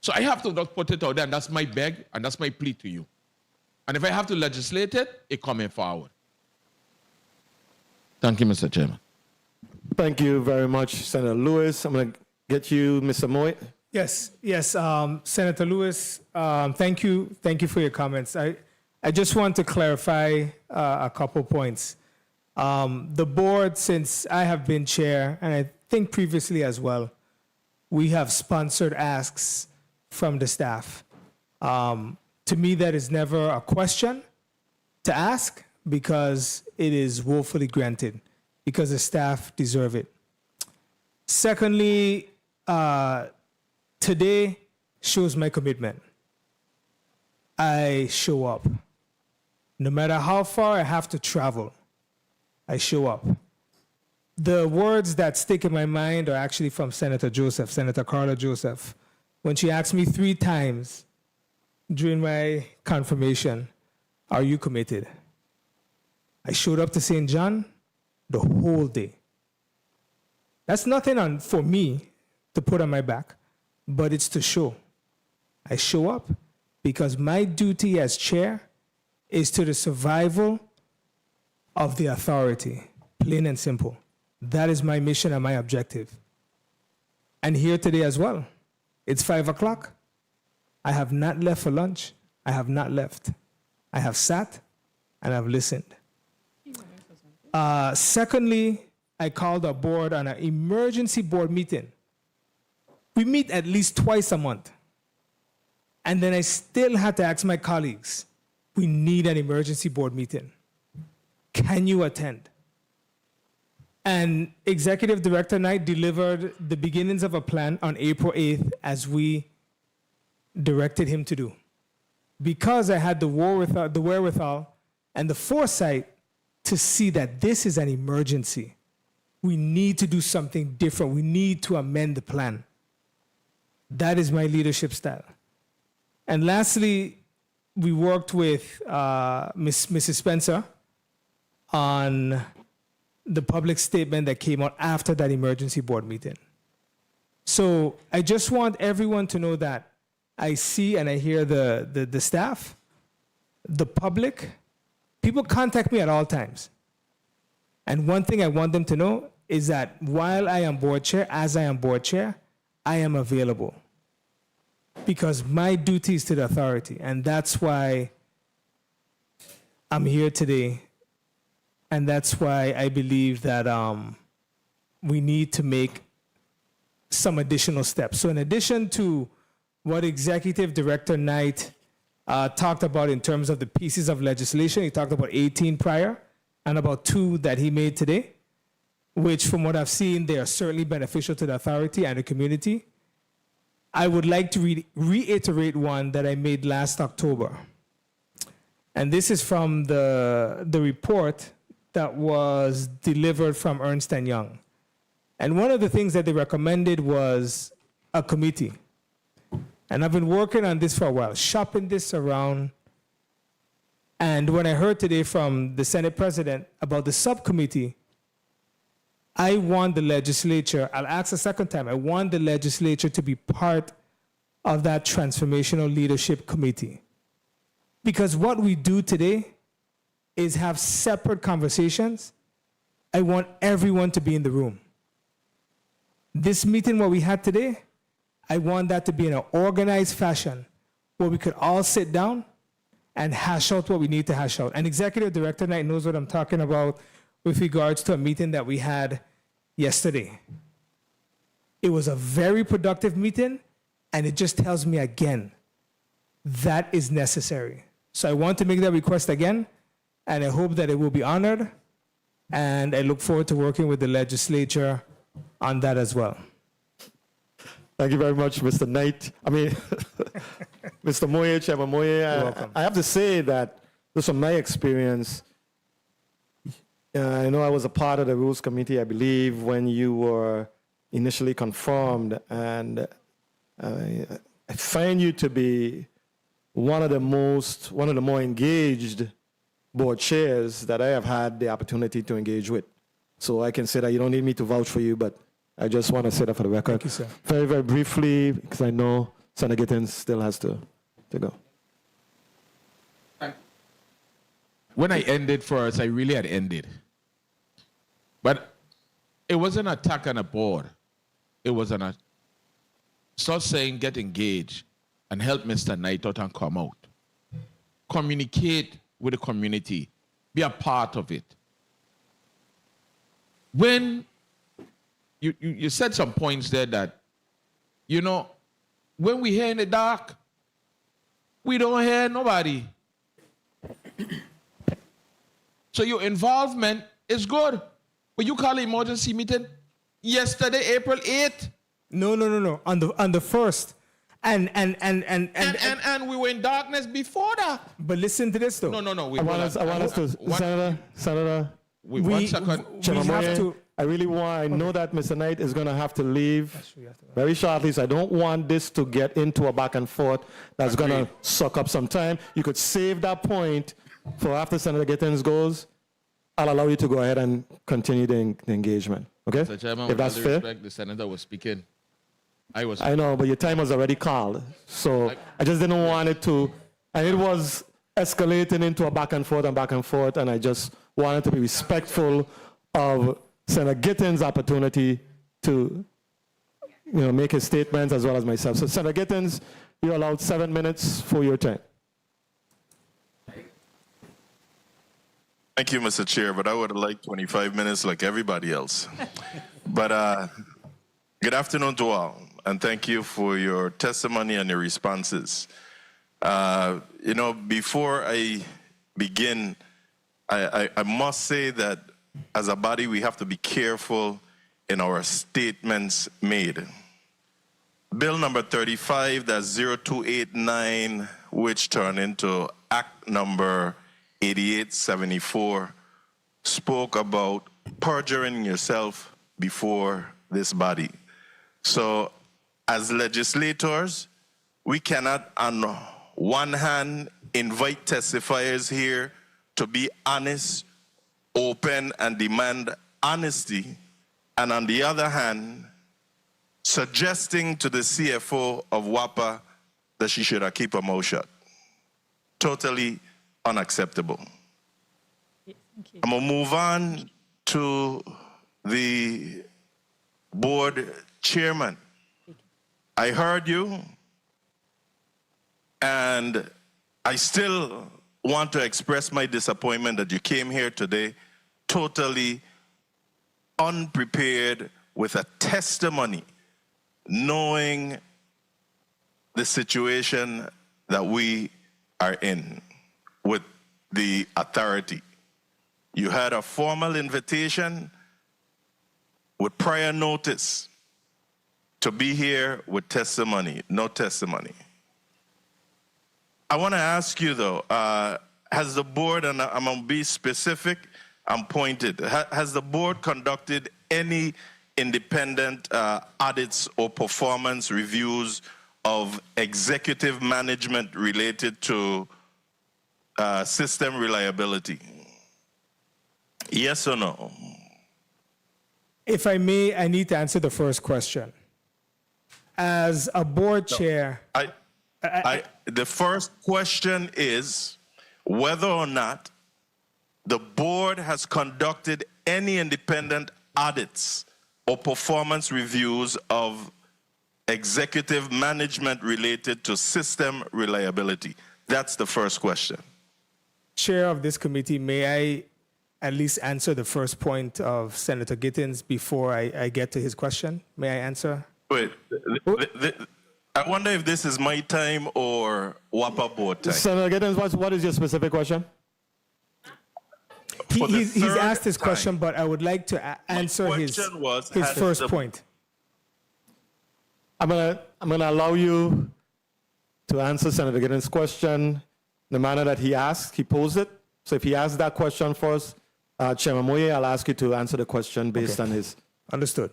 So I have to just put it out there, and that's my beg, and that's my plea to you. And if I have to legislate it, it's coming forward. Thank you, Mr. Chairman. Thank you very much, Senator Lewis. I'm going to get you, Mr. Moy. Yes, Senator Lewis, thank you for your comments. I just want to clarify a couple points. The board, since I have been chair, and I think previously as well, we have sponsored asks from the staff. To me, that is never a question to ask because it is woefully granted, because the staff deserve it. Secondly, today shows my commitment. I show up. No matter how far I have to travel, I show up. The words that stick in my mind are actually from Senator Carla Joseph, when she asked me 3 times during my confirmation, are you committed? I showed up to St. John the whole day. That's nothing for me to put on my back, but it's to show. I show up because my duty as chair is to the survival of the authority, plain and simple. That is my mission and my objective. And here today as well. It's 5 o'clock. I have not left for lunch. I have not left. I have sat and I've listened. Secondly, I called our board on an emergency board meeting. We meet at least twice a month. And then I still had to ask my colleagues, we need an emergency board meeting. Can you attend? And Executive Director Knight delivered the beginnings of a plan on April 8th as we directed him to do. Because I had the wherewithal and the foresight to see that this is an emergency. We need to do something different. We need to amend the plan. That is my leadership style. And lastly, we worked with Mrs. Spencer on the public statement that came out after that emergency board meeting. So I just want everyone to know that I see and I hear the staff, the public. People contact me at all times. And one thing I want them to know is that while I am board chair, as I am board chair, I am available. Because my duty is to the authority. And that's why I'm here today, and that's why I believe that we need to make some additional steps. So in addition to what Executive Director Knight talked about in terms of the pieces of legislation, he talked about 18 prior and about 2 that he made today, which from what I've seen, they are certainly beneficial to the authority and the community. I would like to reiterate one that I made last October. And this is from the report that was delivered from Ernst & Young. And one of the things that they recommended was a committee. And I've been working on this for a while, shopping this around. And when I heard today from the Senate President about the subcommittee, I want the legislature, I'll ask a second time, I want the legislature to be part of that transformational leadership committee. Because what we do today is have separate conversations. I want everyone to be in the room. This meeting, what we had today, I want that to be in an organized fashion where we could all sit down and hash out what we need to hash out. And Executive Director Knight knows what I'm talking about with regards to a meeting that we had yesterday. It was a very productive meeting, and it just tells me again, that is necessary. So I want to make that request again, and I hope that it will be honored, and I look forward to working with the legislature on that as well. Thank you very much, Mr. Knight. Mr. Moye, Chairman Moye. You're welcome. I have to say that, just from my experience, I know I was a part of the Rules Committee, I believe, when you were initially confirmed, and I find you to be one of the more engaged board chairs that I have had the opportunity to engage with. So I can say that you don't need me to vouch for you, but I just want to say that for the record. Thank you, sir. Very, very briefly, because I know Senator Gittins still has to go. When I ended first, I really had ended. But it wasn't an attack on a board. It was start saying get engaged and help Mr. Knight out and come out. Communicate with the community. Be a part of it. When you said some points there that, when we hear in the dark, we don't hear nobody. So your involvement is good. But you call an emergency meeting yesterday, April 8th. No. On the first. And we were in darkness before that. But listen to this though. No. I want us to, Senator, one second. Chairman Moye, I know that Mr. Knight is going to have to leave very shortly, so I don't want this to get into a back and forth that's going to suck up some time. You could save that point for after Senator Gittins goes. I'll allow you to go ahead and continue the engagement. Okay? Mr. Chairman, if that's fair. Respect, the senator was speaking. I know, but your time was already called. So I just didn't want it to, and it was escalating into a back and forth, and I just wanted to be respectful of Senator Gittins' opportunity to make his statements as well as myself. So Senator Gittins, you're allowed 7 minutes for your turn. Thank you, Mr. Chair, but I would have liked 25 minutes like everybody else. But good afternoon to all, and thank you for your testimony and your responses. Before I begin, I must say that as a body, we have to be careful in our statements made. Bill number 35, that's 0289, which turned into Act number 8874, spoke about perjuring yourself before this body. So as legislators, we cannot on one hand invite testifiers here to be honest, open, and demand honesty, and on the other hand, suggesting to the CFO of WAPA that she should keep her mouth shut. Totally unacceptable. I'm going to move on to the board chairman. I heard you, and I still want to express my disappointment that you came here today totally unprepared with a testimony, knowing the situation that we are in with the authority. You had a formal invitation with prior notice to be here with testimony, no testimony. I want to ask you though, has the board, and I'm going to be specific, I'm pointed, has the board conducted any independent audits or performance reviews of executive management related to system reliability? Yes or no? If I may, I need to answer the first question. As a board chair, the first question is whether or not the board has conducted any independent audits or performance reviews of executive management related to system reliability. That's the first question. Chair of this committee, may I at least answer the first point of Senator Gittins before I get to his question? May I answer? Wait, I wonder if this is my time or WAPA board time. Senator Gittins, what is your specific question? He's asked his question, but I would like to answer his first point. I'm gonna allow you to answer Senator Gittins' question the manner that he asked, he posed it. So if he asked that question first, Chairman Moye, I'll ask you to answer the question based on his. Understood.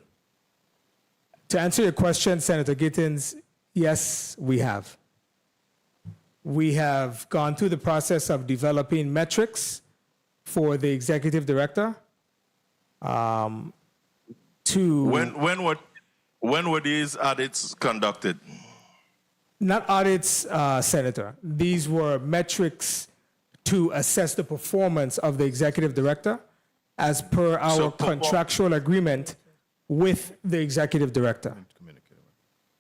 To answer your question, Senator Gittins, yes, we have. We have gone through the process of developing metrics for the executive director. When were these audits conducted? Not audits, Senator. These were metrics to assess the performance of the executive director as per our contractual agreement with the executive director.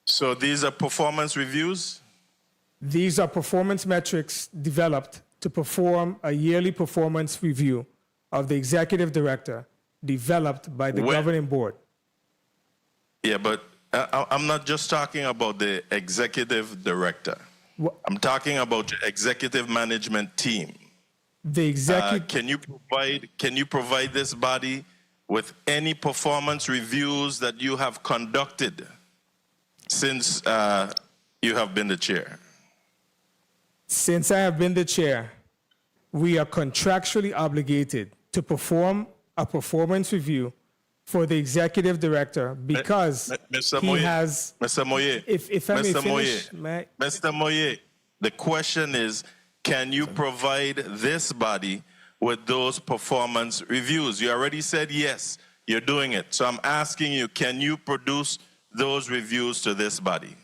So these are performance reviews? These are performance metrics developed to perform a yearly performance review of the executive director developed by the governing board. Yeah, but I'm not just talking about the executive director. I'm talking about your executive management team. The executive. Can you provide this body with any performance reviews that you have conducted since you have been the chair? Since I have been the chair, we are contractually obligated to perform a performance review for the executive director because he has. Mr. Moye, if I may finish, Mr. Moye, the question is, can you provide this body with those performance reviews? You already said yes, you're doing it. So I'm asking you, can you produce those reviews to this body?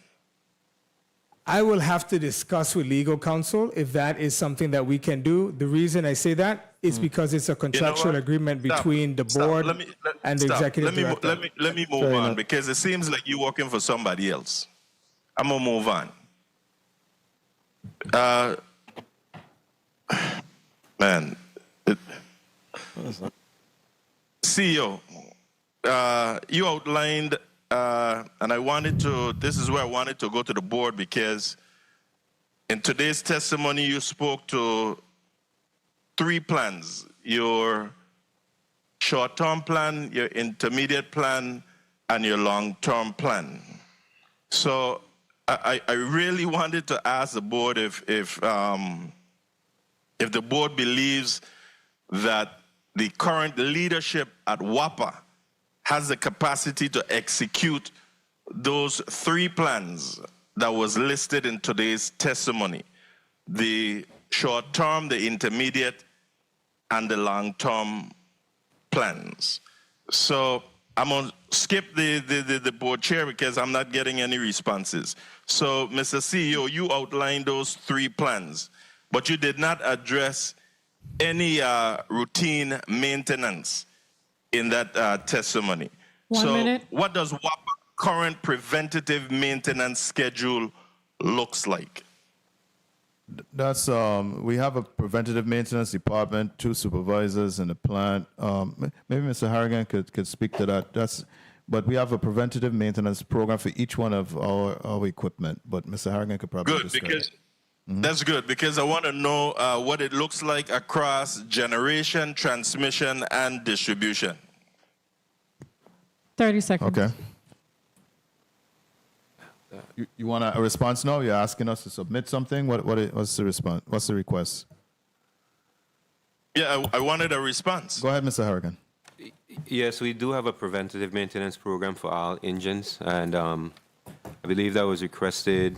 I will have to discuss with legal counsel if that is something that we can do. The reason I say that is because it's a contractual agreement between the board and the executive director. Let me move on because it seems like you're working for somebody else. I'm gonna move on. CEO, you outlined, and this is where I wanted to go to the board because in today's testimony, you spoke to 3 plans: your short-term plan, your intermediate plan, and your long-term plan. So I really wanted to ask the board if the board believes that the current leadership at WAPA has the capacity to execute those 3 plans that was listed in today's testimony: the short-term, the intermediate, and the long-term plans. So I'm going to skip the board chair because I'm not getting any responses. So, Mr. CEO, you outlined those 3 plans, but you did not address any routine maintenance in that testimony. One minute. What does WAPA current preventative maintenance schedule looks like? That's we have a preventative maintenance department, 2 supervisors in the plant. Maybe Mr. Harrigan could speak to that. But we have a preventative maintenance program for each one of our equipment. But Mr. Harrigan could probably Good, describe because it. Mm-hmm. that's good, because I want to know what it looks like across generation, transmission, and distribution. 30 seconds. Okay. You want a response now? You're asking us to submit something? What's the response? What's the request? Yeah, I wanted a response. Go ahead, Mr. Harrigan. Yes, we do have a preventative maintenance program for all engines, and I believe that was requested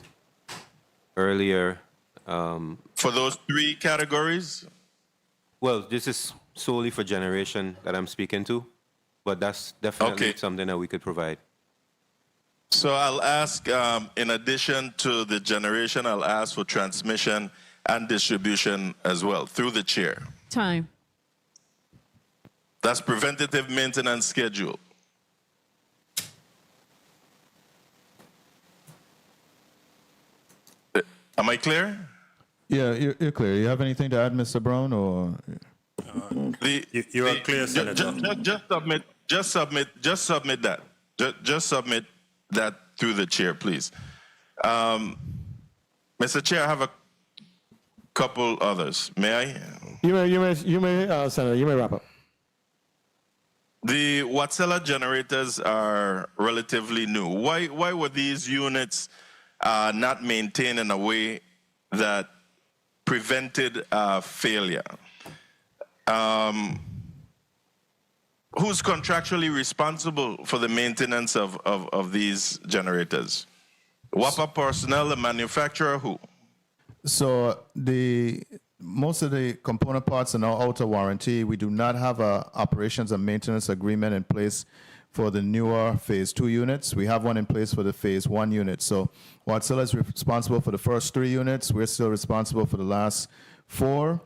earlier. For those 3 categories? Well, this is solely for generation that I'm speaking to, but that's definitely something that we could provide. So I'll ask, in addition to the generation, I'll ask for transmission and distribution as well, through the chair. Time. That's preventative maintenance schedule. Am I clear? Yeah, you're clear. You have anything to add, Mr. Brown, or? You are clear, Senator. Just submit that. Just submit that through the chair, please. Mr. Chair, I have a couple others. May I? You may, Senator, you may wrap up. The Wärtsilä generators are relatively new. Why were these units not maintained in a way that prevented failure? Who's contractually responsible for the maintenance of these generators? WAPA personnel, the manufacturer, who? So most of the component parts are now out of warranty. We do not have a operations and maintenance agreement in place for the newer phase 2 units. We have one in place for the phase 1 units. So Wärtsilä is responsible for the first 3 units. We're still responsible for the last 4.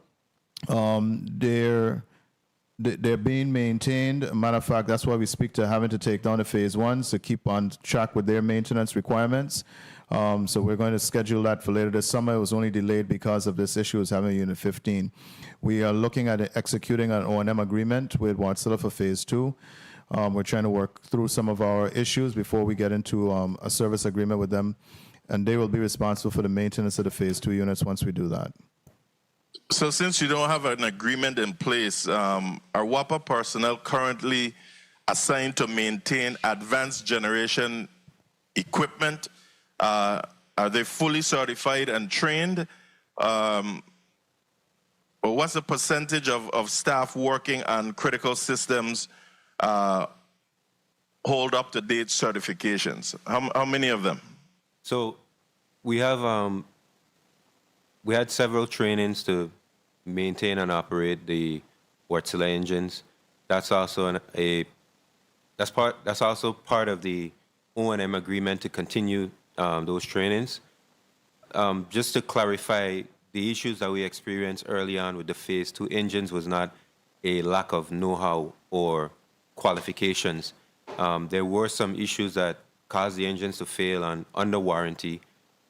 They're being maintained. As a matter of fact, that's why we speak to having to take down the phase 1s to keep on track with their maintenance requirements. So we're going to schedule that for later this summer. It was only delayed because of this issue with having Unit 15. We are looking at executing an O&M agreement with Wärtsilä for phase 2. We're trying to work through some of our issues before we get into a service agreement with them, and they will be responsible for the maintenance of the phase 2 units once we do that. So since you don't have an agreement in place, are WAPA personnel currently assigned to maintain advanced generation equipment? Are they fully certified and trained? Or what's the percentage of staff working on critical systems hold up-to-date certifications? How many of them? So we have we had several trainings to maintain and operate the Wärtsilä engines. That's also that's also part of the O&M agreement to continue those trainings. Just to clarify, the issues that we experienced early on with the phase 2 engines was not a lack of know-how or qualifications. There were some issues that caused the engines to fail under warranty,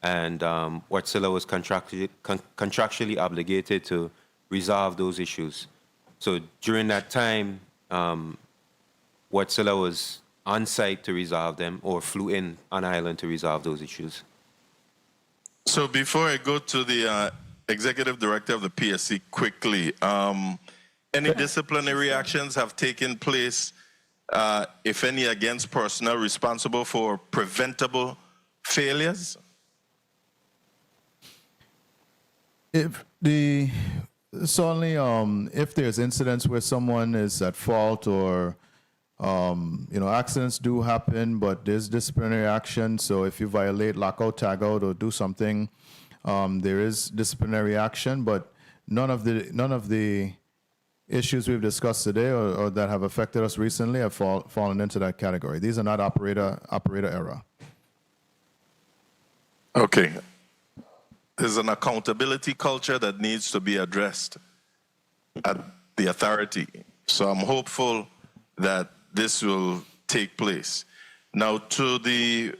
and Wärtsilä was contractually obligated to resolve those issues. So during that time, Wärtsilä was on site to resolve them, or flew in on island to resolve those issues. So before I go to the executive director of the PSC quickly, any disciplinary actions have taken place, if any, against personnel responsible for preventable failures? Certainly, if there's incidents where someone is at fault, or accidents do happen, but there's disciplinary action. So if you violate lockout, tagout, or do something, there is disciplinary action. But none of the issues we've discussed today or that have affected us recently have fallen into that category. These are not operator error. Okay. There's an accountability culture that needs to be addressed at the authority. So I'm hopeful that this will take place. Now, to the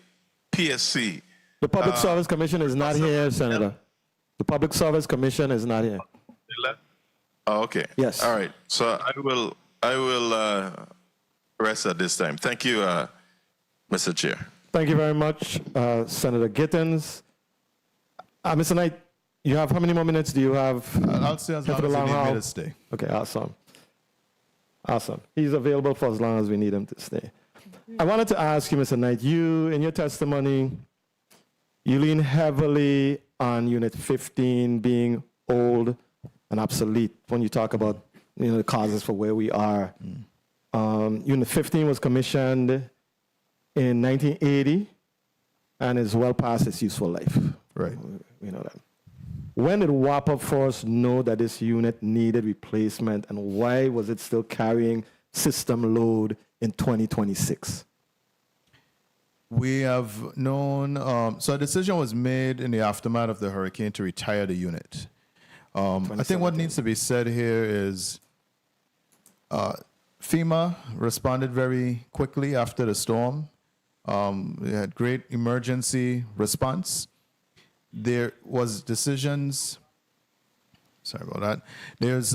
PSC. The Public Service Commission is not here, Senator. The Public Service Commission is not here. Oh, okay. Yes. All right. So I will rest at this time. Thank you, Mr. Chair. Thank you very much, Senator Gittins. Mr. Knight, you have how many more minutes do you have? I'll stay as long as you need me to stay. Okay, awesome. Awesome. He's available for as long as we need him to stay. I wanted to ask you, Mr. Knight, you, in your testimony, you lean heavily on Unit 15 being old and obsolete when you talk about the causes for where we are. Unit 15 was commissioned in 1980 and is well past its useful life. Right. We know that. When did WAPA first know that this unit needed replacement, and why was it still carrying system load in 2026? We have known, so a decision was made in the aftermath of the hurricane to retire the unit. I think what needs to be said here is FEMA responded very quickly after the storm. We had great emergency response. There was decisions, sorry about that. There's,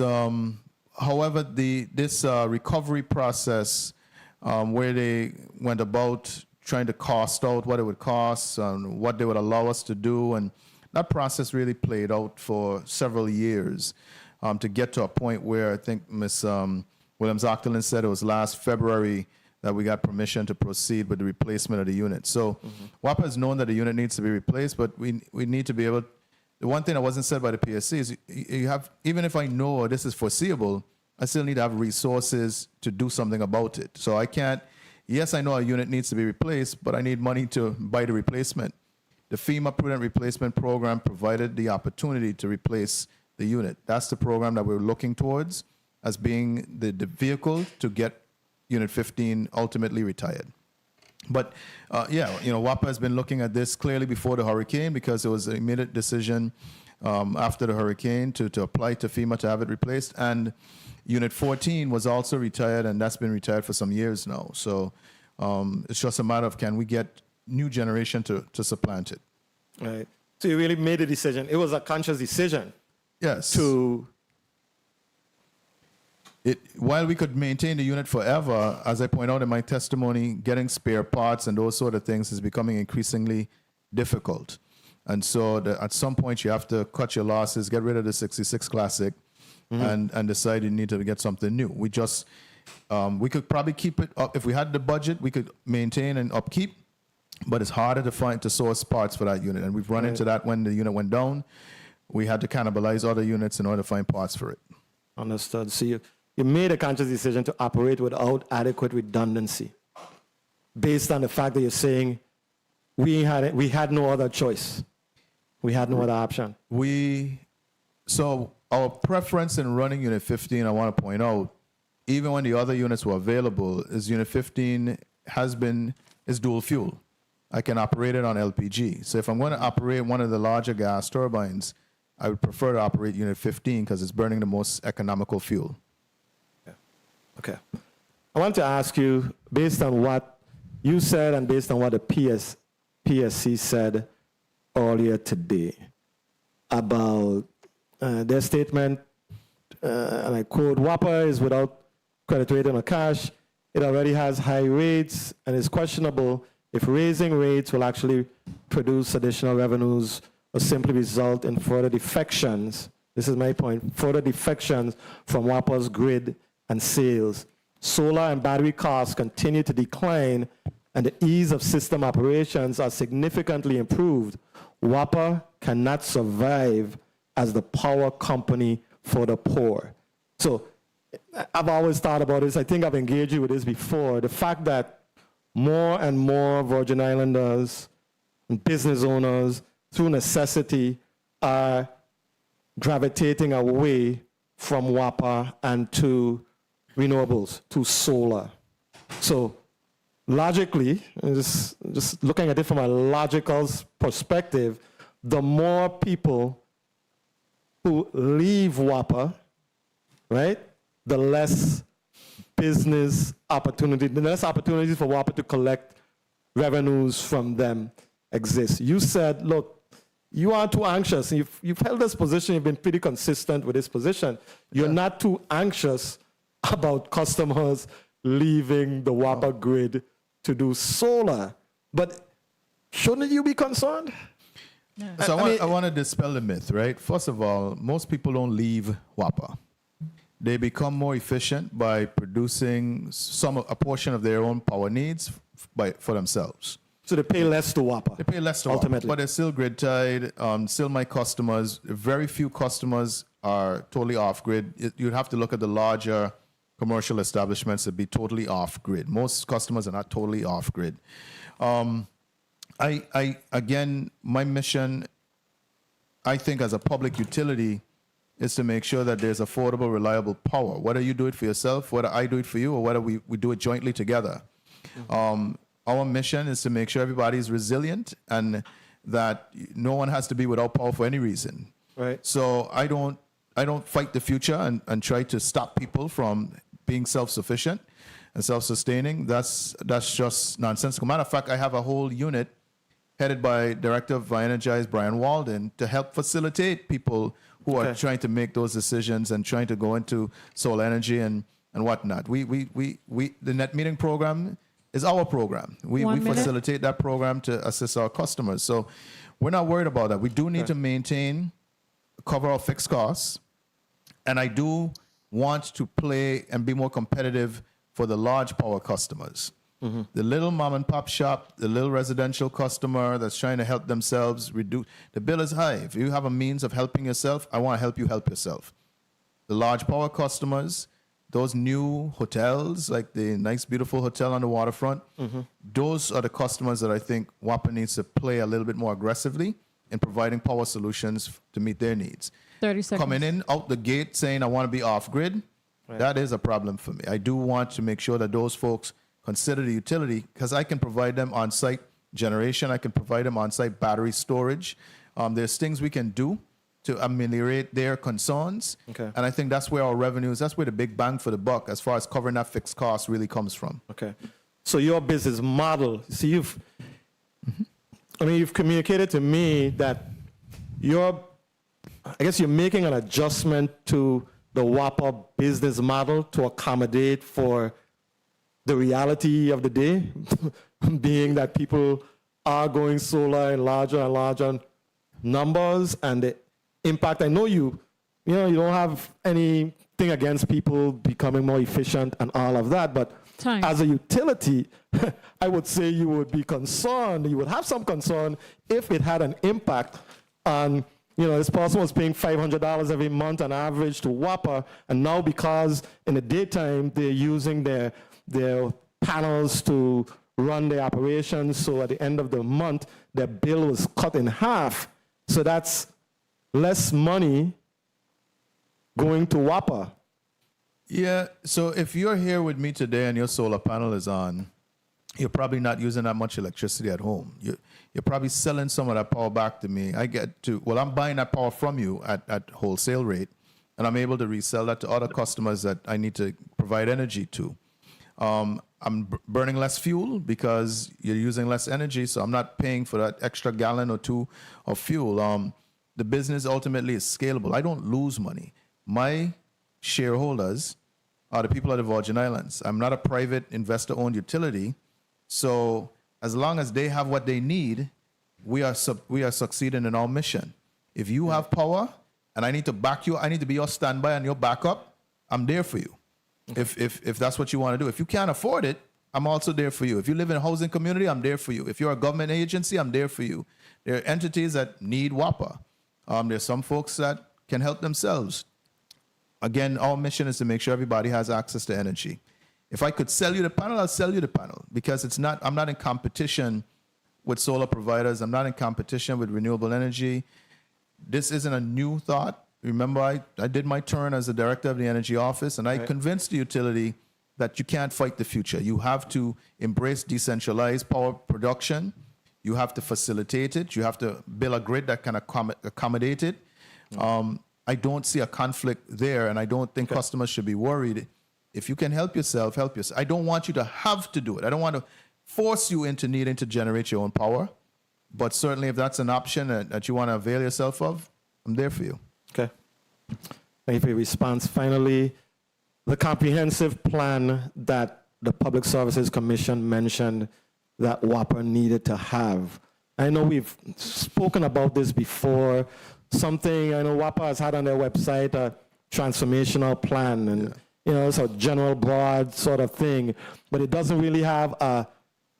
however, this recovery process where they went about trying to cost out what it would cost and what they would allow us to do, and that process really played out for several years to get to a point where I think Ms. Williams-Octolin said it was last February that we got permission to proceed with the replacement of the unit. So WAPA has known that the unit needs to be replaced, but we need to be able, the one thing that wasn't said by the PSC is you have, even if I know this is foreseeable, I still need to have resources to do something about it. So I can't, yes, I know a unit needs to be replaced, but I need money to buy the replacement. The FEMA Prudent Replacement Program provided the opportunity to replace the unit. That's the program that we're looking towards as being the vehicle to get Unit 15 ultimately retired. But yeah, WAPA has been looking at this clearly before the hurricane because it was an immediate decision after the hurricane to apply to FEMA to have it replaced. And Unit 14 was also retired, and that's been retired for some years now. So it's just a matter of can we get new generation to supplant it. Right. So you really made a decision. It was a conscious decision. Yes. To while we could maintain the unit forever, as I point out in my testimony, getting spare parts and those sort of things is becoming increasingly difficult. And so at some point you have to cut your losses, get rid of the 66 Classic, and decide you need to get something new. We just, we could probably keep it up. If we had the budget, we could maintain and upkeep, but it's harder to source parts for that unit. And we've run into that when the unit went down. We had to cannibalize other units in order to find parts for it. Understood. So you made a conscious decision to operate without adequate redundancy based on the fact that you're saying we had no other choice. We had no other option. So our preference in running Unit 15, I want to point out, even when the other units were available, is Unit 15 is dual fuel. I can operate it on LPG. So if I'm going to operate one of the larger gas turbines, I would prefer to operate Unit 15 because it's burning the most economical fuel. Okay. I want to ask you, based on what you said and based on what the PSC said earlier today about their statement, and I quote, WAPA is without credit rating or cash. It already has high rates and is questionable if raising rates will actually produce additional revenues or simply result in further defections. This is my point, further defections from WAPA's grid and sales. Solar and battery costs continue to decline and the ease of system operations are significantly improved. WAPA cannot survive as the power company for the poor. So I've always thought about this. I think I've engaged you with this before. The fact that more and more Virgin Islanders and business owners, through necessity, are gravitating away from WAPA and to renewables, to solar. So logically, just looking at it from a logical perspective, the more people who leave WAPA, right, the less business opportunity, the less opportunities for WAPA to collect revenues from them exist. You said, look, you are too anxious. You've held this position, you've been pretty consistent with this position. You're not too anxious about customers leaving the WAPA grid to do solar. But shouldn't you be concerned? So I want to dispel the myth, right? First of all, most people don't leave WAPA. They become more efficient by producing a portion of their own power needs for themselves. So they pay less to WAPA. They pay less to ultimately. WAPA, but they're still grid tied. Still my customers. Very few customers are totally off grid. You'd have to look at the larger commercial establishments to be totally off grid. Most customers are not totally off grid. Again, my mission, I think, as a public utility, is to make sure that there's affordable, reliable power. Whether you do it for yourself, whether I do it for you, or whether we do it jointly together. Our mission is to make sure everybody is resilient and that no one has to be without power for any reason. Right. So I don't fight the future and try to stop people from being self-sufficient and self-sustaining. That's just nonsensical. Matter of fact, I have a whole unit headed by Director of Energize, Brian Walden, to help facilitate people who are trying to make those decisions and trying to go into solar energy and whatnot. The net metering program is our program. We facilitate that program to assist our customers. So we're not worried about that. We do need to cover our fixed costs. And I do want to play and be more competitive for the large power customers. Mm-hmm. The little mom and pop shop, the little residential customer that's trying to help themselves reduce, the bill is high. If you have a means of helping yourself, I want to help you help yourself. The large power customers, those new hotels, like the nice, beautiful hotel on the waterfront, those are the customers that I think WAPA needs to play a little bit more aggressively in providing power solutions to meet their needs. 30 seconds. Coming in out the gate saying, I want to be off grid, that is a problem for me. I do want to make sure that those folks consider the utility, because I can provide them on-site generation. I can provide them on-site battery storage. There's things we can do to ameliorate their concerns. Okay. And I think that's where our revenues, that's where the big bang for the buck as far as covering that fixed cost really comes from. Okay. So your business model, see, you've communicated to me that I guess you're making an adjustment to the WAPA business model to accommodate for the reality of the day, being that people are going solar in larger and larger numbers, and the impact. I know you don't have anything against people becoming more efficient and all of that, but as a utility, I would say you would be concerned, you would have some concern if it had an impact on, this person was paying $500 every month on average to WAPA, and now because in the daytime they're using their panels to run their operations, so at the end of the month, their bill was cut in half. So that's less money going to WAPA. Yeah, so if you're here with me today and your solar panel is on, you're probably not using that much electricity at home. You're probably selling some of that power back to me. I'm buying that power from you at wholesale rate, and I'm able to resell that to other customers that I need to provide energy to. I'm burning less fuel because you're using less energy, so I'm not paying for that extra gallon or two of fuel. The business ultimately is scalable. I don't lose money. My shareholders are the people of the Virgin Islands. I'm not a private investor-owned utility, so as long as they have what they need, we are succeeding in our mission. If you have power and I need to back you, I need to be your standby and your backup, I'm there for you. If that's what you want to do. If you can't afford it, I'm also there for you. If you live in a housing community, I'm there for you. If you're a government agency, I'm there for you. There are entities that need WAPA. There's some folks that can help themselves. Again, our mission is to make sure everybody has access to energy. If I could sell you the panel, I'll sell you the panel, because I'm not in competition with solar providers. I'm not in competition with renewable energy. This isn't a new thought. Remember, I did my turn as the director of the energy office, and I convinced the utility that you can't fight the future. You have to embrace decentralized power production. You have to facilitate it. You have to build a grid that can accommodate it. I don't see a conflict there, and I don't think customers should be worried. If you can help yourself, help yourself. I don't want you to have to do it. I don't want to force you into needing to generate your own power. But certainly, if that's an option that you want to avail yourself of, I'm there for you. Okay. Thank you for your response. Finally, the comprehensive plan that the Public Services Commission mentioned that WAPA needed to have. I know we've spoken about this before. Something I know WAPA has had on their website, a transformational plan, and you know, it's a general broad sort of thing, but it doesn't really have a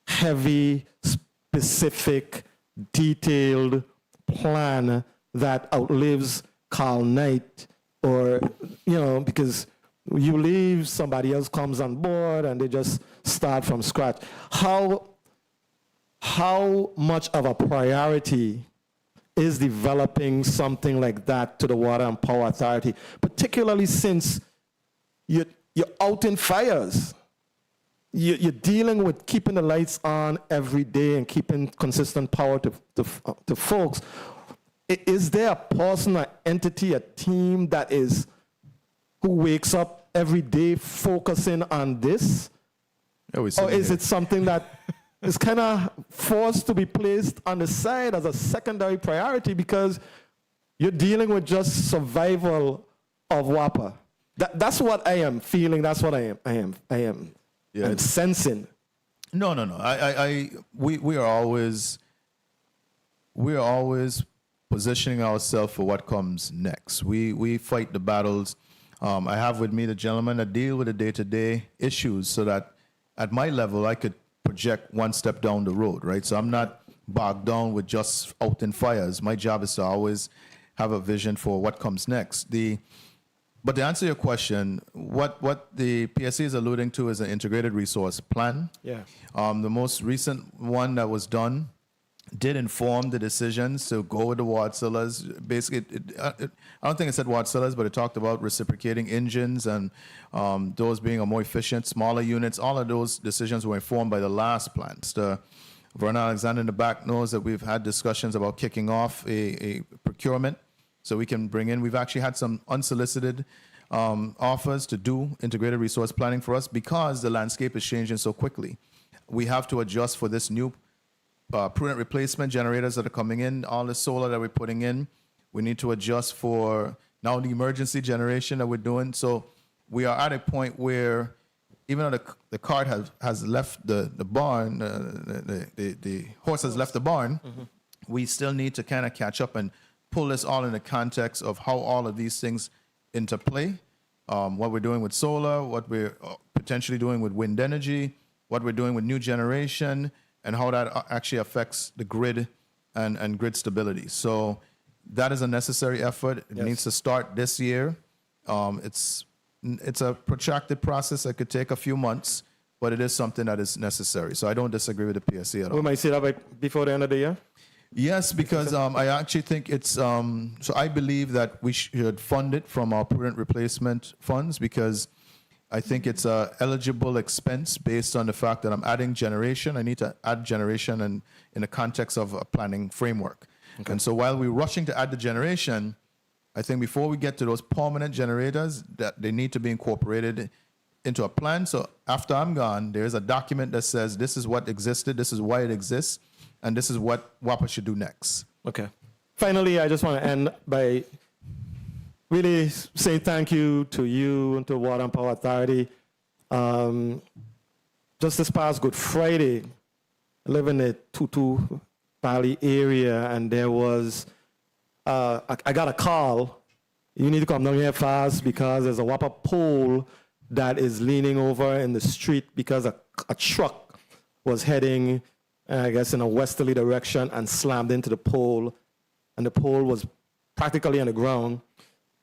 heavy, specific, detailed plan that outlives Carl Knight, or, you know, because you leave, somebody else comes on board and they just start from scratch. How much of a priority is developing something like that to the Water and Power Authority, particularly since you're out in fires? You're dealing with keeping the lights on every day and keeping consistent power to folks. Is there a person, an entity, a team that is, who wakes up every day focusing on this? Or is it something that is kind of forced to be placed on the side as a secondary priority because you're dealing with just survival of WAPA? That's what I am feeling. That's what I am I'm sensing. No. We are always positioning ourselves for what comes next. We fight the battles. I have with me the gentleman that deal with the day-to-day issues so that at my level I could project one step down the road, right? So I'm not bogged down with just out in fires. My job is to always have a vision for what comes next. But to answer your question, what the PSC is alluding to is an integrated resource plan. Yeah. The most recent one that was done did inform the decisions to go with the Wardsillers. Basically, I don't think it said Wardsillers, but it talked about reciprocating engines and those being a more efficient, smaller units. All of those decisions were informed by the last plans. Vernon Alexander in the back knows that we've had discussions about kicking off a procurement so we can bring in. We've actually had some unsolicited offers to do integrated resource planning for us because the landscape is changing so quickly. We have to adjust for this new prudent replacement generators that are coming in, all the solar that we're putting in. We need to adjust for now the emergency generation that we're doing. So we are at a point where even though the cart has left the barn, the horse has left the barn, we still need to kind of catch up and pull this all in the context of how all of these things interplay. What we're doing with solar, what we're potentially doing with wind energy, what we're doing with new generation, and how that actually affects the grid and grid stability. So that is a necessary effort. It needs to start this year. It's a protracted process that could take a few months, but it is something that is necessary. So I don't disagree with the PSC at all. We might see that before the end of the year? Yes, because I actually think it's, so I believe that we should fund it from our prudent replacement funds because I think it's a eligible expense based on the fact that I'm adding generation. I need to add generation in the context of a planning framework. Okay. And so while we're rushing to add the generation, I think before we get to those permanent generators, that they need to be incorporated into a plan. So after I'm gone, there's a document that says this is what existed, this is why it exists, and this is what WAPA should do next. Okay. Finally, I just want to end by really say thank you to you and to Water and Power Authority. Just this past Good Friday, I live in the Tutu Valley area, and there was, I got a call. You need to come down here fast because there's a WAPA pole that is leaning over in the street because a truck was heading, I guess, in a westerly direction and slammed into the pole, and the pole was practically on the ground.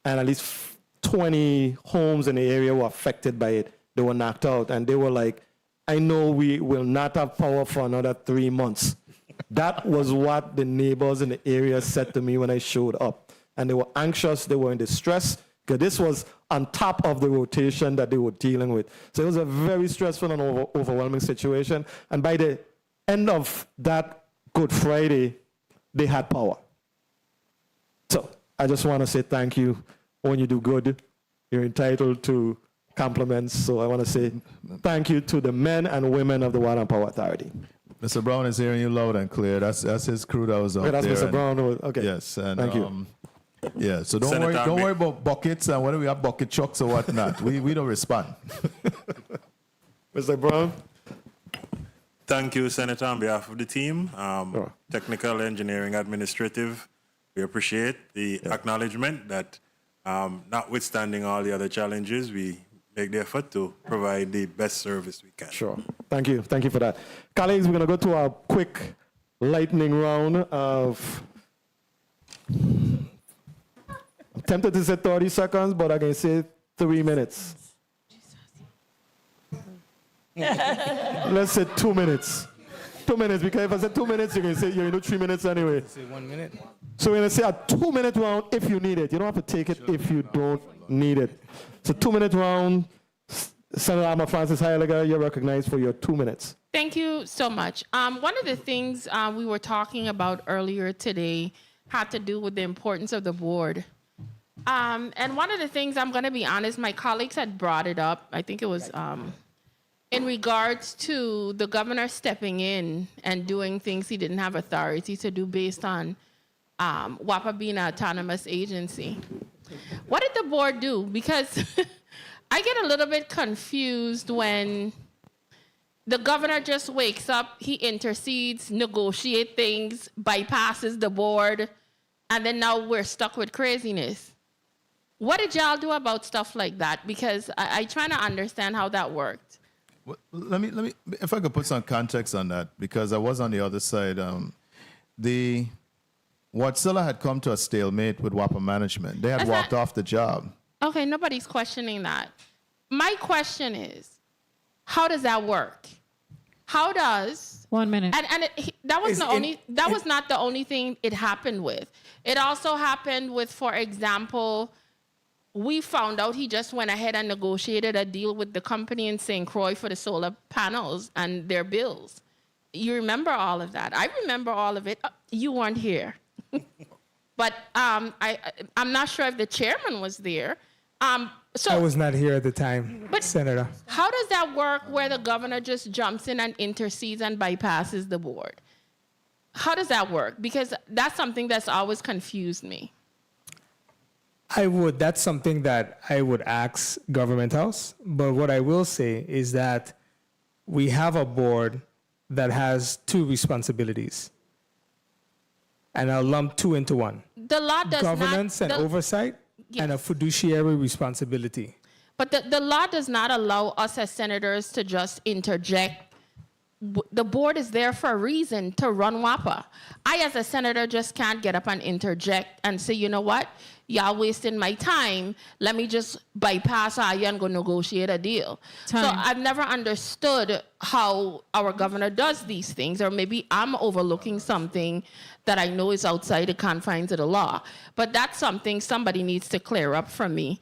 And at least 20 homes in the area were affected by it. They were knocked out. And they were like, I know we will not have power for another 3 months. That was what the neighbors in the area said to me when I showed up. And they were anxious, they were in distress, because this was on top of the rotation that they were dealing with. So it was a very stressful and overwhelming situation. And by the end of that Good Friday, they had power. So I just want to say thank you. When you do good, you're entitled to compliments. So I want to say thank you to the men and women of the Water and Power Authority. Mr. Brown is hearing you loud and clear. That's his crew that was out Okay, that's there. Mr. and- Brown. Okay. Yes, and Thank you. Yeah, so don't Senator, worry about buckets and whether we have bucket trucks or whatnot. we don't respond. Mr. Brown. Thank you, Senator, on behalf of the team, technical, engineering, administrative. We appreciate the acknowledgement that notwithstanding all the other challenges, we make the effort to provide the best service we can. Sure. Thank you. Thank you for that. Colleagues, we're going to go to our quick lightning round of... I'm tempted to say 30 seconds, but I can say 3 minutes. Let's say 2 minutes. 2 minutes, because if I say 2 minutes, you can say you know 3 minutes anyway. Say 1 minute. So we're going to say a 2-minute round if you need it. You don't have to take it if you don't need it. It's a 2-minute round. Senator Alma Francis Heiliger, you're recognized for your 2 minutes. Thank you so much. One of the things we were talking about earlier today had to do with the importance of the board. And one of the things, I'm going to be honest, my colleagues had brought it up. I think it was in regards to the governor stepping in and doing things he didn't have authority to do based on WAPA being an autonomous agency. What did the board do? Because I get a little bit confused when the governor just wakes up, he intercedes, negotiates things, bypasses the board, and then now we're stuck with craziness. What did y'all do about stuff like that? Because I try to understand how that worked. Well, let me, if I could put some context on that, because I was on the other side. Watsilla had come to a stalemate with WAPA management. They had walked off the job. Okay, nobody's questioning that. My question is, how does that work? How does 1 minute? That was not the only thing it happened with. It also happened with, for example, we found out he just went ahead and negotiated a deal with the company in St. Croix for the solar panels and their bills. You remember all of that. I remember all of it. You weren't here. But I'm not sure if the chairman was there. So I was not here at the time, Senator. how does that work where the governor just jumps in and intercedes and bypasses the board? How does that work? Because that's something that's always confused me. That's something that I would ask Government House. But what I will say is that we have a board that has two responsibilities. And I'll lump two into one. The law does Governance not, and oversight and a fiduciary responsibility. But the law does not allow us as senators to just interject. The board is there for a reason, to run WAPA. I, as a senator, just can't get up and interject and say, you know what, y'all wasting my time. Let me just bypass you and go negotiate a deal. So I've never understood how our governor does these things, or maybe I'm overlooking something that I know is outside the confines of the law. But that's something somebody needs to clear up for me.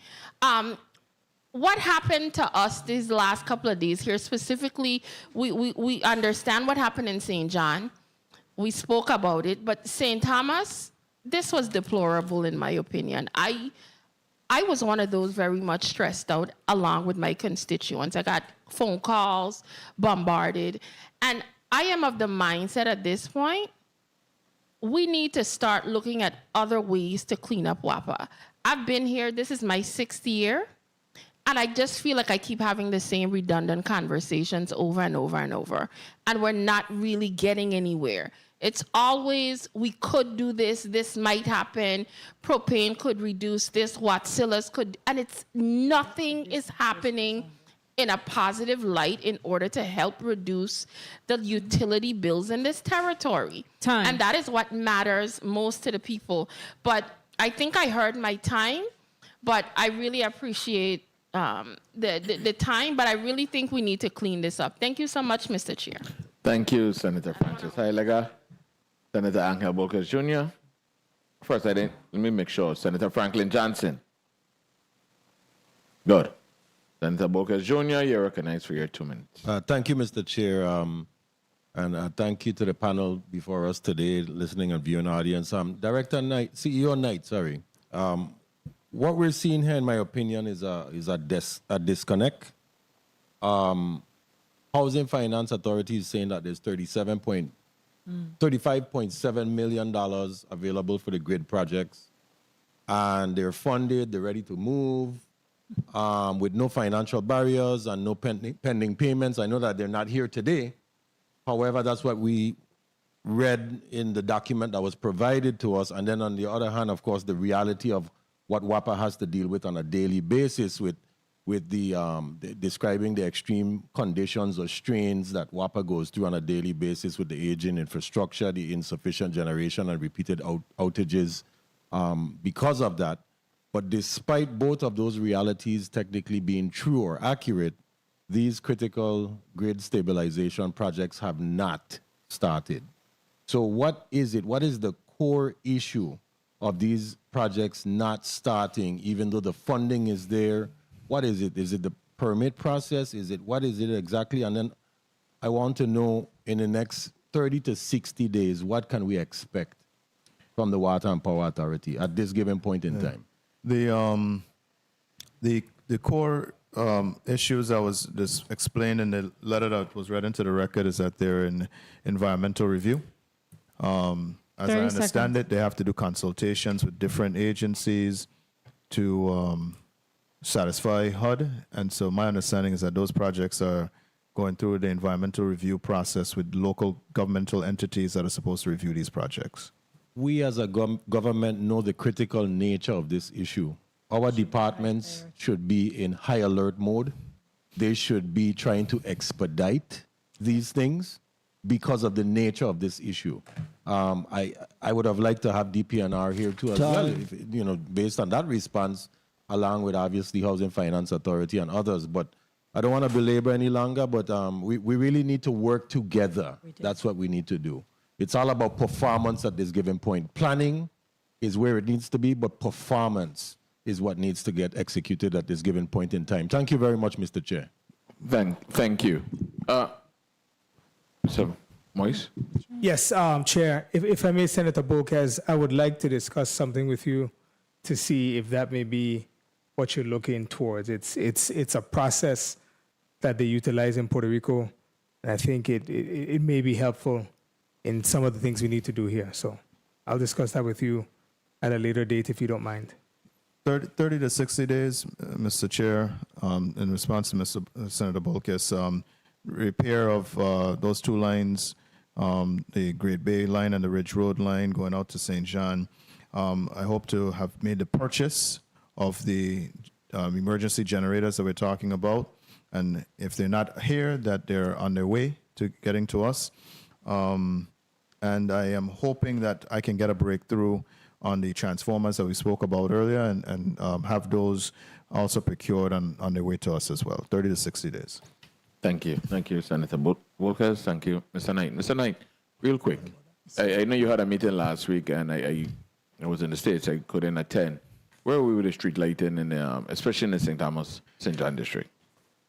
What happened to us these last couple of days here? Specifically, we understand what happened in St. John. We spoke about it, but St. Thomas, this was deplorable in my opinion. I was one of those very much stressed out along with my constituents. I got phone calls, bombarded, and I am of the mindset at this point, we need to start looking at other ways to clean up WAPA. I've been here, this is my 6th year. And I just feel like I keep having the same redundant conversations over and over and over. And we're not really getting anywhere. It's always, we could do this, this might happen, propane could reduce this, Watsillas could, and it's nothing is happening in a positive light in order to help reduce the utility bills in this territory. And that is what matters most to the people. But I think I heard my time, but I really appreciate the time, but I really think we need to clean this up. Thank you so much, Mr. Chair. Thank you, Senator Francis Heiliger. Senator Angel Bokes Jr. First, let me make sure. Senator Franklin Johnson. Good. Senator Bokes Jr., you're recognized for your 2 minutes. Thank you, Mr. Chair. And thank you to the panel before us today, listening and viewing audience. Director Knight, CEO Knight, sorry. What we're seeing here, in my opinion, is a disconnect. On Housing Finance Authority is saying that there's $35.7 million available for the grid projects. And they're funded, they're ready to move with no financial barriers and no pending payments. I know that they're not here today. However, that's what we read in the document that was provided to us. And then on the other hand, of course, the reality of what WAPA has to deal with on a daily basis with describing the extreme conditions or strains that WAPA goes through on a daily basis with the aging infrastructure, the insufficient generation and repeated outages because of that. But despite both of those realities technically being true or accurate, these critical grid stabilization projects have not started. So what is it? What is the core issue of these projects not starting, even though the funding is there? What is it? Is it the permit process? What is it exactly? And then I want to know in the next 30 to 60 days, what can we expect from the Water and Power Authority at this given point in time? The core issues that was just explained in the letter that was read into the record is that they're in environmental review. As I understand it, they have to do consultations with different agencies to satisfy HUD. And so my understanding is that those projects are going through the environmental review process with local governmental entities that are supposed to review these projects. We as a government know the critical nature of this issue. Our departments should be in high alert mode. They should be trying to expedite these things because of the nature of this issue. I would have liked to have DPNR here too as well, based on that response, along with obviously Housing Finance Authority and others. But I don't want to belabor any longer, but we really need to work together. That's what we need to do. It's all about performance at this given point. Planning is where it needs to be, but performance is what needs to get executed at this given point in time. Thank you very much, Mr. Chair. Thank you. Mr. Moise? Yes, Chair. If I may, Senator Bolkes, I would like to discuss something with you to see if that may be what you're looking towards. It's a process that they utilize in Puerto Rico, and I think it may be helpful in some of the things we need to do here. So I'll discuss that with you at a later date if you don't mind. 30 to 60 days, Mr. Chair, in response to Senator Bolkes, repair of those two lines, the Great Bay line and the Ridge Road line going out to St. John. I hope to have made the purchase of the emergency generators that we're talking about. And if they're not here, that they're on their way to getting to us. And I am hoping that I can get a breakthrough on the transformers that we spoke about earlier and have those also procured on their way to us as well, 30 to 60 days. Thank you. Thank you, Senator Bolkes. Thank you, Mr. Knight. Mr. Knight, real quick. I know you had a meeting last week, and I was in the States. I couldn't attend. Where are we with the street lighting, especially in the St. Thomas, St. John district?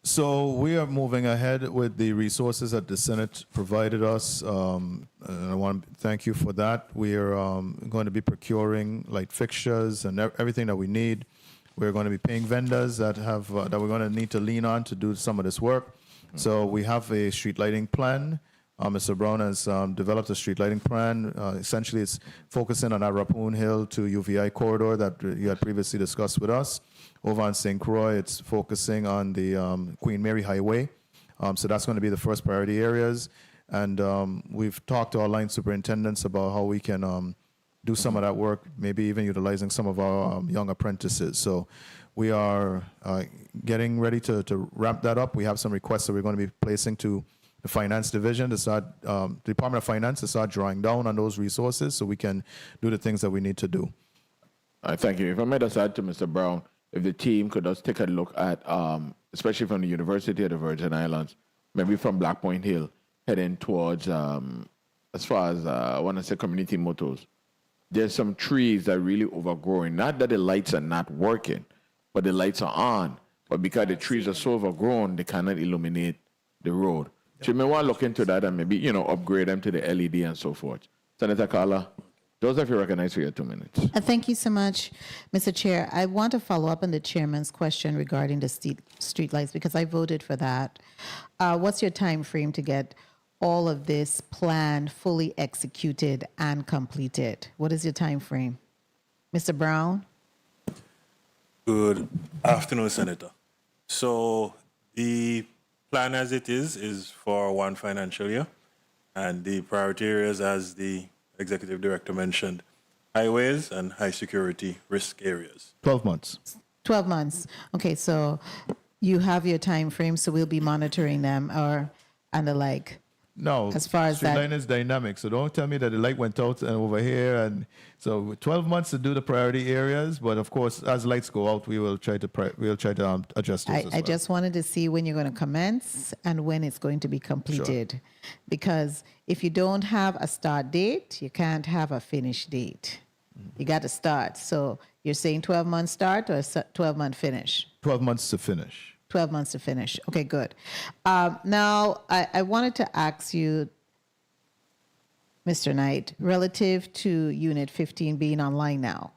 So we are moving ahead with the resources that the Senate provided us. And I want to thank you for that. We are going to be procuring light fixtures and everything that we need. We're going to be paying vendors that we're going to need to lean on to do some of this work. So we have a street lighting plan. Mr. Brown has developed a street lighting plan. Essentially, it's focusing on our Rappoon Hill to UVI corridor that you had previously discussed with us. Over on St. Croix, it's focusing on the Queen Mary Highway. So that's going to be the first priority areas. And we've talked to our line superintendents about how we can do some of that work, maybe even utilizing some of our young apprentices. So we are getting ready to ramp that up. We have some requests that we're going to be placing to the Finance Division to start, the Department of Finance to start drawing down on those resources so we can do the things that we need to do. Thank you. If I might just add to Mr. Brown, if the team could just take a look at, especially from the University of the Virgin Islands, maybe from Black Point Hill, heading towards, as far as I want to say community motors, there's some trees that are really overgrowing. Not that the lights are not working, but the lights are on. But because the trees are so overgrown, they cannot illuminate the road. So you may want to look into that and maybe, upgrade them to the LED and so forth. Senator Carla? Joseph, you're recognized for your 2 minutes. Thank you so much, Mr. Chair. I want to follow up on the chairman's question regarding the street lights because I voted for that. What's your time frame to get all of this planned, fully executed, and completed? What is your time frame? Mr. Brown? Good afternoon, Senator. So the plan as it is for one financial year, and the priority areas, as the Executive Director mentioned, highways and high security risk areas. 12 months. 12 months. Okay, so you have your time frame, so we'll be monitoring them and the like. No, as far as street that. line is dynamic. So don't tell me that the light went out and over here. And so 12 months to do the priority areas. But of course, as lights go out, we will try to adjust those as I well. just wanted to see when you're going to commence and when it's going to be completed. Because if you don't have a start date, you can't have a finish date. You got to start. So you're saying 12 months start or 12-month finish? 12 months to finish. 12 months to finish. Okay, good. Now, I wanted to ask you, Mr. Knight, relative to Unit 15 being online now.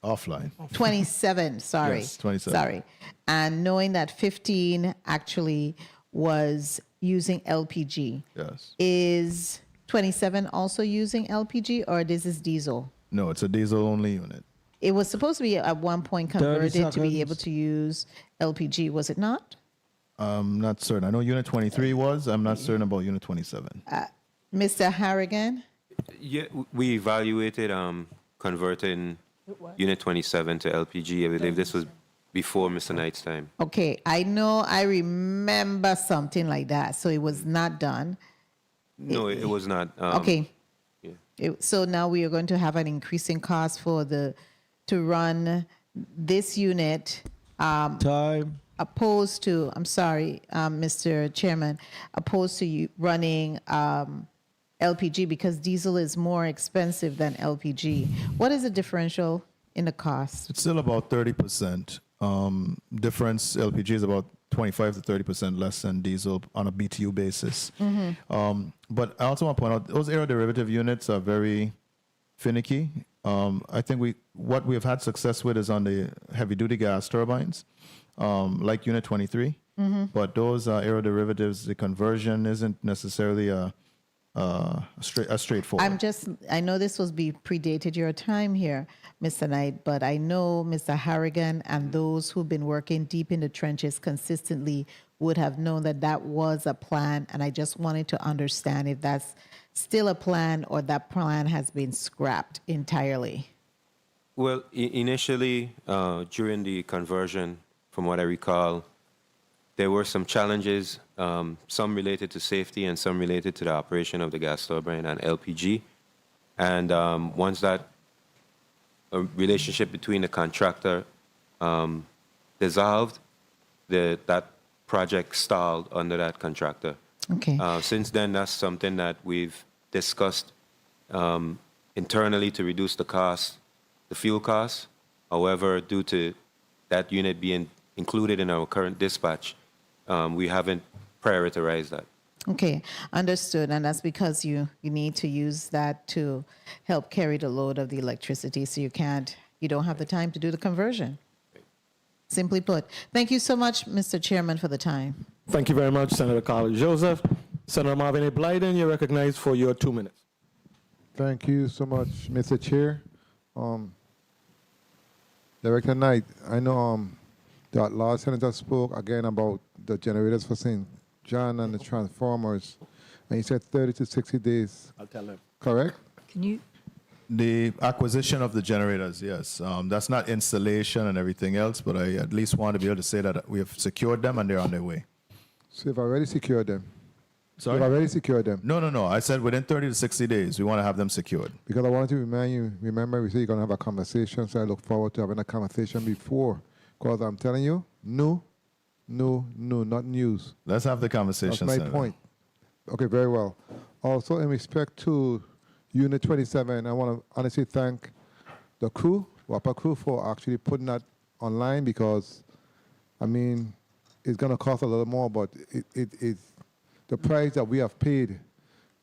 Offline. 27, sorry. Yes, 27. Sorry. And knowing that 15 actually was using LPG. Yes. Is 27 also using LPG or this is diesel? No, it's a diesel-only unit. It was supposed to be at one point 30 converted to be seconds. able to use LPG, was it not? I'm not certain. I know Unit 23 was. I'm not certain about Unit 27. Mr. Harrigan? Yeah, we evaluated converting Unit 27 to LPG. I believe this was before Mr. Knight's time. Okay, I remember something like that. So it was not done. No, it was not. Okay. So now we are going to have an increasing cost to run this unit. Time. Opposed to, I'm sorry, Mr. Chairman, opposed to you running LPG because diesel is more expensive than LPG. What is the differential in the cost? It's still about 30%. Difference, LPG is about 25 to 30% less than diesel on a BTU basis. But I also want to point out, those aeroderivative units are very finicky. I think what we have had success with is on the heavy-duty gas turbines, like Unit 23. But those aeroderivatives, the conversion isn't necessarily straightforward. I know this was predated your time here, Mr. Knight, but I know Mr. Harrigan and those who've been working deep in the trenches consistently would have known that was a plan, and I just wanted to understand if that's still a plan or that plan has been scrapped entirely. Well, initially, during the conversion, from what I recall, there were some challenges, some related to safety and some related to the operation of the gas turbine and LPG. And once that relationship between the contractor dissolved, that project stalled under that contractor. Okay. Since then, that's something that we've discussed internally to reduce the cost, the fuel costs. However, due to that unit being included in our current dispatch, we haven't prioritized that. Okay, understood. And that's because you need to use that to help carry the load of the electricity, so you don't have the time to do the conversion. Simply put. Thank you so much, Mr. Chairman, for the time. Thank you very much, Senator Carl Joseph. Senator Marvin A. Blyden, you're recognized for your 2 minutes. Thank you so much, Mr. Chair. Director Knight, I know that last senator spoke again about the generators for St. John and the transformers, and he said 30 to 60 days. I'll tell him. Correct? Can you? The acquisition of the generators, yes. That's not installation and everything else, but I at least want to be able to say that we have secured them and they're on their way. So you've already secured them? Sorry? You've already secured them? No. I said within 30 to 60 days, we want to have them secured. Because I wanted to remind you, remember we said you're going to have a conversation, so I look forward to having a conversation before. Because I'm telling you, no, not news. Let's have the conversation, That's my Senator. point. Okay, very well. Also, in respect to Unit 27, I want to honestly thank the crew, WAPA crew, for actually putting that online because, I mean, it's going to cost a little more, but it's the price that we have paid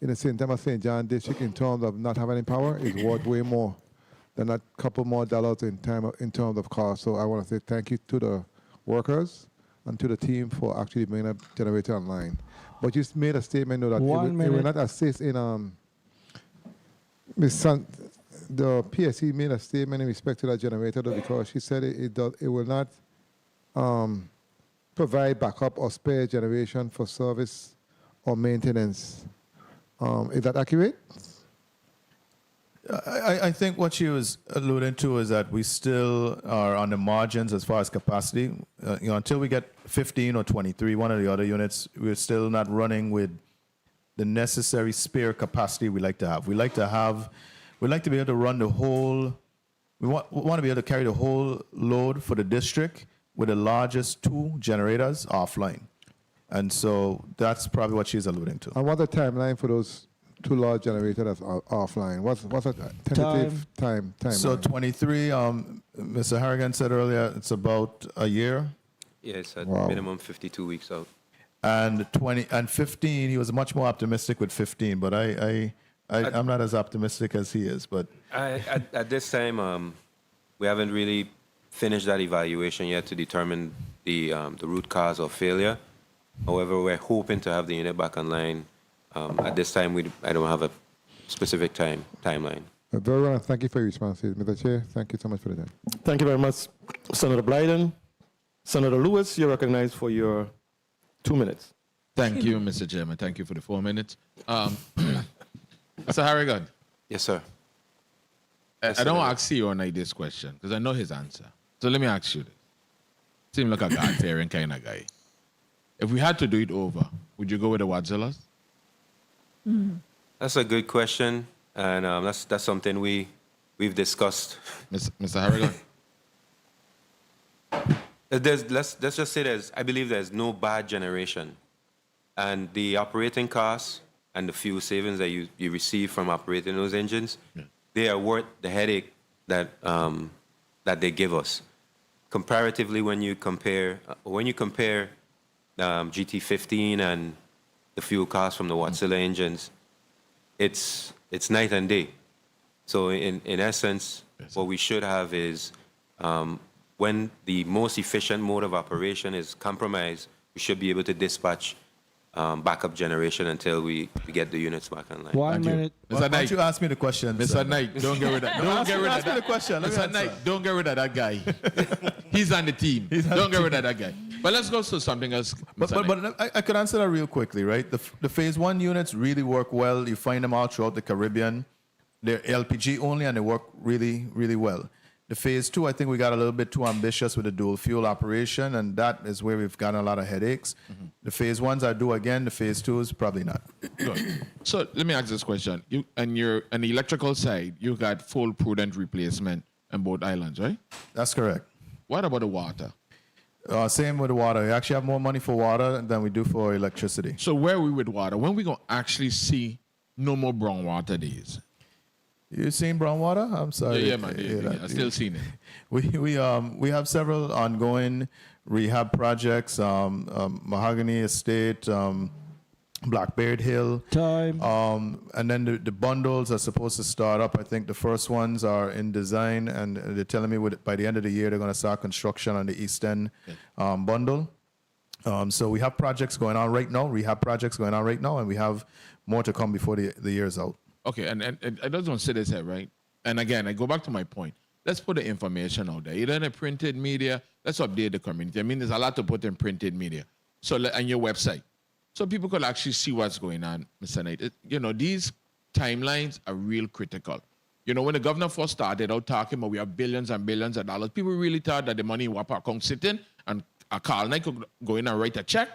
in the St. Thomas St. John district in terms of not having any power is worth way more than a couple more dollars in terms of cost. So I want to say thank you to the workers and to the team for actually bringing a generator online. But you made a statement though, that it will not assist in the PSC made a statement in respect to that generator though, because she said it will not provide backup or spare generation for service or maintenance. Is that accurate? I think what she was alluding to is that we still are on the margins as far as capacity. Until we get 15 or 23, one of the other units, we're still not running with the necessary spare capacity we like to have. We like to be able to run the whole. We want to be able to carry the whole load for the district with the largest 2 generators offline, and so that's probably what she's alluding to. And what's the timeline for those 2 large generators offline? What's a tentative timeline? So 23, Mr. Harrigan said earlier, it's about a year. Yeah, it's at minimum 52 weeks out. And 15, he was much more optimistic with 15, but I'm not as optimistic as he is. But at this time, we haven't really finished that evaluation yet to determine the root cause of failure. However, we're hoping to have the unit back online. At this time, I don't have a specific timeline. Very well. Thank you for your responses. Mr. Chair, thank you so much for the time. Thank you very much, Senator Blyden. Senator Lewis, you're recognized for your 2 minutes. Thank you, Mr. Chairman. Thank you for the 4 minutes. Mr. Harrigan. Yes, sir. I don't ask you on this question because I know his answer. So let me ask you this. Seem like a God-fearing kind of guy. If we had to do it over, would you go with the Wadzillas? That's a good question, and that's something we've discussed. Mr. Harrigan. Let's just say I believe there's no bad generation, and the operating costs and the fuel savings that you receive from operating those engines, they are worth the headache that they give us. Comparatively, when you compare GT15 and the fuel costs from the Wärtsilä engines, it's night and day. So in essence, what we should have is when the most efficient mode of operation is compromised, we should be able to dispatch backup generation until we get the units back online. 1 minute. Why don't you ask me the question? Mr. Knight, don't get rid of that. Don't get rid of ask me that. the question. Let me Mr. Knight, answer. don't get rid of that guy. He's on the team. Don't get rid of that guy. But let's go to something else. But I could answer that real quickly, right? The phase 1 units really work well. You find them all throughout the Caribbean. They're LPG only, and they work really, really well. The phase 2, I think we got a little bit too ambitious with the dual fuel operation, and that is where we've gotten a lot of headaches. The phase 1s I do again. The phase 2s probably not. Good. So let me ask this question. On the electrical side, you got full prudent replacement on both islands, right? That's correct. What about the water? Same with the water. We actually have more money for water than we do for electricity. So where are we with water? When we going to actually see no more brown water days? You seen brown water? I'm sorry. Yeah, man. Yeah, I still seen it. We have several ongoing rehab projects. Mahogany Estate, Blackbeard Hill. And then the bundles are supposed to start up. I think the first ones are in design, and they're telling me by the end of the year they're going to start construction on the East End bundle. So we have projects going on right now, rehab projects going on right now, and we have more to come before the year's out. Okay, and I just want to say this here, right? And again, I go back to my point. Let's put the information out there. Either in a printed media, let's update the community. I mean, there's a lot to put in printed media. So on your website. So people could actually see what's going on, Mr. Knight. These timelines are real critical. When the governor first started out talking about we have billions and billions of dollars, people really thought that the money in WAPA account sitting and a Carl Knight could go in and write a check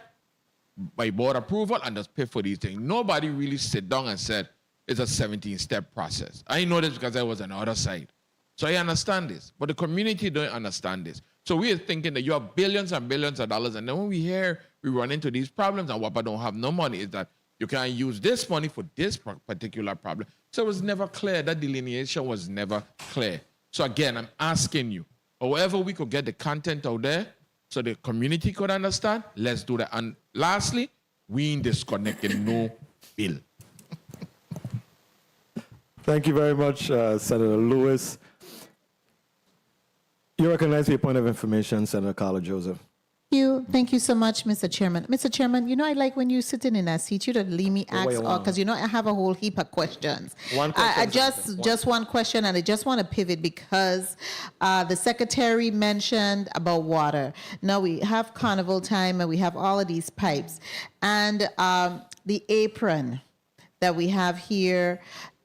by board approval and just pay for these things. Nobody really sit down and said, it's a 17-step process. I know this because I was on the other side. So I understand this, but the community don't understand this. So we are thinking that you have billions and billions of dollars, and then when we run into these problems and WAPA don't have no money, is that you can't use this money for this particular problem. So it was never clear. That delineation was never clear. So again, I'm asking you, however we could get the content out there so the community could understand, let's do that. And lastly, we ain't disconnecting no bill. Thank you very much, Senator Lewis. You recognize your point of information, Senator Carla Joseph. Thank you so much, Mr. Chairman. Mr. Chairman, I like when you sitting in that seat, you don't leave me ask all, because I have a whole heap of questions. One question. I just one question, and I just want to pivot because the secretary mentioned about water. Now we have carnival time, and we have all of these pipes, and the apron that we have here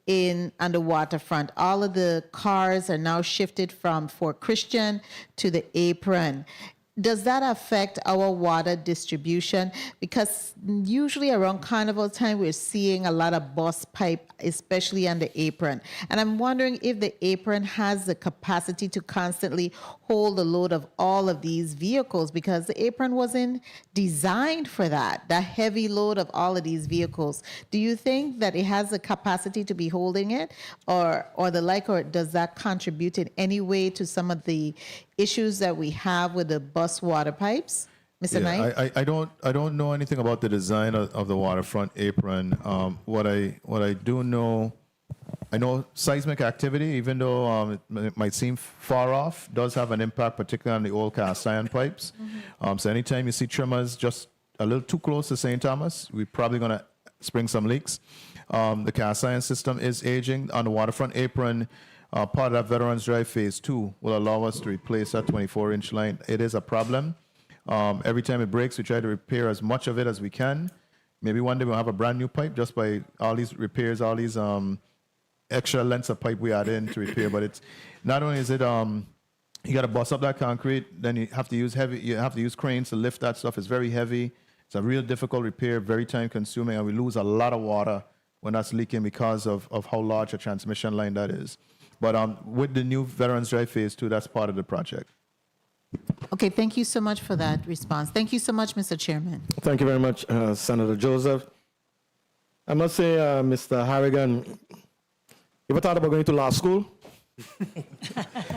on the waterfront. All of the cars are now shifted from Fort Christian to the apron. Does that affect our water distribution? Because usually around carnival time, we're seeing a lot of bus pipe, especially on the apron. And I'm wondering if the apron has the capacity to constantly hold the load of all of these vehicles, because the apron wasn't designed for that heavy load of all of these vehicles. Do you think that it has the capacity to be holding it or the like, or does that contribute in any way to some of the issues that we have with the bus water pipes? Mr. Knight? I don't know anything about the design of the waterfront apron. What I do know, I know seismic activity, even though it might seem far off, does have an impact, particularly on the old cast iron pipes. So anytime you see tremors just a little too close to St. Thomas, we're probably going to spring some leaks. The cast iron system is aging. On the waterfront apron, part of that Veterans Drive Phase 2 will allow us to replace that 24-inch line. It is a problem. Every time it breaks, we try to repair as much of it as we can. Maybe one day we'll have a brand new pipe just by all these repairs, all these extra lengths of pipe we add in to repair. But it's not only is it you got to bust up that concrete, then you have to use cranes to lift that stuff. It's very heavy. It's a real difficult repair, very time consuming, and we lose a lot of water when that's leaking because of how large a transmission line that is. But with the new Veterans Drive Phase 2, that's part of the project. Okay, thank you so much for that response. Thank you so much, Mr. Chairman. Thank you very much, Senator Joseph. I must say, Mr. Harrigan, you ever thought about going to law school?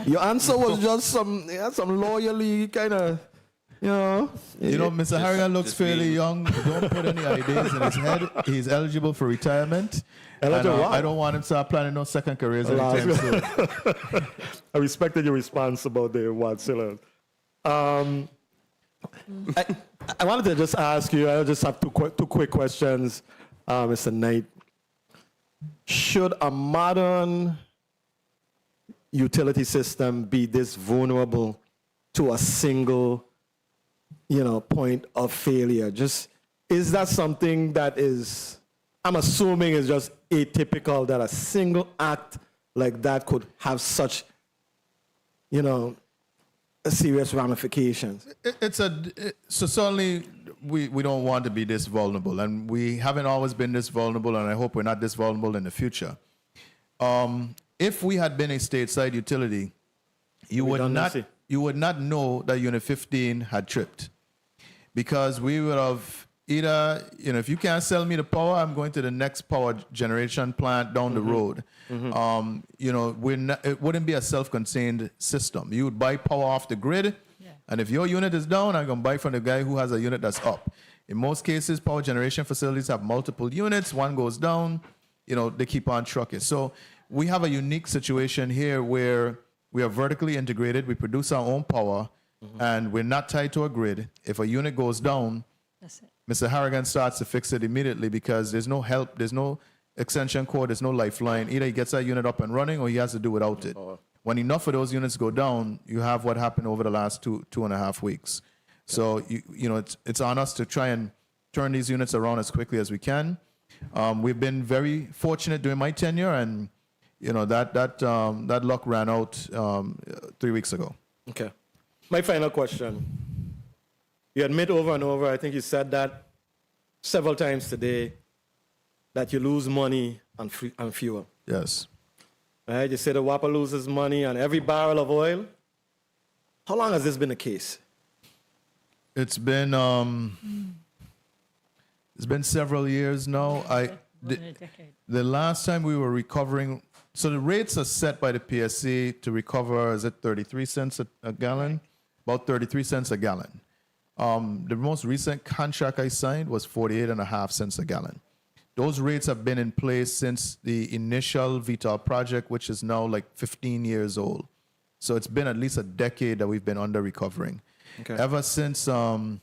Your answer was just some lawyerly kind of, Mr. Harrigan looks fairly young. Don't put any ideas in his head. He's eligible for retirement. And, I don't want him to start planning no second careers anytime soon. I respected your response about the Wadsilla. I wanted to just ask you, I just have two quick questions, Mr. Knight. Should a modern utility system be this vulnerable to a single, point of failure? Is that something that is, I'm assuming is just atypical that a single act like that could have such, serious ramifications? So certainly we don't want to be this vulnerable, and we haven't always been this vulnerable, and I hope we're not this vulnerable in the future. If we had been a stateside utility, you would not know that Unit 15 had tripped, because we would have either, if you can't sell me the power, I'm going to the next power generation plant down the road. It wouldn't be a self-contained system. You would buy power off the grid, and if your unit is down, I'm going to buy from the guy who has a unit that's up. In most cases, power generation facilities have multiple units. One goes down, they keep on trucking. So we have a unique situation here where we are vertically integrated. We produce our own power, and we're not tied to a grid. If a unit goes down, That's it. Mr. Harrigan starts to fix it immediately, because there's no help, there's no extension cord, there's no lifeline. Either he gets that unit up and running, or he has to do without it. When enough of those units go down, you have what happened over the last two and a half weeks. So it's on us to try and turn these units around as quickly as we can. We've been very fortunate during my tenure, and that luck ran out 3 weeks ago. Okay. My final question. You admit over and over, I think you said that several times today, that you lose money on fuel. Yes. Right? You say the WAPA loses money on every barrel of oil. How long has this been the case? It's been several years now. The last time we were recovering, so the rates are set by the PSC to recover, is it 33 cents a gallon? About 33 cents a gallon. The most recent contract I signed was 48.5 cents a gallon. those rates have been in place since the initial VTOL project, which is now like 15 years old. So it's been at least a decade that we've been under recovering. Okay. Ever since VTOL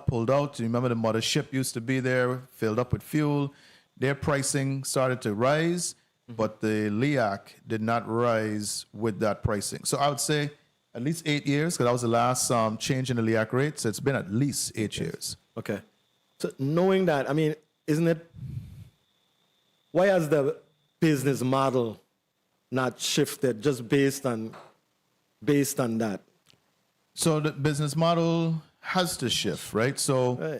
pulled out, you remember the mothership used to be there, filled up with fuel. Their pricing started to rise, but the LEAC did not rise with that pricing. So I would say at least 8 years, because that was the last change in the LEAC rate. So it's been at least 8 years. Okay. So knowing that, I mean, isn't it, why has the business model not shifted just based on that? So the business model has to shift, right? So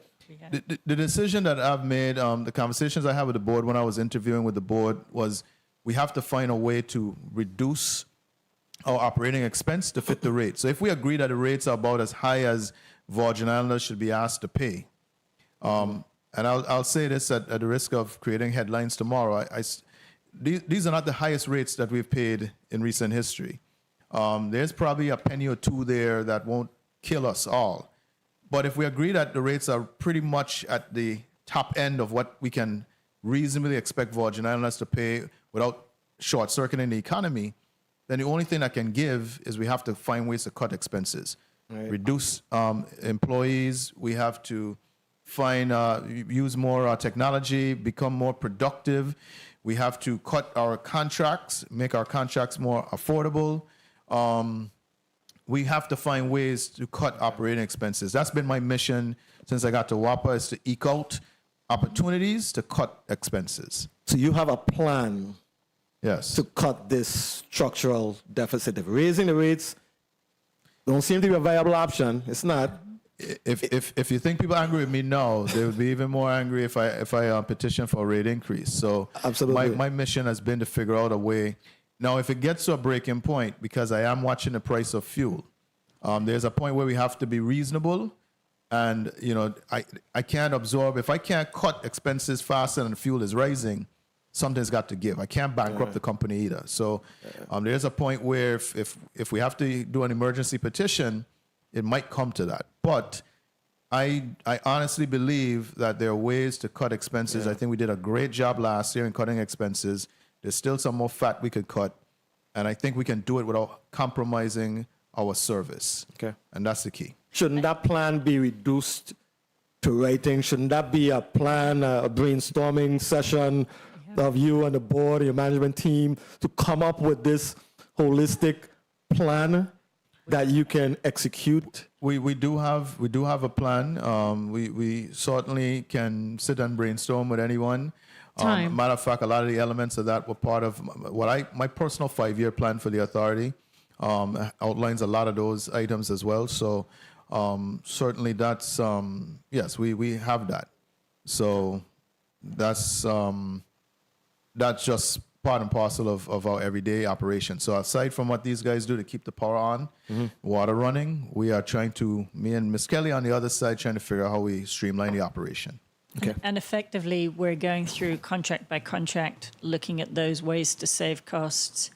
the decision that I've made, the conversations I had with the board when I was interviewing with the board was we have to find a way to reduce our operating expense to fit the rate. So if we agree that the rates are about as high as Virgin Islanders should be asked to pay, and I'll say this at the risk of creating headlines tomorrow, these are not the highest rates that we've paid in recent history. There's probably a penny or two there that won't kill us all. But if we agree that the rates are pretty much at the top end of what we can reasonably expect Virgin Islanders to pay without short-circuiting the economy, then the only thing that can give is we have to find ways to cut expenses, reduce employees. We have to find use more technology, become more productive. We have to cut our contracts, make our contracts more affordable. We have to find ways to cut operating expenses. That's been my mission since I got to WAPA, is to eke out opportunities to cut expenses. So you have a plan, yes, to cut this structural deficit. If raising the rates don't seem to be a viable option, it's not. If you think people are angry with me, no, they would be even more angry if I petition for a rate increase. So absolutely, my mission has been to figure out a way. Now, if it gets to a breaking point, because I am watching the price of fuel, there's a point where we have to be reasonable, and I can't absorb. If I can't cut expenses faster than fuel is rising, something's got to give. I can't bankrupt the company either. So there's a point where if we have to do an emergency petition, it might come to that. But I honestly believe that there are ways to cut expenses. I think we did a great job last year in cutting expenses. There's still some more fat we could cut, and I think we can do it without compromising our service. Okay. And that's the key. Shouldn't that plan be reduced to writing? Shouldn't that be a plan, a brainstorming session of you and the board, your management team, to come up with this holistic plan that you can execute? We do have a plan. We certainly can sit and brainstorm with anyone. Matter of fact, a lot of the elements of that were part of my personal 5-year plan for the authority. Outlines a lot of those items as well. So certainly that's yes, we have that. So that's just part and parcel of our everyday operation. So aside from what these guys do to keep the power on, water running, we are trying to, me and Ms. Kelly on the other side, trying to figure out how we streamline the operation. Okay. And effectively, we're going through contract by contract, looking at those ways to save costs.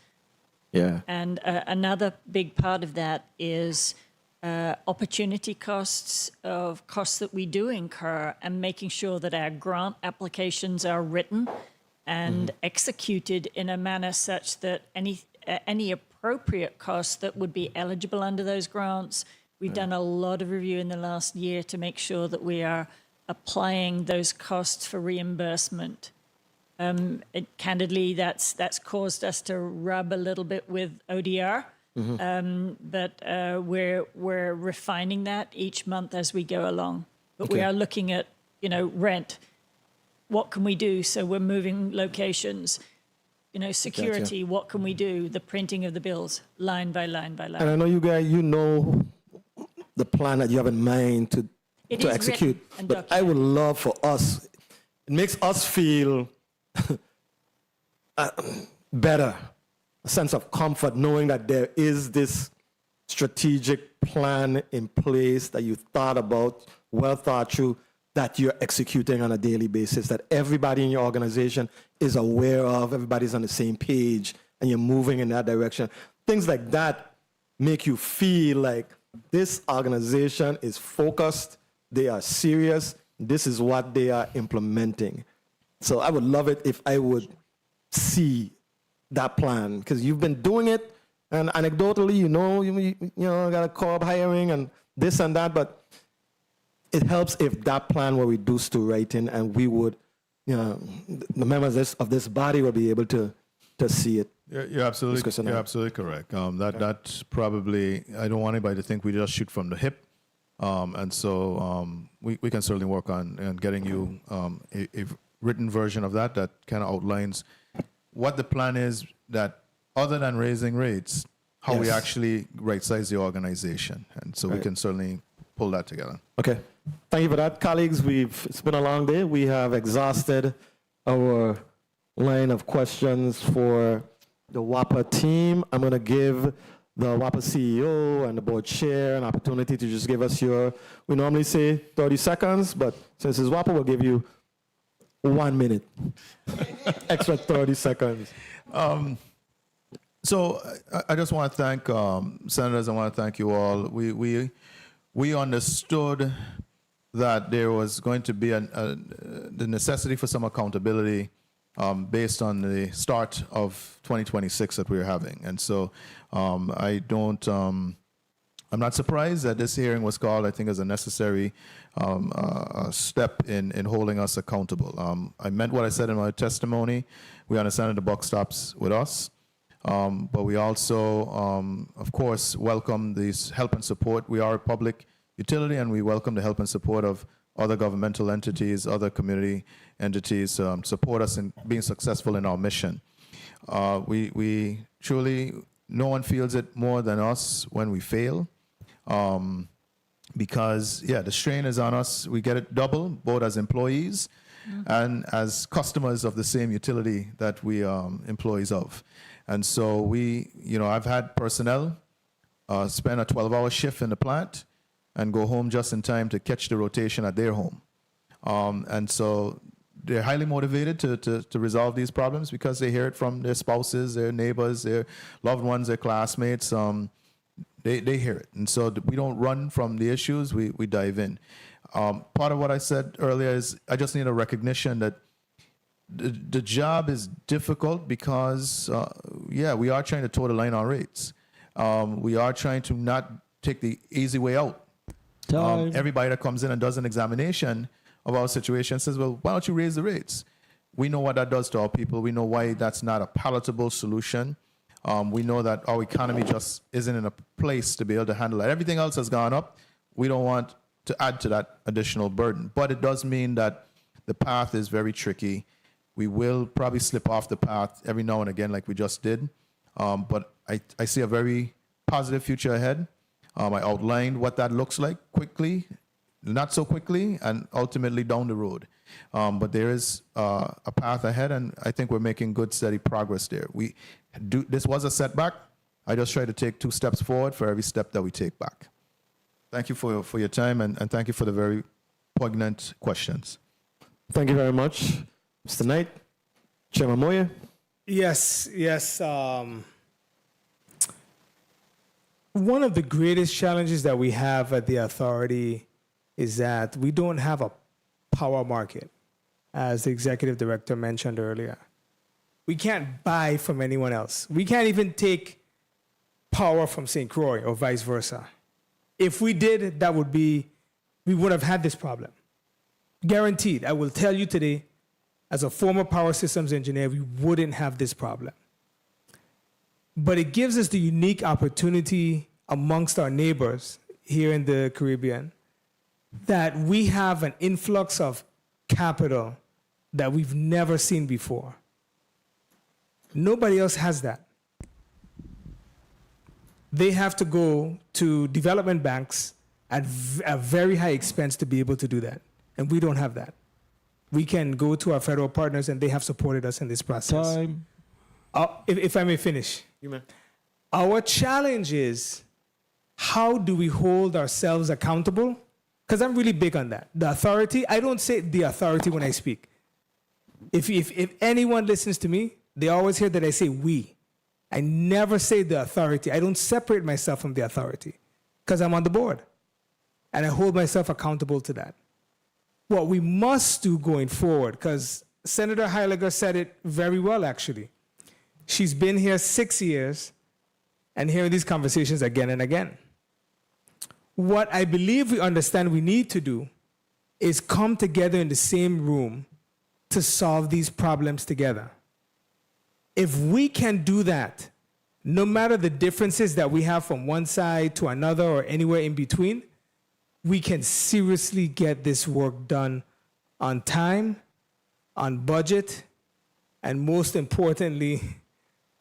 Yeah. And another big part of that is opportunity costs of costs that we do incur, and making sure that our grant applications are written and executed in a manner such that any appropriate costs that would be eligible under those grants, we've done a lot of review in the last year to make sure that we are applying those costs for reimbursement. Candidly, that's caused us to rub a little bit with ODR, but we're refining that each month as we go along. But we are looking at rent. What can we do? So we're moving locations. Security. What can we do? The printing of the bills, line by line by line. And I know you guys, the plan that you have in mind to execute. But I would love for us, it makes us feel better, a sense of comfort knowing that there is this strategic plan in place that you thought about, well thought through, that you're executing on a daily basis, that everybody in your organization is aware of, everybody's on the same page, and you're moving in that direction. Things like that make you feel like this organization is focused, they are serious, this is what they are implementing. So I would love it if I would see that plan, because you've been doing it, and anecdotally, you got a co-op hiring and this and that, but it helps if that plan were reduced to writing, and we would, the members of this body will be able to see it. You're absolutely correct. That's probably, I don't want anybody to think we just shoot from the hip. And so we can certainly work on getting you a written version of that kind of outlines what the plan is, that other than raising rates, how we actually right-size the organization. And so we can certainly pull that together. Okay. Thank you for that. Colleagues, it's been a long day. We have exhausted our line of questions for the WAPA team. I'm going to give the WAPA CEO and the board chair an opportunity to just give us we normally say 30 seconds, but since it's WAPA, we'll give you 1 minute. Extra 30 seconds. So I just want to thank senators. I want to thank you all. We understood that there was going to be the necessity for some accountability based on the start of 2026 that we're having. And so I'm not surprised that this hearing was called. I think as a necessary step in holding us accountable. I meant what I said in my testimony. We understand that the buck stops with us. But we also, of course, welcome this help and support. We are a public utility, and we welcome the help and support of other governmental entities, other community entities, support us in being successful in our mission. We truly, no one feels it more than us when we fail, because, the strain is on us. We get it double, both as employees and as customers of the same utility that we are employees of. And so I've had personnel spend a 12-hour shift in the plant and go home just in time to catch the rotation at their home. And so they're highly motivated to resolve these problems because they hear it from their spouses, their neighbors, their loved ones, their classmates. They hear it. And so we don't run from the issues, we dive in. Part of what I said earlier is I just need a recognition that the job is difficult because, we are trying to toe the line on rates. We are trying to not take the easy way out. Everybody that comes in and does an examination of our situation says, well, why don't you raise the rates? We know what that does to our people. We know why that's not a palatable solution. We know that our economy just isn't in a place to be able to handle that. Everything else has gone up. We don't want to add to that additional burden. But it does mean that the path is very tricky. We will probably slip off the path every now and again like we just did. But I see a very positive future ahead. I outlined what that looks like quickly, not so quickly, and ultimately down the road. But there is a path ahead, and I think we're making good, steady progress there. This was a setback. I just try to take 2 steps forward for every step that we take back. Thank you for your time, and thank you for the very poignant questions. Thank you very much. Mr. Knight, Chairman Moyer. Yes. One of the greatest challenges that we have at the authority is that we don't have a power market, as the executive director mentioned earlier. We can't buy from anyone else. We can't even take power from St. Croix or vice versa. If we did, we would have had this problem. Guaranteed. I will tell you today, as a former power systems engineer, we wouldn't have this problem. But it gives us the unique opportunity amongst our neighbors here in the Caribbean that we have an influx of capital that we've never seen before. Nobody else has that. They have to go to development banks at a very high expense to be able to do that. And we don't have that. We can go to our federal partners, and they have supported us in this process. Time. If I may finish. You may. Our challenge is, how do we hold ourselves accountable? Because I'm really big on that. The authority, I don't say the authority when I speak. If anyone listens to me, they always hear that I say we. I never say the authority. I don't separate myself from the authority because I'm on the board. And I hold myself accountable to that. what we must do going forward, because Senator Heiliger said it very well, actually. She's been here 6 years and hearing these conversations again and again. What I believe we understand we need to do is come together in the same room to solve these problems together. If we can do that, no matter the differences that we have from one side to another or anywhere in between, we can seriously get this work done on time, on budget, and most importantly,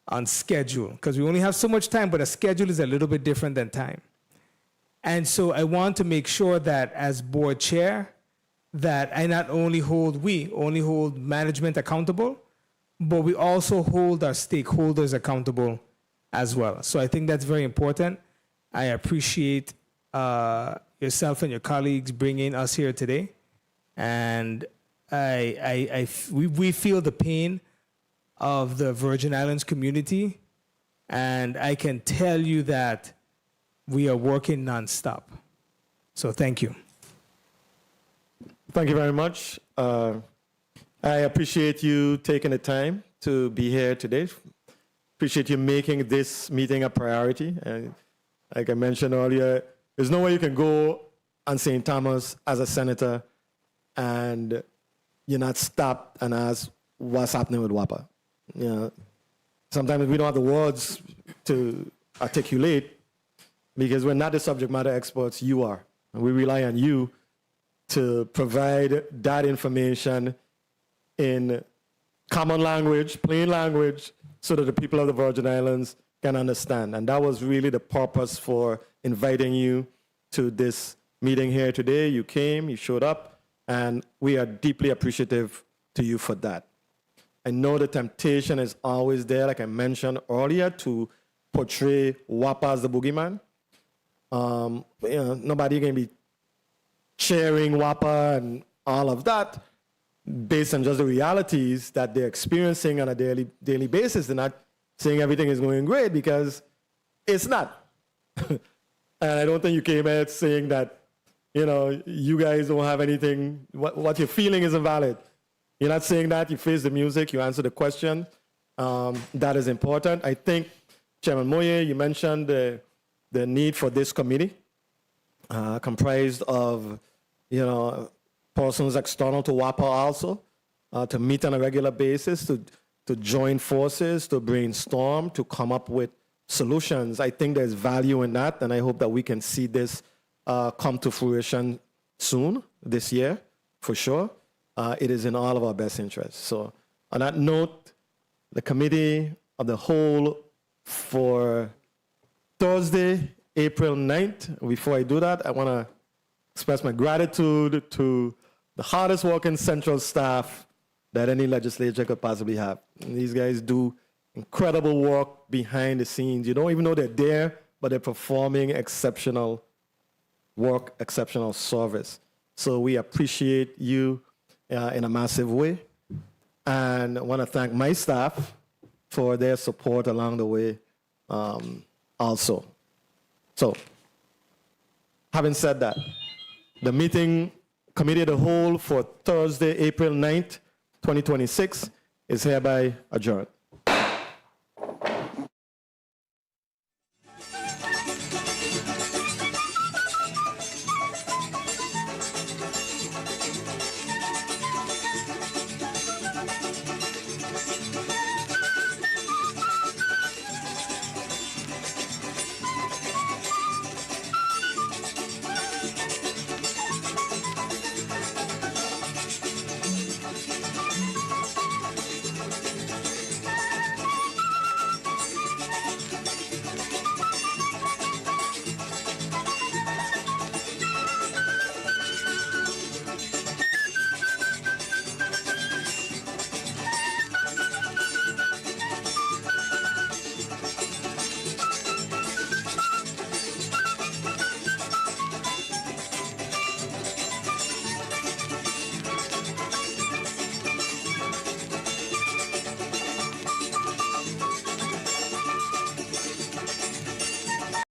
on schedule. Because we only have so much time, but a schedule is a little bit different than time. And so I want to make sure that as board chair, that I not only hold management accountable, but we also hold our stakeholders accountable as well. So I think that's very important. I appreciate yourself and your colleagues bringing us here today. And we feel the pain of the Virgin Islands community. And I can tell you that we are working nonstop. So thank you. Thank you very much. I appreciate you taking the time to be here today. Appreciate you making this meeting a priority. And like I mentioned earlier, there's no way you can go on St. Thomas as a senator and you're not stopped and ask what's happening with WAPA. You know, sometimes we don't have the words to articulate because we're not the subject matter experts, you are. And we rely on you to provide that information in common language, plain language, so that the people of the Virgin Islands can understand. And that was really the purpose for inviting you to this meeting here today. You came, you showed up, and we are deeply appreciative to you for that. I know the temptation is always there, like I mentioned earlier, to portray WAPA as the boogeyman. Nobody can be sharing WAPA and all of that based on just the realities that they're experiencing on a daily basis. They're not saying everything is going great because it's not. And I don't think you came out saying that, you guys don't have anything, what you're feeling isn't valid. You're not saying that. You face the music, you answer the question. That is important. I think, Chairman Moye, you mentioned the need for this committee, comprised of, persons external to WAPA also, to meet on a regular basis, to join forces, to brainstorm, to come up with solutions. I think there's value in that, and I hope that we can see this come to fruition soon, this year, for sure. It is in all of our best interests. So on that note, the committee of the whole for Thursday, April 9th. Before I do that, I want to express my gratitude to the hardest working central staff that any legislature could possibly have. And these guys do incredible work behind the scenes. You don't even know they're there, but they're performing exceptional work, exceptional service. So we appreciate you in a massive way. And I want to thank my staff for their support along the way also. So, having said that, the meeting, committee of the whole for Thursday, April 9th, 2026 is hereby adjourned.